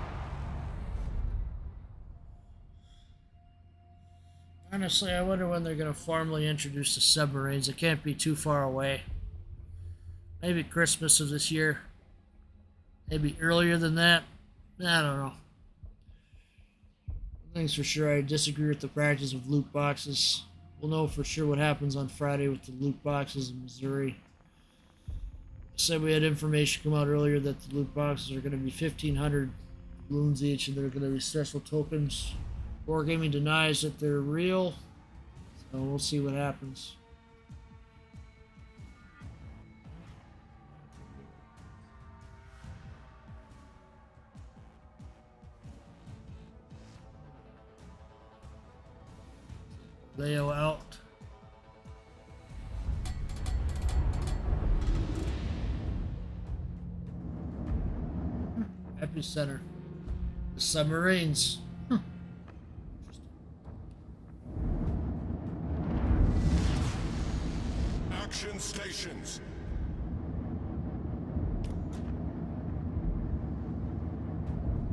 Honestly, I wonder when they're going to formally introduce the submarines. It can't be too far away. Maybe Christmas of this year. Maybe earlier than that. I don't know. Things for sure, I disagree with the practice of loot boxes. We'll know for sure what happens on Friday with the loot boxes in Missouri. Said we had information come out earlier that the loot boxes are going to be 1,500 balloons each, and they're going to be special tokens. Wargaming denies that they're real, so we'll see what happens. Leo out. Epicenter. The submarines. Action stations.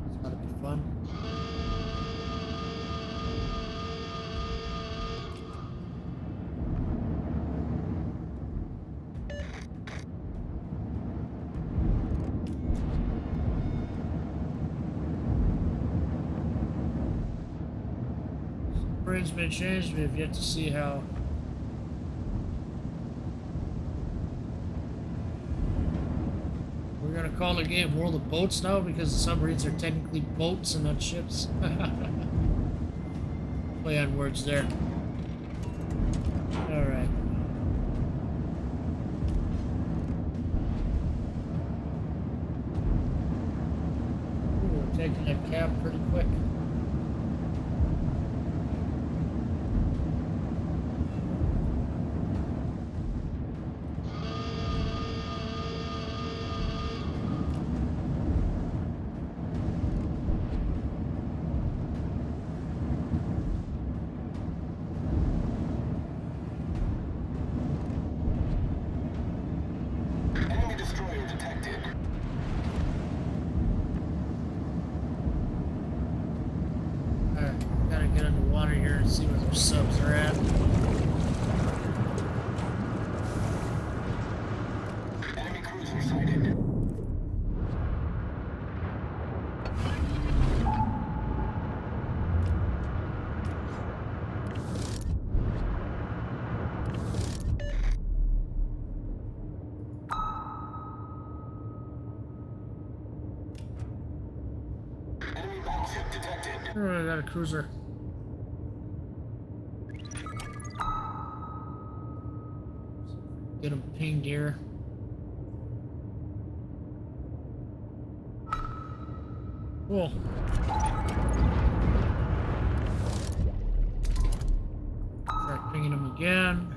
It's gotta be fun. Submarines may change, we have yet to see how. We're gonna call the game World of Boats now because the submarines are technically boats and not ships. Play on words there. Alright. We're taking that cab pretty quick. Enemy destroyer detected. Alright, gotta get underwater here and see where those subs are at. Enemy cruiser sighted. Enemy battleship detected. Oh, I got a cruiser. Get him pinged here. Cool. Try pinging him again.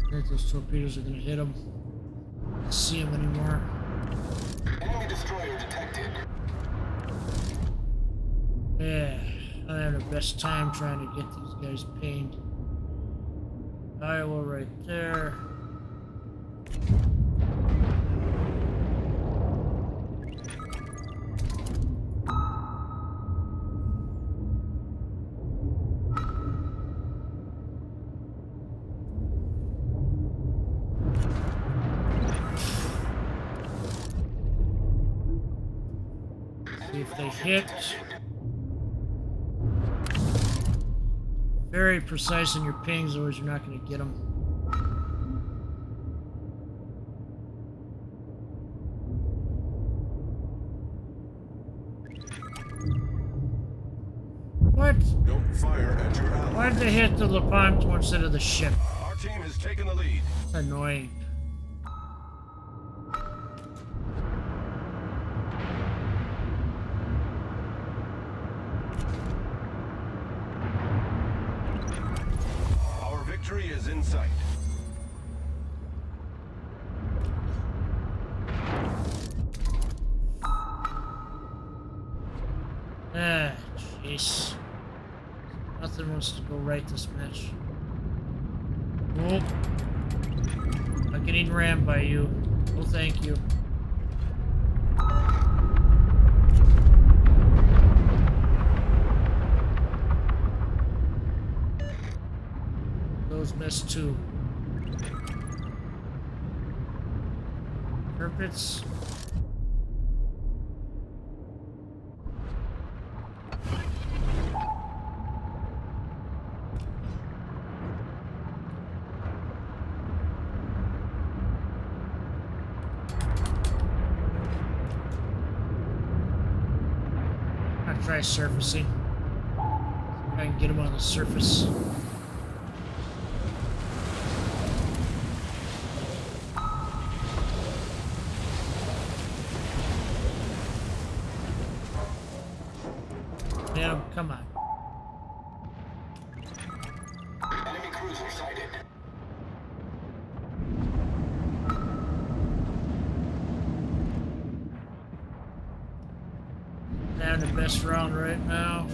I think those torpedoes are gonna hit him. Can't see him anymore. Enemy destroyer detected. Yeah, I'm having the best time trying to get these guys pinged. Iowa right there. See if they hit. Very precise in your pings, otherwise you're not going to get them. What? Don't fire at your ally. Why did they hit the Lepanto instead of the ship? Our team has taken the lead. That's annoying. Our victory is in sight. Ah, jeez. Nothing wants to go right this match. Nope. Not getting rammed by you. Oh, thank you. Those missed too. Carpets. I'll try surfacing. See if I can get him on the surface. Yeah, come on. Enemy cruiser sighted. Having the best round right now.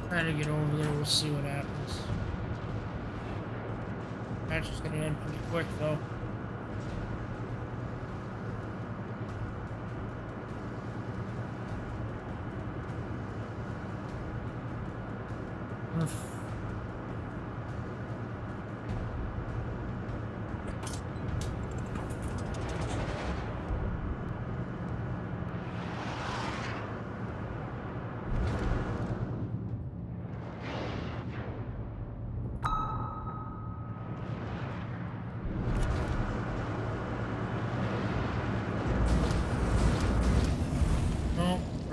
Trying to get over there, we'll see what happens. Match is gonna end pretty quick though. Oof.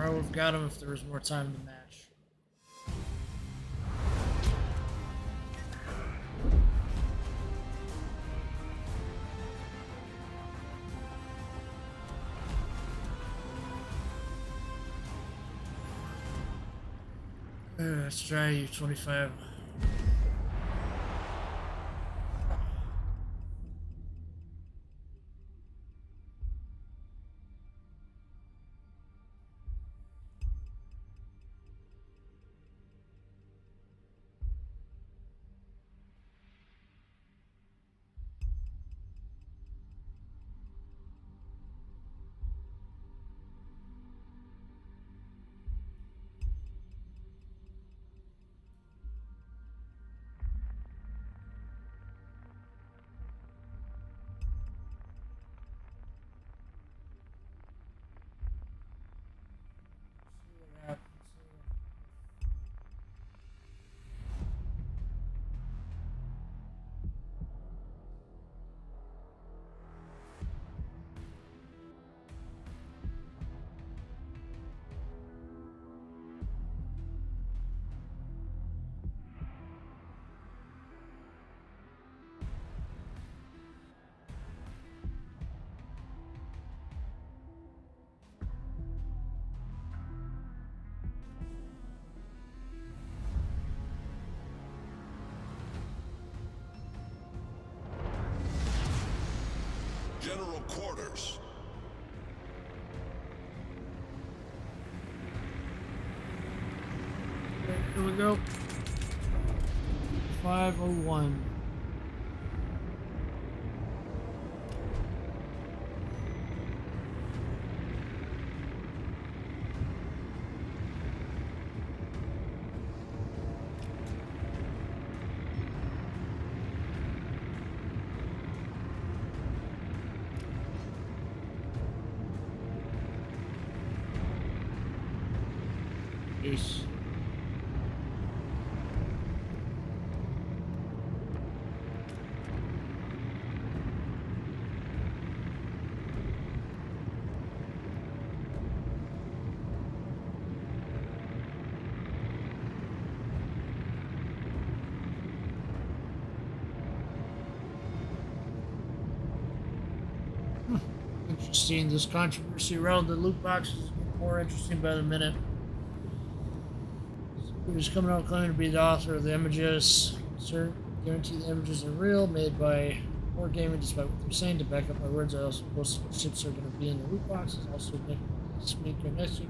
I would have got him if there was more time to match. Let's try U-25. Here we go. 501. Peace. Interesting. This controversy around the loot boxes is more interesting by the minute. Who's coming out claiming to be the author of the images. Sir, guarantee the images are real, made by wargaming, despite what they're saying. To back up my words, I also posted what ships are going to be in the loot boxes. Also, next week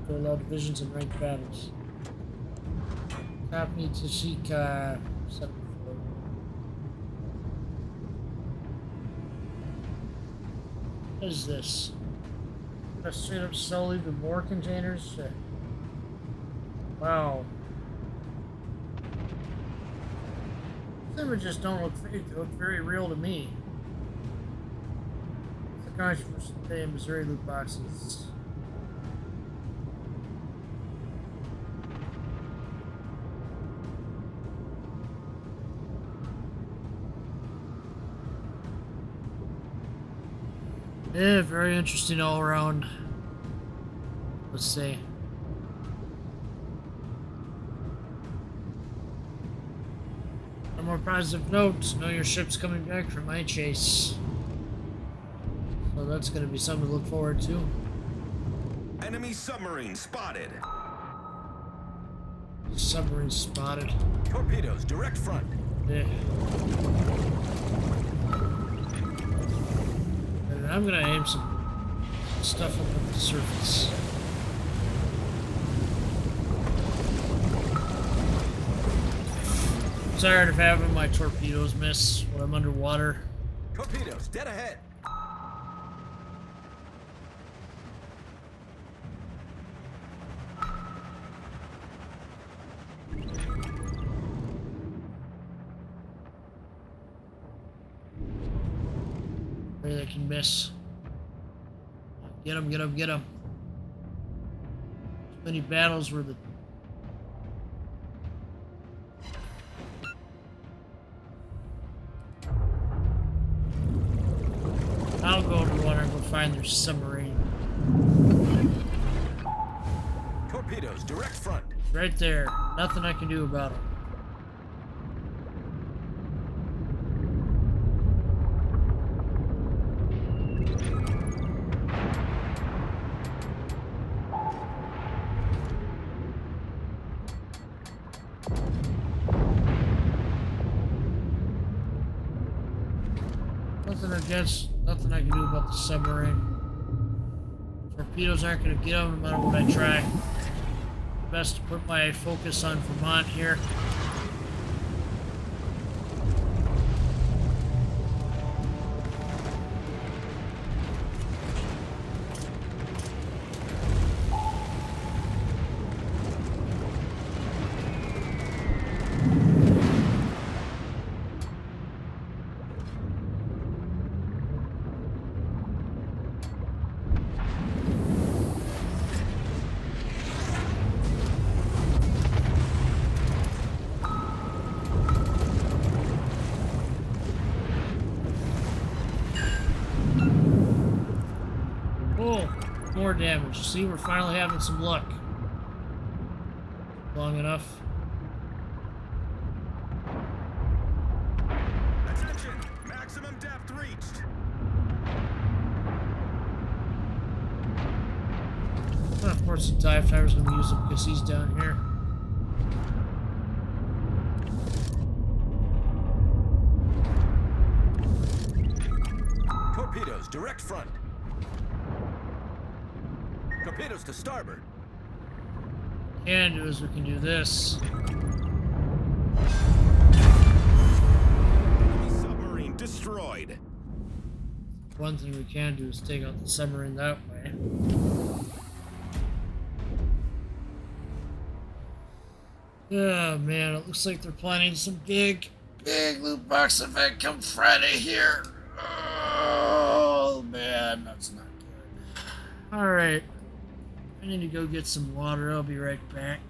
to allow divisions and ranked battles. Copy to Shika 74. What is this? I straight up sell even more containers? Wow. These images don't look fake, they look very real to me. The controversy today in Missouri loot boxes. Yeah, very interesting all around. Let's see. On a more positive note, know your ship's coming back from my chase. So that's going to be something to look forward to. Enemy submarine spotted. Submarine spotted. Torpedoes, direct front. Yeah. And I'm going to aim some stuff up at the surface. I'm tired of having my torpedoes miss when I'm underwater. Torpedoes, dead ahead. Maybe they can miss. Get them, get them, get them. Too many battles where the... I'll go underwater and go find their submarine. Torpedoes, direct front. Right there. Nothing I can do about it. Nothing I can do about the submarine. Torpedoes aren't going to get them no matter what I try. Best to put my focus on Vermont here. More damage. See, we're finally having some luck. Long enough. Attention! Maximum depth reached. Well, of course, the dive timer's going to use it because he's down here. Torpedoes, direct front. Torpedoes to starboard. can do is we can do this. Enemy submarine destroyed. One thing we can do is take out the submarine that way. Oh man, it looks like they're planning some big loot box event come Friday here. Oh man, that's not good. Alright. I need to go get some water. I'll be right back.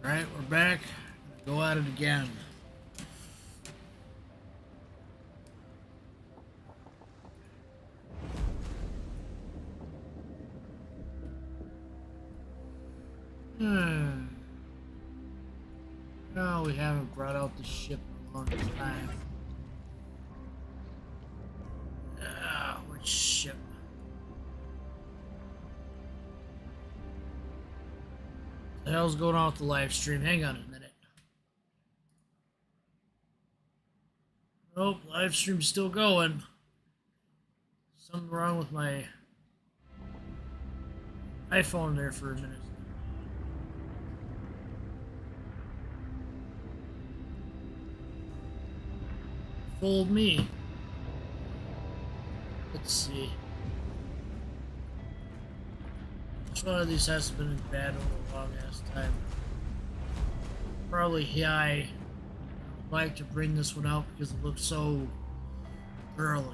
Alright, we're back. Go at it again. No, we haven't brought out the ship in a long time. Which ship? What the hell's going on with the live stream? Hang on a minute. Nope, live stream's still going. Something wrong with my iPhone there for a minute. Fooled me. Let's see. Which one of these has been in battle a long ass time? Probably I would like to bring this one out because it looks so early.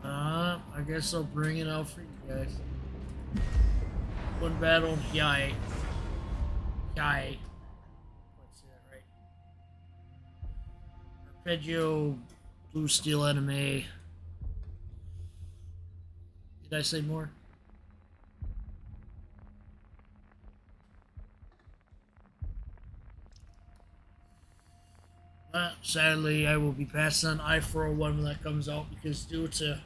I guess I'll bring it out for you guys. One battle in Yai. Let's say that right. Arpeggio, Blue Steel Enemy. Did I say more? Sadly, I will be passing on I-401 when that comes out because due to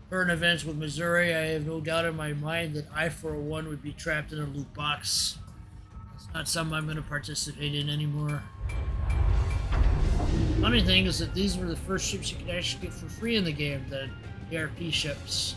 current events with Missouri, I have no doubt in my mind that I-401 would be trapped in a loot box. It's not something I'm going to participate in anymore. Funny thing is that these were the first ships you could actually get for free in the game, the ARP ships.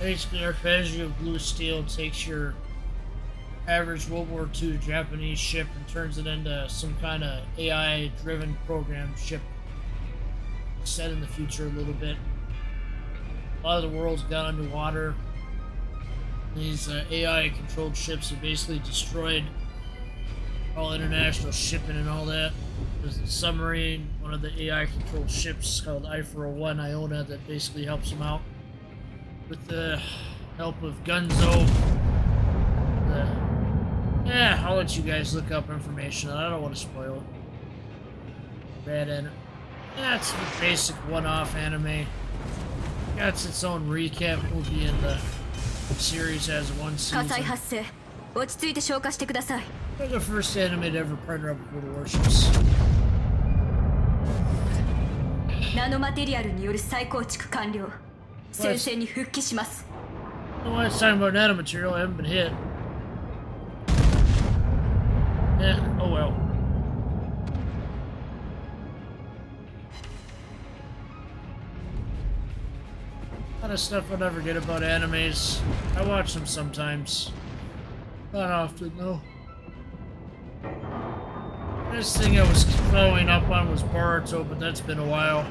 Basically, our tragedy of blue steel takes your average World War II Japanese ship and turns it into some kind of AI-driven program ship set in the future a little bit. A lot of the world's gone underwater. These AI-controlled ships have basically destroyed all international shipping and all that. There's a submarine, one of the AI-controlled ships called I-401 Iona that basically helps them out with the help of Gunzo. Yeah, I'll let you guys look up information. I don't want to spoil it. Bad anime. That's the basic one-off anime. Got its own recap movie in the series has one 火災 season. 発生。落ち着いて消火してください。 They're the first anime to ever partner up with warships. ナノマテリアルによる再構築完了。戦線に復帰します。 No one is talking about nanomaterial. I haven't been hit. Oh well. A lot of stuff I never get about animes. I watch them sometimes. Not often, though. This thing I was following up on was Boruto, but that's been a while.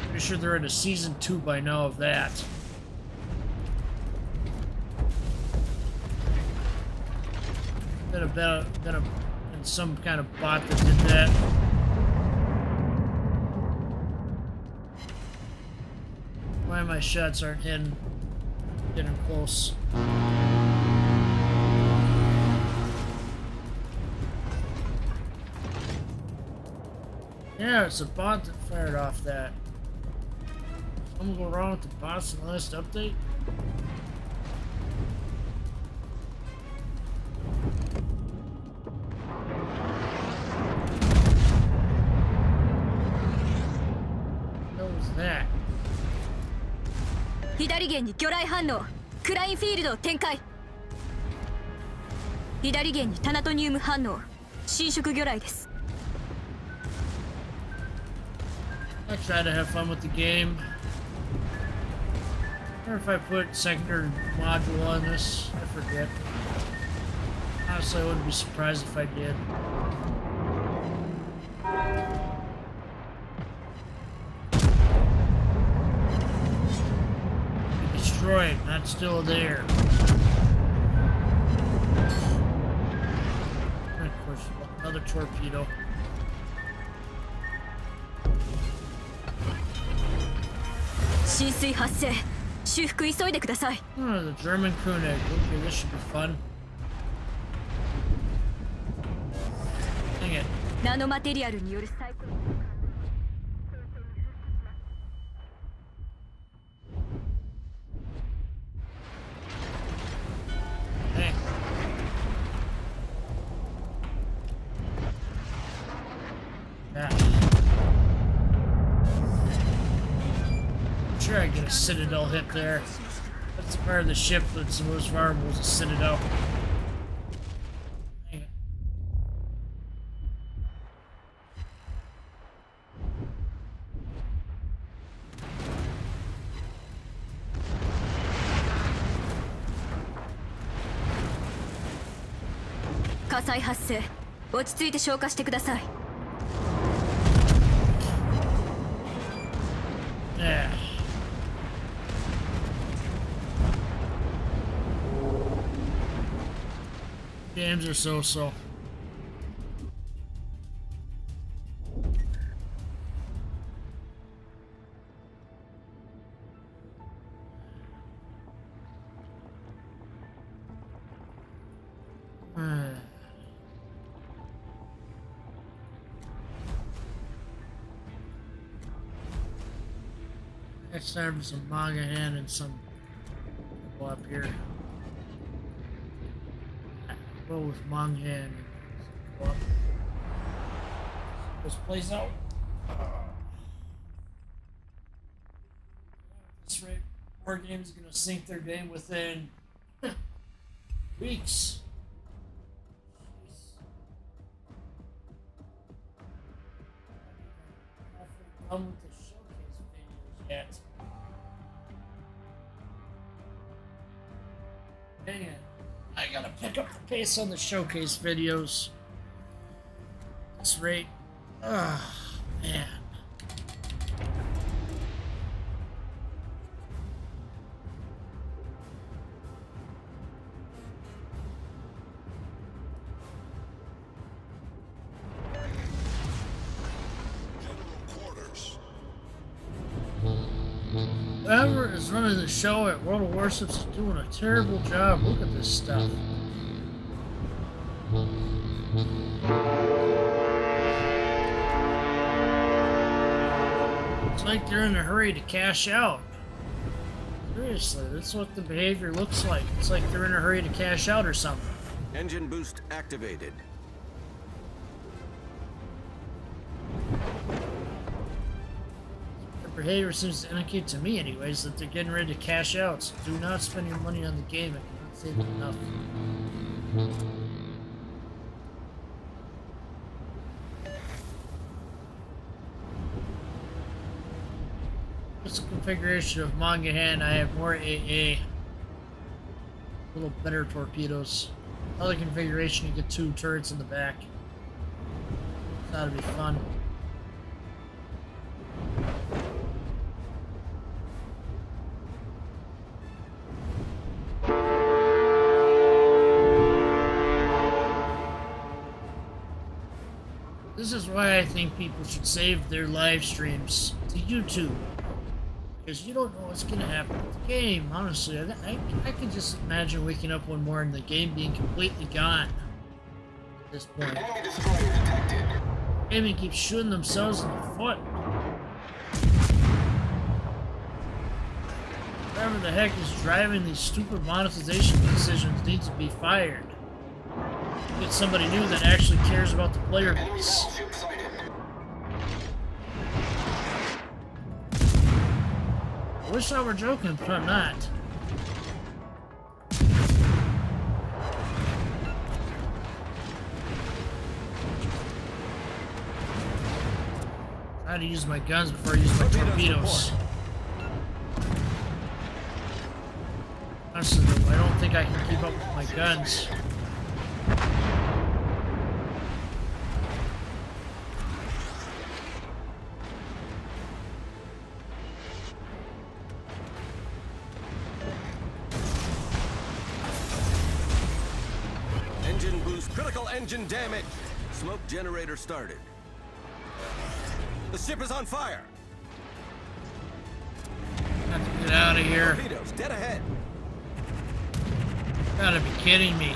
Pretty sure they're into season 2 by now of that. Been some kind of bot that did that. Why my shots aren't hitting? Getting close. Yeah, it's a bot that fired off that. Something go wrong with the bots in the last update? What was that? 左舷に魚雷反応。クラインフィールドを展開。左舷にタナトニウム反応。伸縮魚雷です。 I try to have fun with the game. Or if I put secondary module on this, I forget. Honestly, I wouldn't be surprised if I did. Destroyed, not still there. And of course, another torpedo. Oh, the German Koenig. Okay, this should be fun. Dang it. ナノマテリアルによる再構築。 Dang. Yeah. I'm sure I get a Citadel hit there. That's the part of the ship that's the most vulnerable is a Citadel. Dang it. Yeah. Games are so-so. Next time for some manga hand and some go up here. Go with manga hand and go up. This plays out. At this rate, Wargaming is gonna sink their game within weeks. Done with the showcase videos yet. Dang it. I gotta pick up the pace on the showcase videos. This rate. Ah, man. Whoever is running the show at World of Warships is doing a terrible job. Look at this stuff. It's like they're in a hurry to cash out. Seriously, that's what the behavior looks like. It's like they're in a hurry to cash out or something. Engine boost activated. Their behavior seems to indicate to me, anyways, that they're getting ready to cash out. So do not spend your money on the game. It cannot save you enough. What's the configuration of Manga Hand? I have more AA. A little better torpedoes. Other configuration, you get 2 turrets in the back. That'll be fun. This is why I think people should save their live streams to YouTube. Because you don't know what's going to happen with the game, honestly. I can just imagine waking up one morning and the game being completely gone at this point. Enemy destroyer detected. Gaming keeps shooting themselves in the foot. Whoever the heck is driving these stupid monetization decisions needs to be fired. Get somebody new that actually cares about the player Enemy base. battleship sighted. I wish I were joking, but I'm not. Try to use my guns before I use my torpedoes. Honestly, though, I don't think I can keep up with my guns. Engine boost. Critical engine damage. Smoke generator started. The ship is on fire. Have to get out of here. Torpedoes dead ahead. Gotta be kidding me.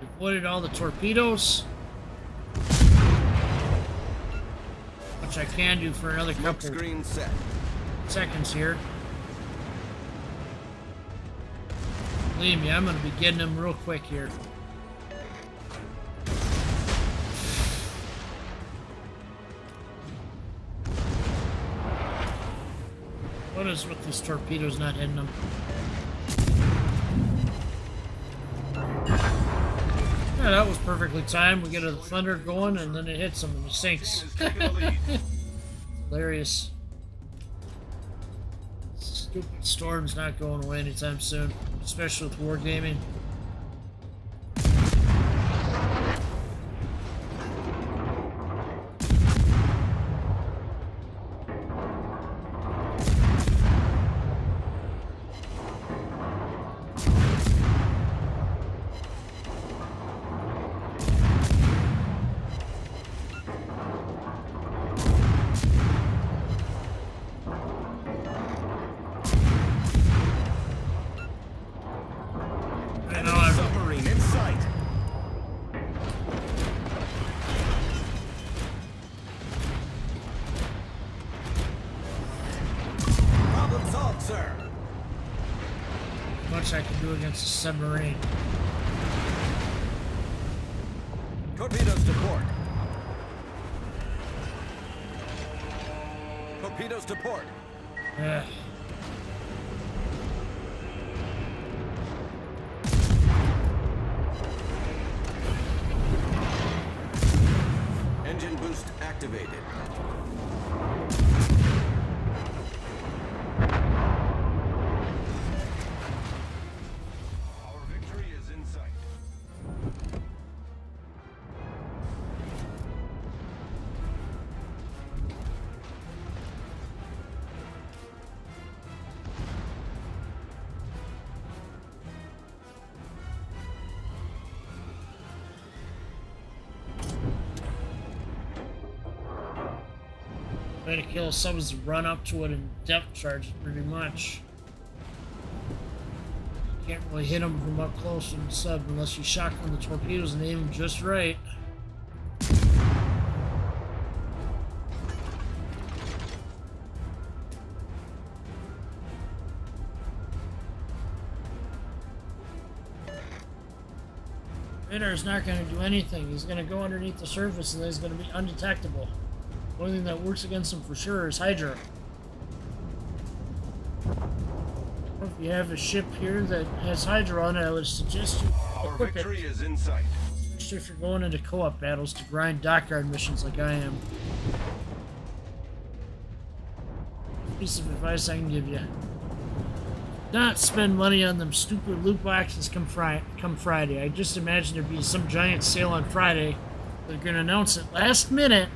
We avoided all the torpedoes. Which I can do for another Smoke couple screen set. seconds here. Believe me, I'm gonna be getting them real quick here. What is with these torpedoes not hitting them? Yeah, that was perfectly timed. We get a thunder going and then it hits them and it sinks. Is taking the lead. Hilarious. Stupid storm's not going away anytime soon, especially with wargaming. Submarine in sight. Problem solved, sir. Much I can do against a submarine. Torpedoes to port. Torpedoes to port. Ugh. Engine boost activated. Our victory Way to kill someone's to run up to it and depth charge it pretty much. Can't really hit them from up close and sub unless you shotgun the torpedoes and aim them just right. Radar's not going to do anything. He's going to go underneath the surface and he's going to be undetectable. The only thing that works against him for sure is Hydra. If you have a ship here that has Hydra on it, I would suggest you Our equip victory it. is in sight. Especially if you're going into co-op battles to grind dockyard missions like I am. Piece of advice I can give you. Not spend money on them stupid loot boxes come Friday. I just imagine there'd be some giant sale on Friday. They're going to announce it last minute.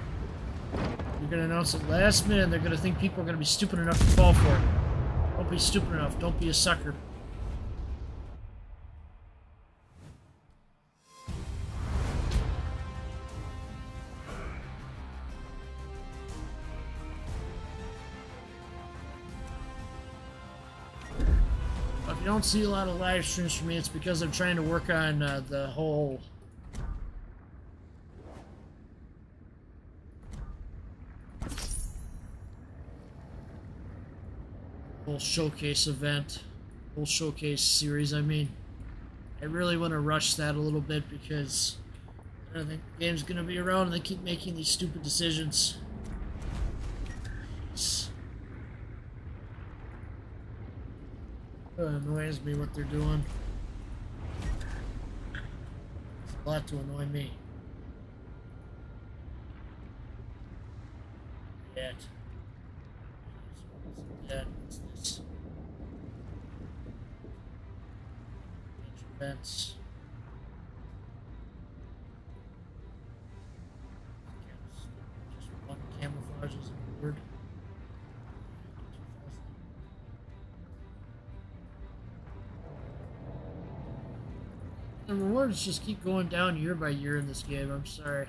They're going to announce it last minute. They're going to think people are going to be stupid enough to fall for it. Don't be stupid enough. Don't be a sucker. If you don't see a lot of live streams from me, it's because I'm trying to work on the whole showcase event, whole showcase series. I mean, I really want to rush that a little bit because I don't think the game's gonna be around and they keep making these stupid decisions. It annoys me what they're doing. It's a lot to annoy me. Yet. What's this? Events. Just one camouflage is a word. The rewards just keep going down year by year in this game. I'm sorry.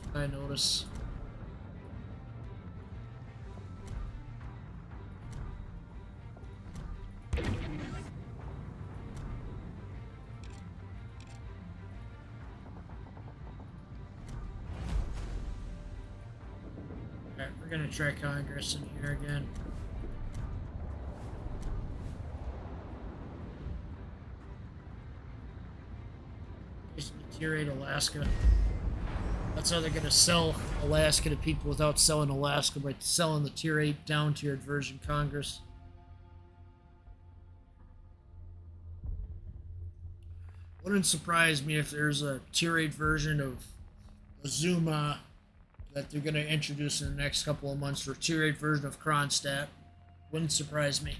That's what I notice. Alright, we're gonna try Congress in here again. Tier 8 Alaska. That's how they're going to sell Alaska to people without selling Alaska, by selling the Tier 8 down-tiered version Congress. Wouldn't surprise me if there's a Tier 8 version of Azuma that they're going to introduce in the next couple of months, or a Tier 8 version of Kronstadt. Wouldn't surprise me.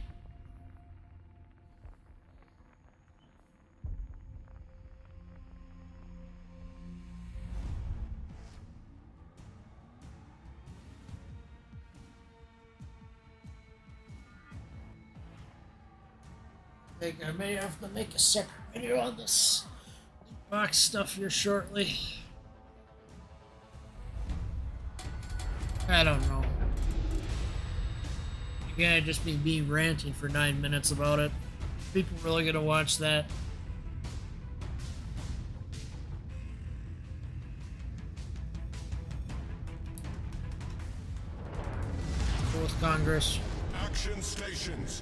I think I may have to make a separate video on this box stuff here shortly. I don't know. Again, I'd just be me ranting for 9 minutes about it. People really gonna watch that? Go with Congress. Action stations.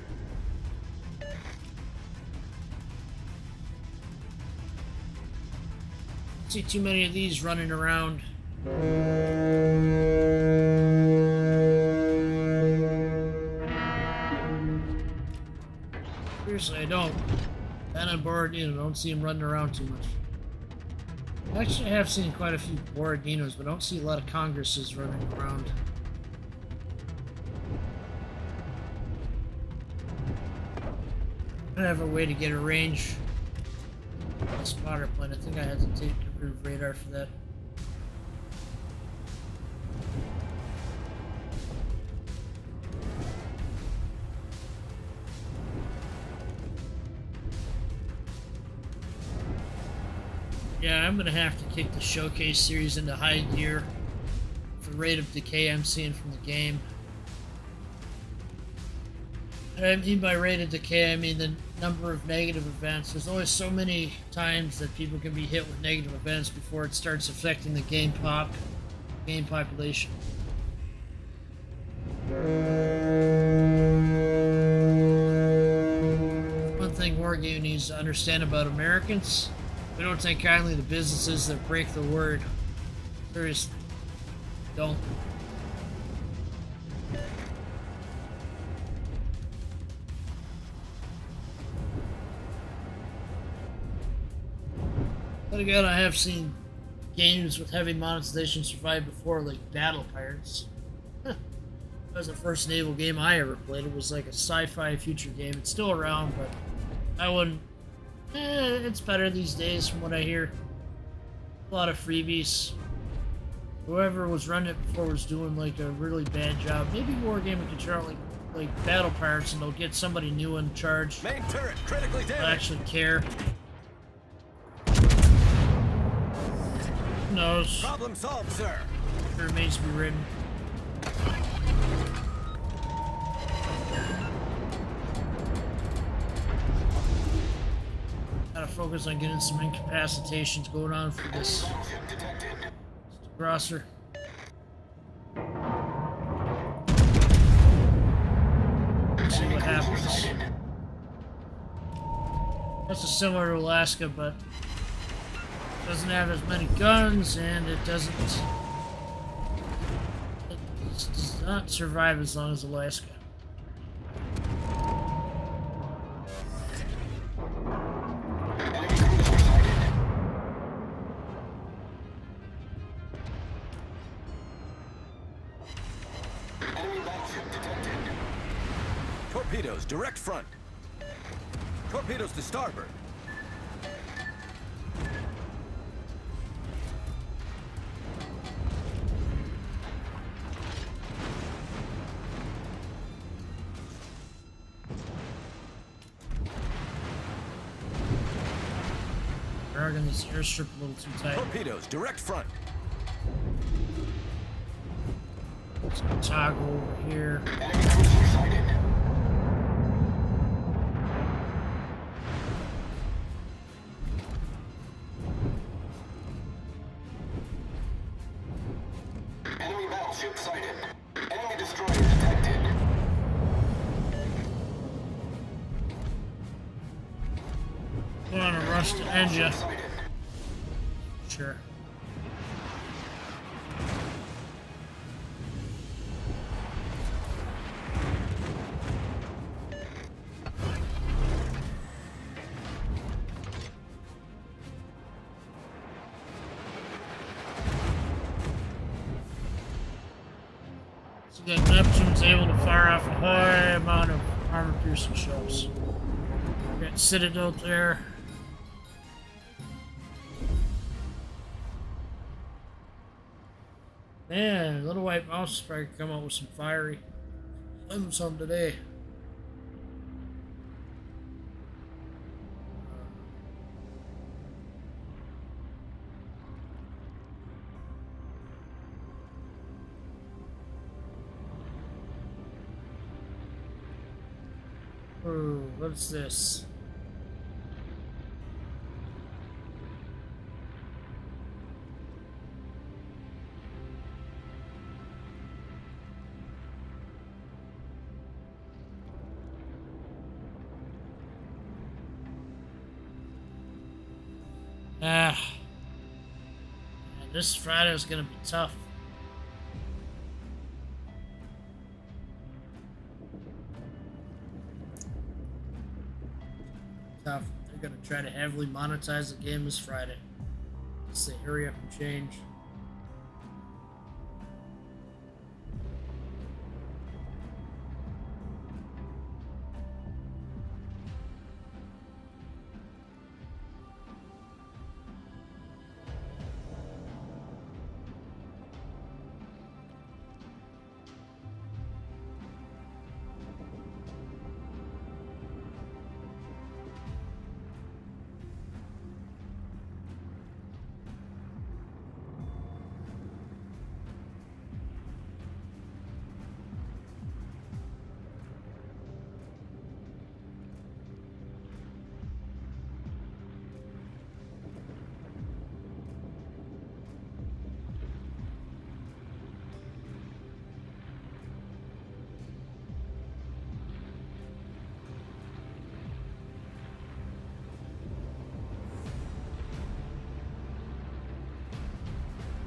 See too many of these running around. Seriously, I don't. And on Borodino, don't see them running around too much. Actually, I have seen quite a few Borodinos, but I don't see a lot of Congresses running around. I have a way to get a range on a spotter plane. I think I had to take a radar for that. Yeah, I'm gonna have to kick the showcase series into high gear the rate of decay I'm seeing from the game. And I mean by rate of decay, I mean the number of negative events. There's only so many times that people can be hit with negative events before it starts affecting the game population. One thing wargaming needs to understand about Americans, we don't take kindly to businesses that break the word. Seriously, don't. But again, I have seen games with heavy monetization survive before, like Battle Pirates. That was the first naval game I ever played. It was like a sci-fi future game. It's still around, but I wouldn't. It's better these days from what I hear. A lot of freebies. Whoever was running it before was doing like a really bad job. Maybe Wargaming could try like Battle Pirates and they'll get somebody new in charge. Main turret critically They'll damaged. actually care. Who knows? Problem solved, sir. It remains to be written. Gotta focus on getting some incapacitations going on for this Battleship detected. crosser. See what happens. This is similar to Alaska, but doesn't have as many guns, and it doesn't. It does not survive as long as Alaska. Enemy cruiser sighted. Enemy battleship detected. Torpedoes, direct front. Torpedoes to starboard. We're arguing this airstrip a little too tight. Torpedoes, direct front. Let's toggle over here. Enemy cruiser sighted. Enemy battleship sighted. Enemy destroyer detected. Don't want to rush to end ya. Battleship sighted. Sure. So that Neptune's able to fire off a high amount of armor-piercing shells. Got Citadel there. Man, Little White Mouse is probably come up with some fiery. Some today. Oh, what's this? Man, this Friday is gonna be tough. Tough. They're gonna try to heavily monetize the game this Friday. Let's say hurry up and change.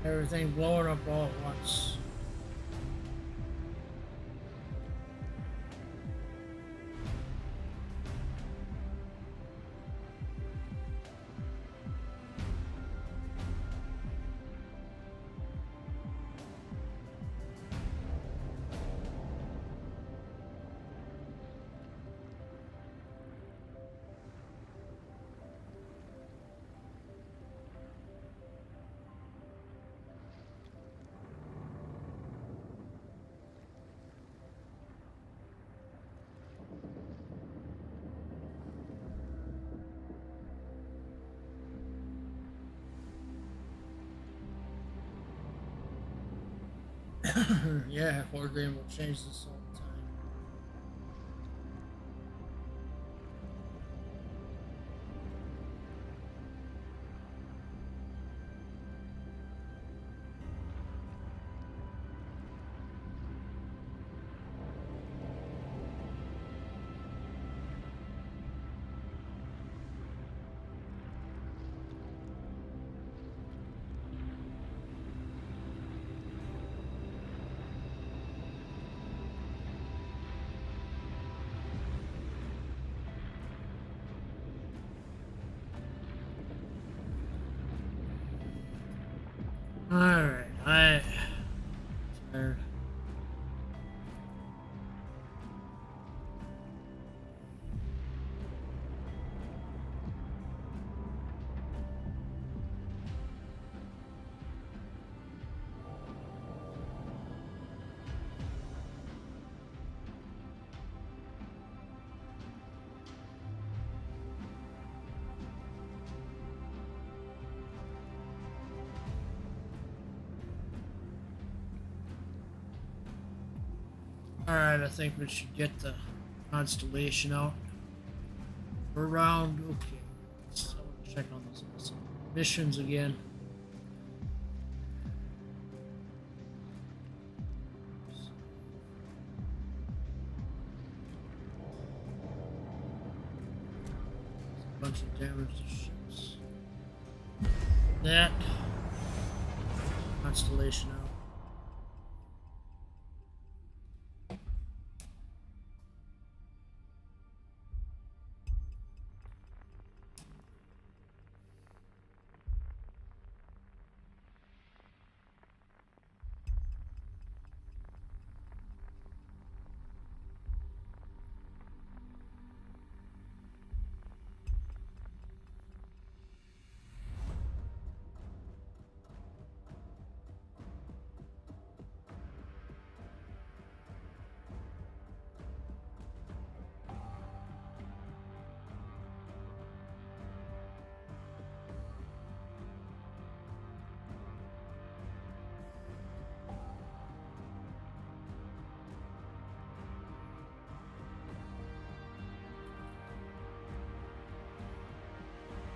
Everything blowing up all at once. Yeah, wargaming will change this all the time. Alright, I'm tired. Alright, I think we should get the constellation out. We're around. Okay. So check on those missions again. A bunch of damage to ships. That constellation out.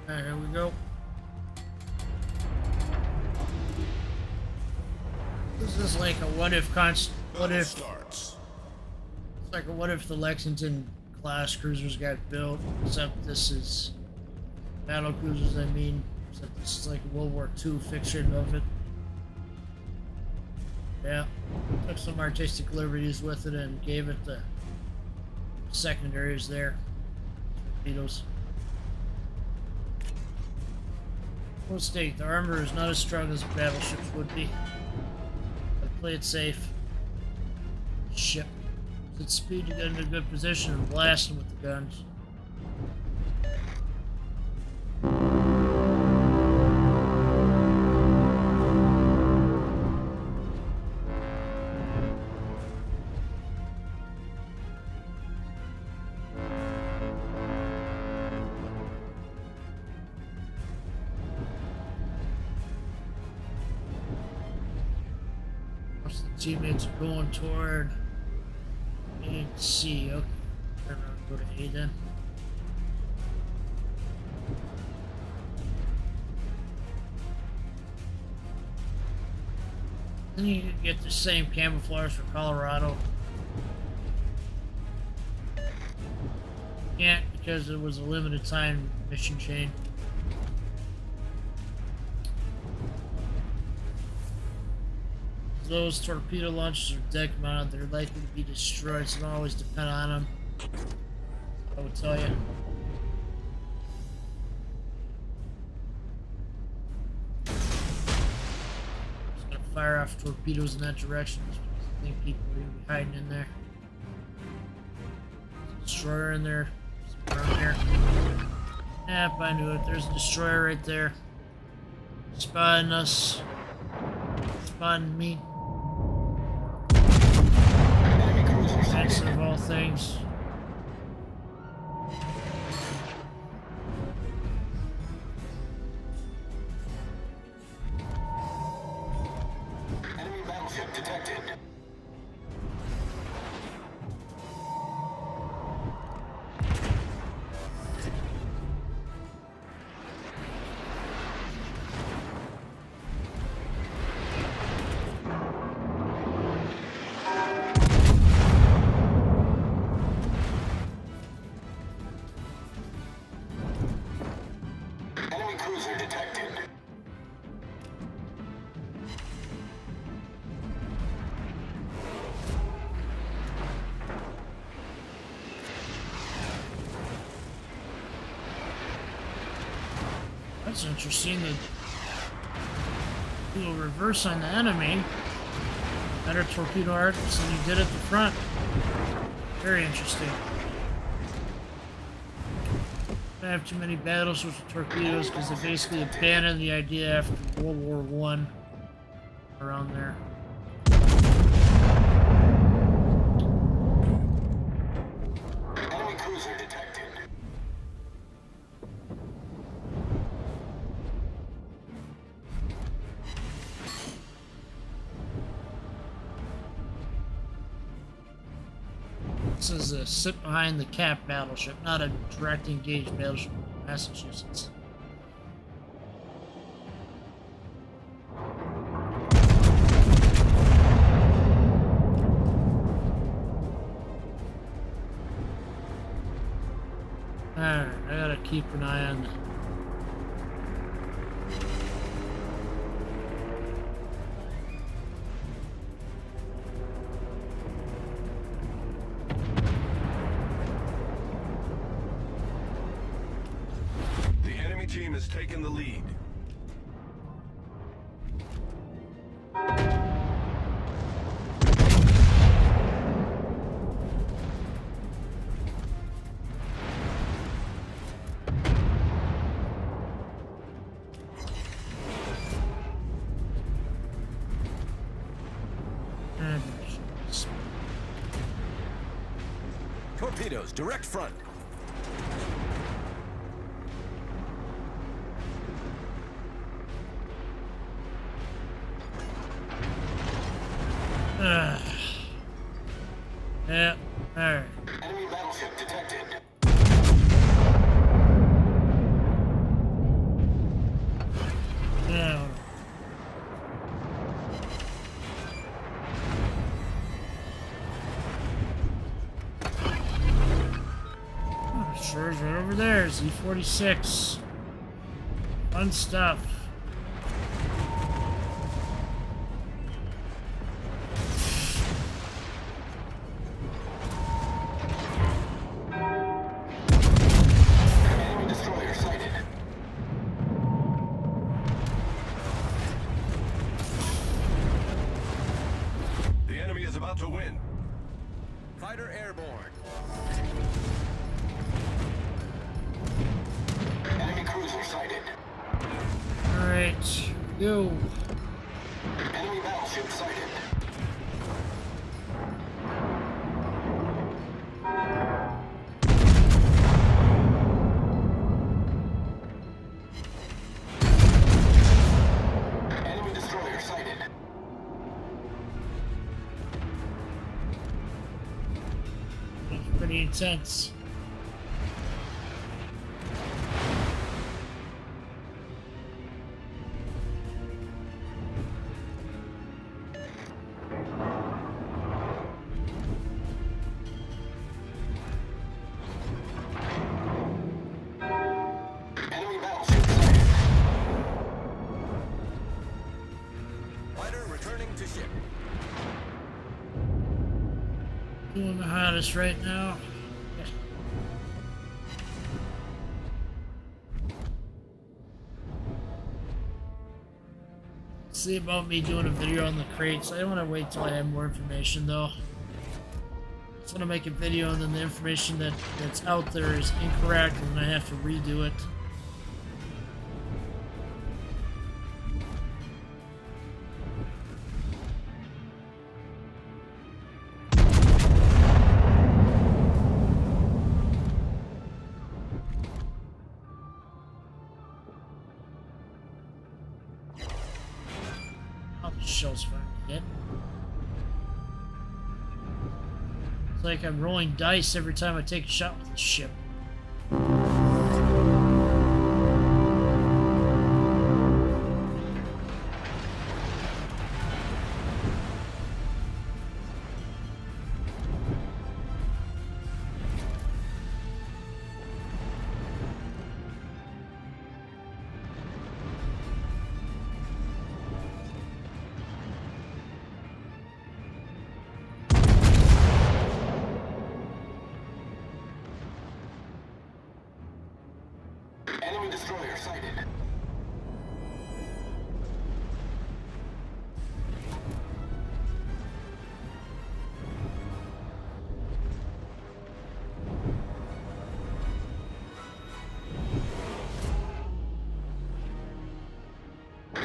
Alright, here we go. This is like a what if Starts. It's like a what if the Lexington class cruisers got built, except this is battle cruisers, I mean, except this is like a World War II fiction of it. Yeah, took some artistic liberties with it and gave it the secondaries there. Torpedoes. Full state, the armor is not as strong as battleships would be. But play it safe. Ship. Its speed to get into a good position and blast them with the guns. Teammates are going toward A and C. Okay, turn around and go to A then. Then you can get the same camouflage for Colorado. Can't because it was a limited time mission chain. Those torpedo launchers are deck mounted. They're likely to be destroyed, so don't always depend on them. I would tell you. Just gonna fire off torpedoes in that direction. I think people are gonna be hiding in there. Destroyer in there. Around here. Yep, I knew it. There's a destroyer right there. Spotting us. Spotting me. Exit of all things. Enemy battleship detected. Enemy cruiser detected. That's interesting. They do a reverse on the enemy. Better torpedo arcs than you did at the front. Very interesting. I have too many battles with torpedoes because they basically abandoned the idea after World War I. Around there. Enemy cruiser detected. This is a sit behind the cap battleship, not a direct engaged battleship in Massachusetts. Alright, I gotta keep an eye on The enemy team has taken the lead. Torpedoes, direct front. Yeah, alright. Enemy battleship detected. Yeah. Oh, sure is right over there. Z-46. Fun stuff. Enemy destroyer sighted. The enemy is about to win. Fighter airborne. Enemy cruiser sighted. Alright, go. Enemy battleship sighted. Enemy destroyer sighted. That's pretty intense. Enemy battleship sighted. Fighter returning to ship. Doing the hottest right now. See about me doing a video on the crates. I don't want to wait till I have more information though. I just want to make a video and then the information that's out there is incorrect and then I have to redo it. Shells finally hit. It's like I'm rolling dice every time I take a shot with the ship. Enemy destroyer sighted.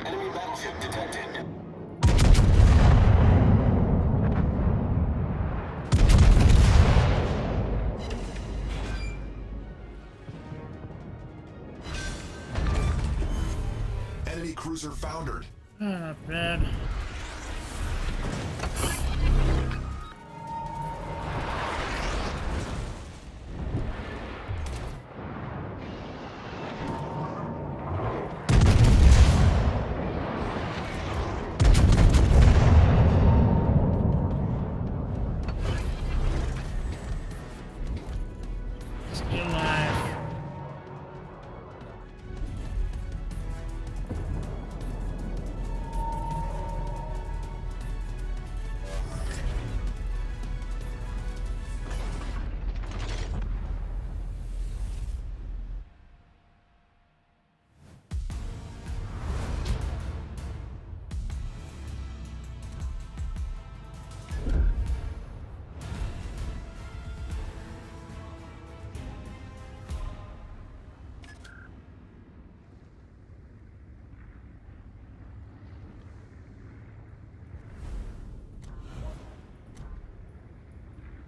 Enemy battleship detected. Enemy cruiser foundered. Not bad. Stay alive.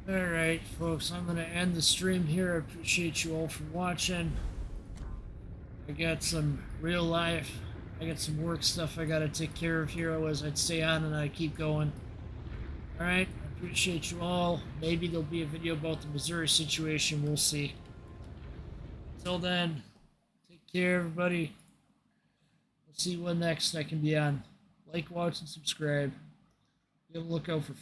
Alright, folks, I'm going to end the stream here. I appreciate you all for watching. I got some real life, I got some work stuff I got to take care of here. Otherwise, I'd stay on and I'd keep going. Alright, I appreciate you all. Maybe there'll be a video about the Missouri situation. We'll see. Until then, take care, everybody. We'll see what next I can be on. Like, watch, and subscribe. Be on the lookout for future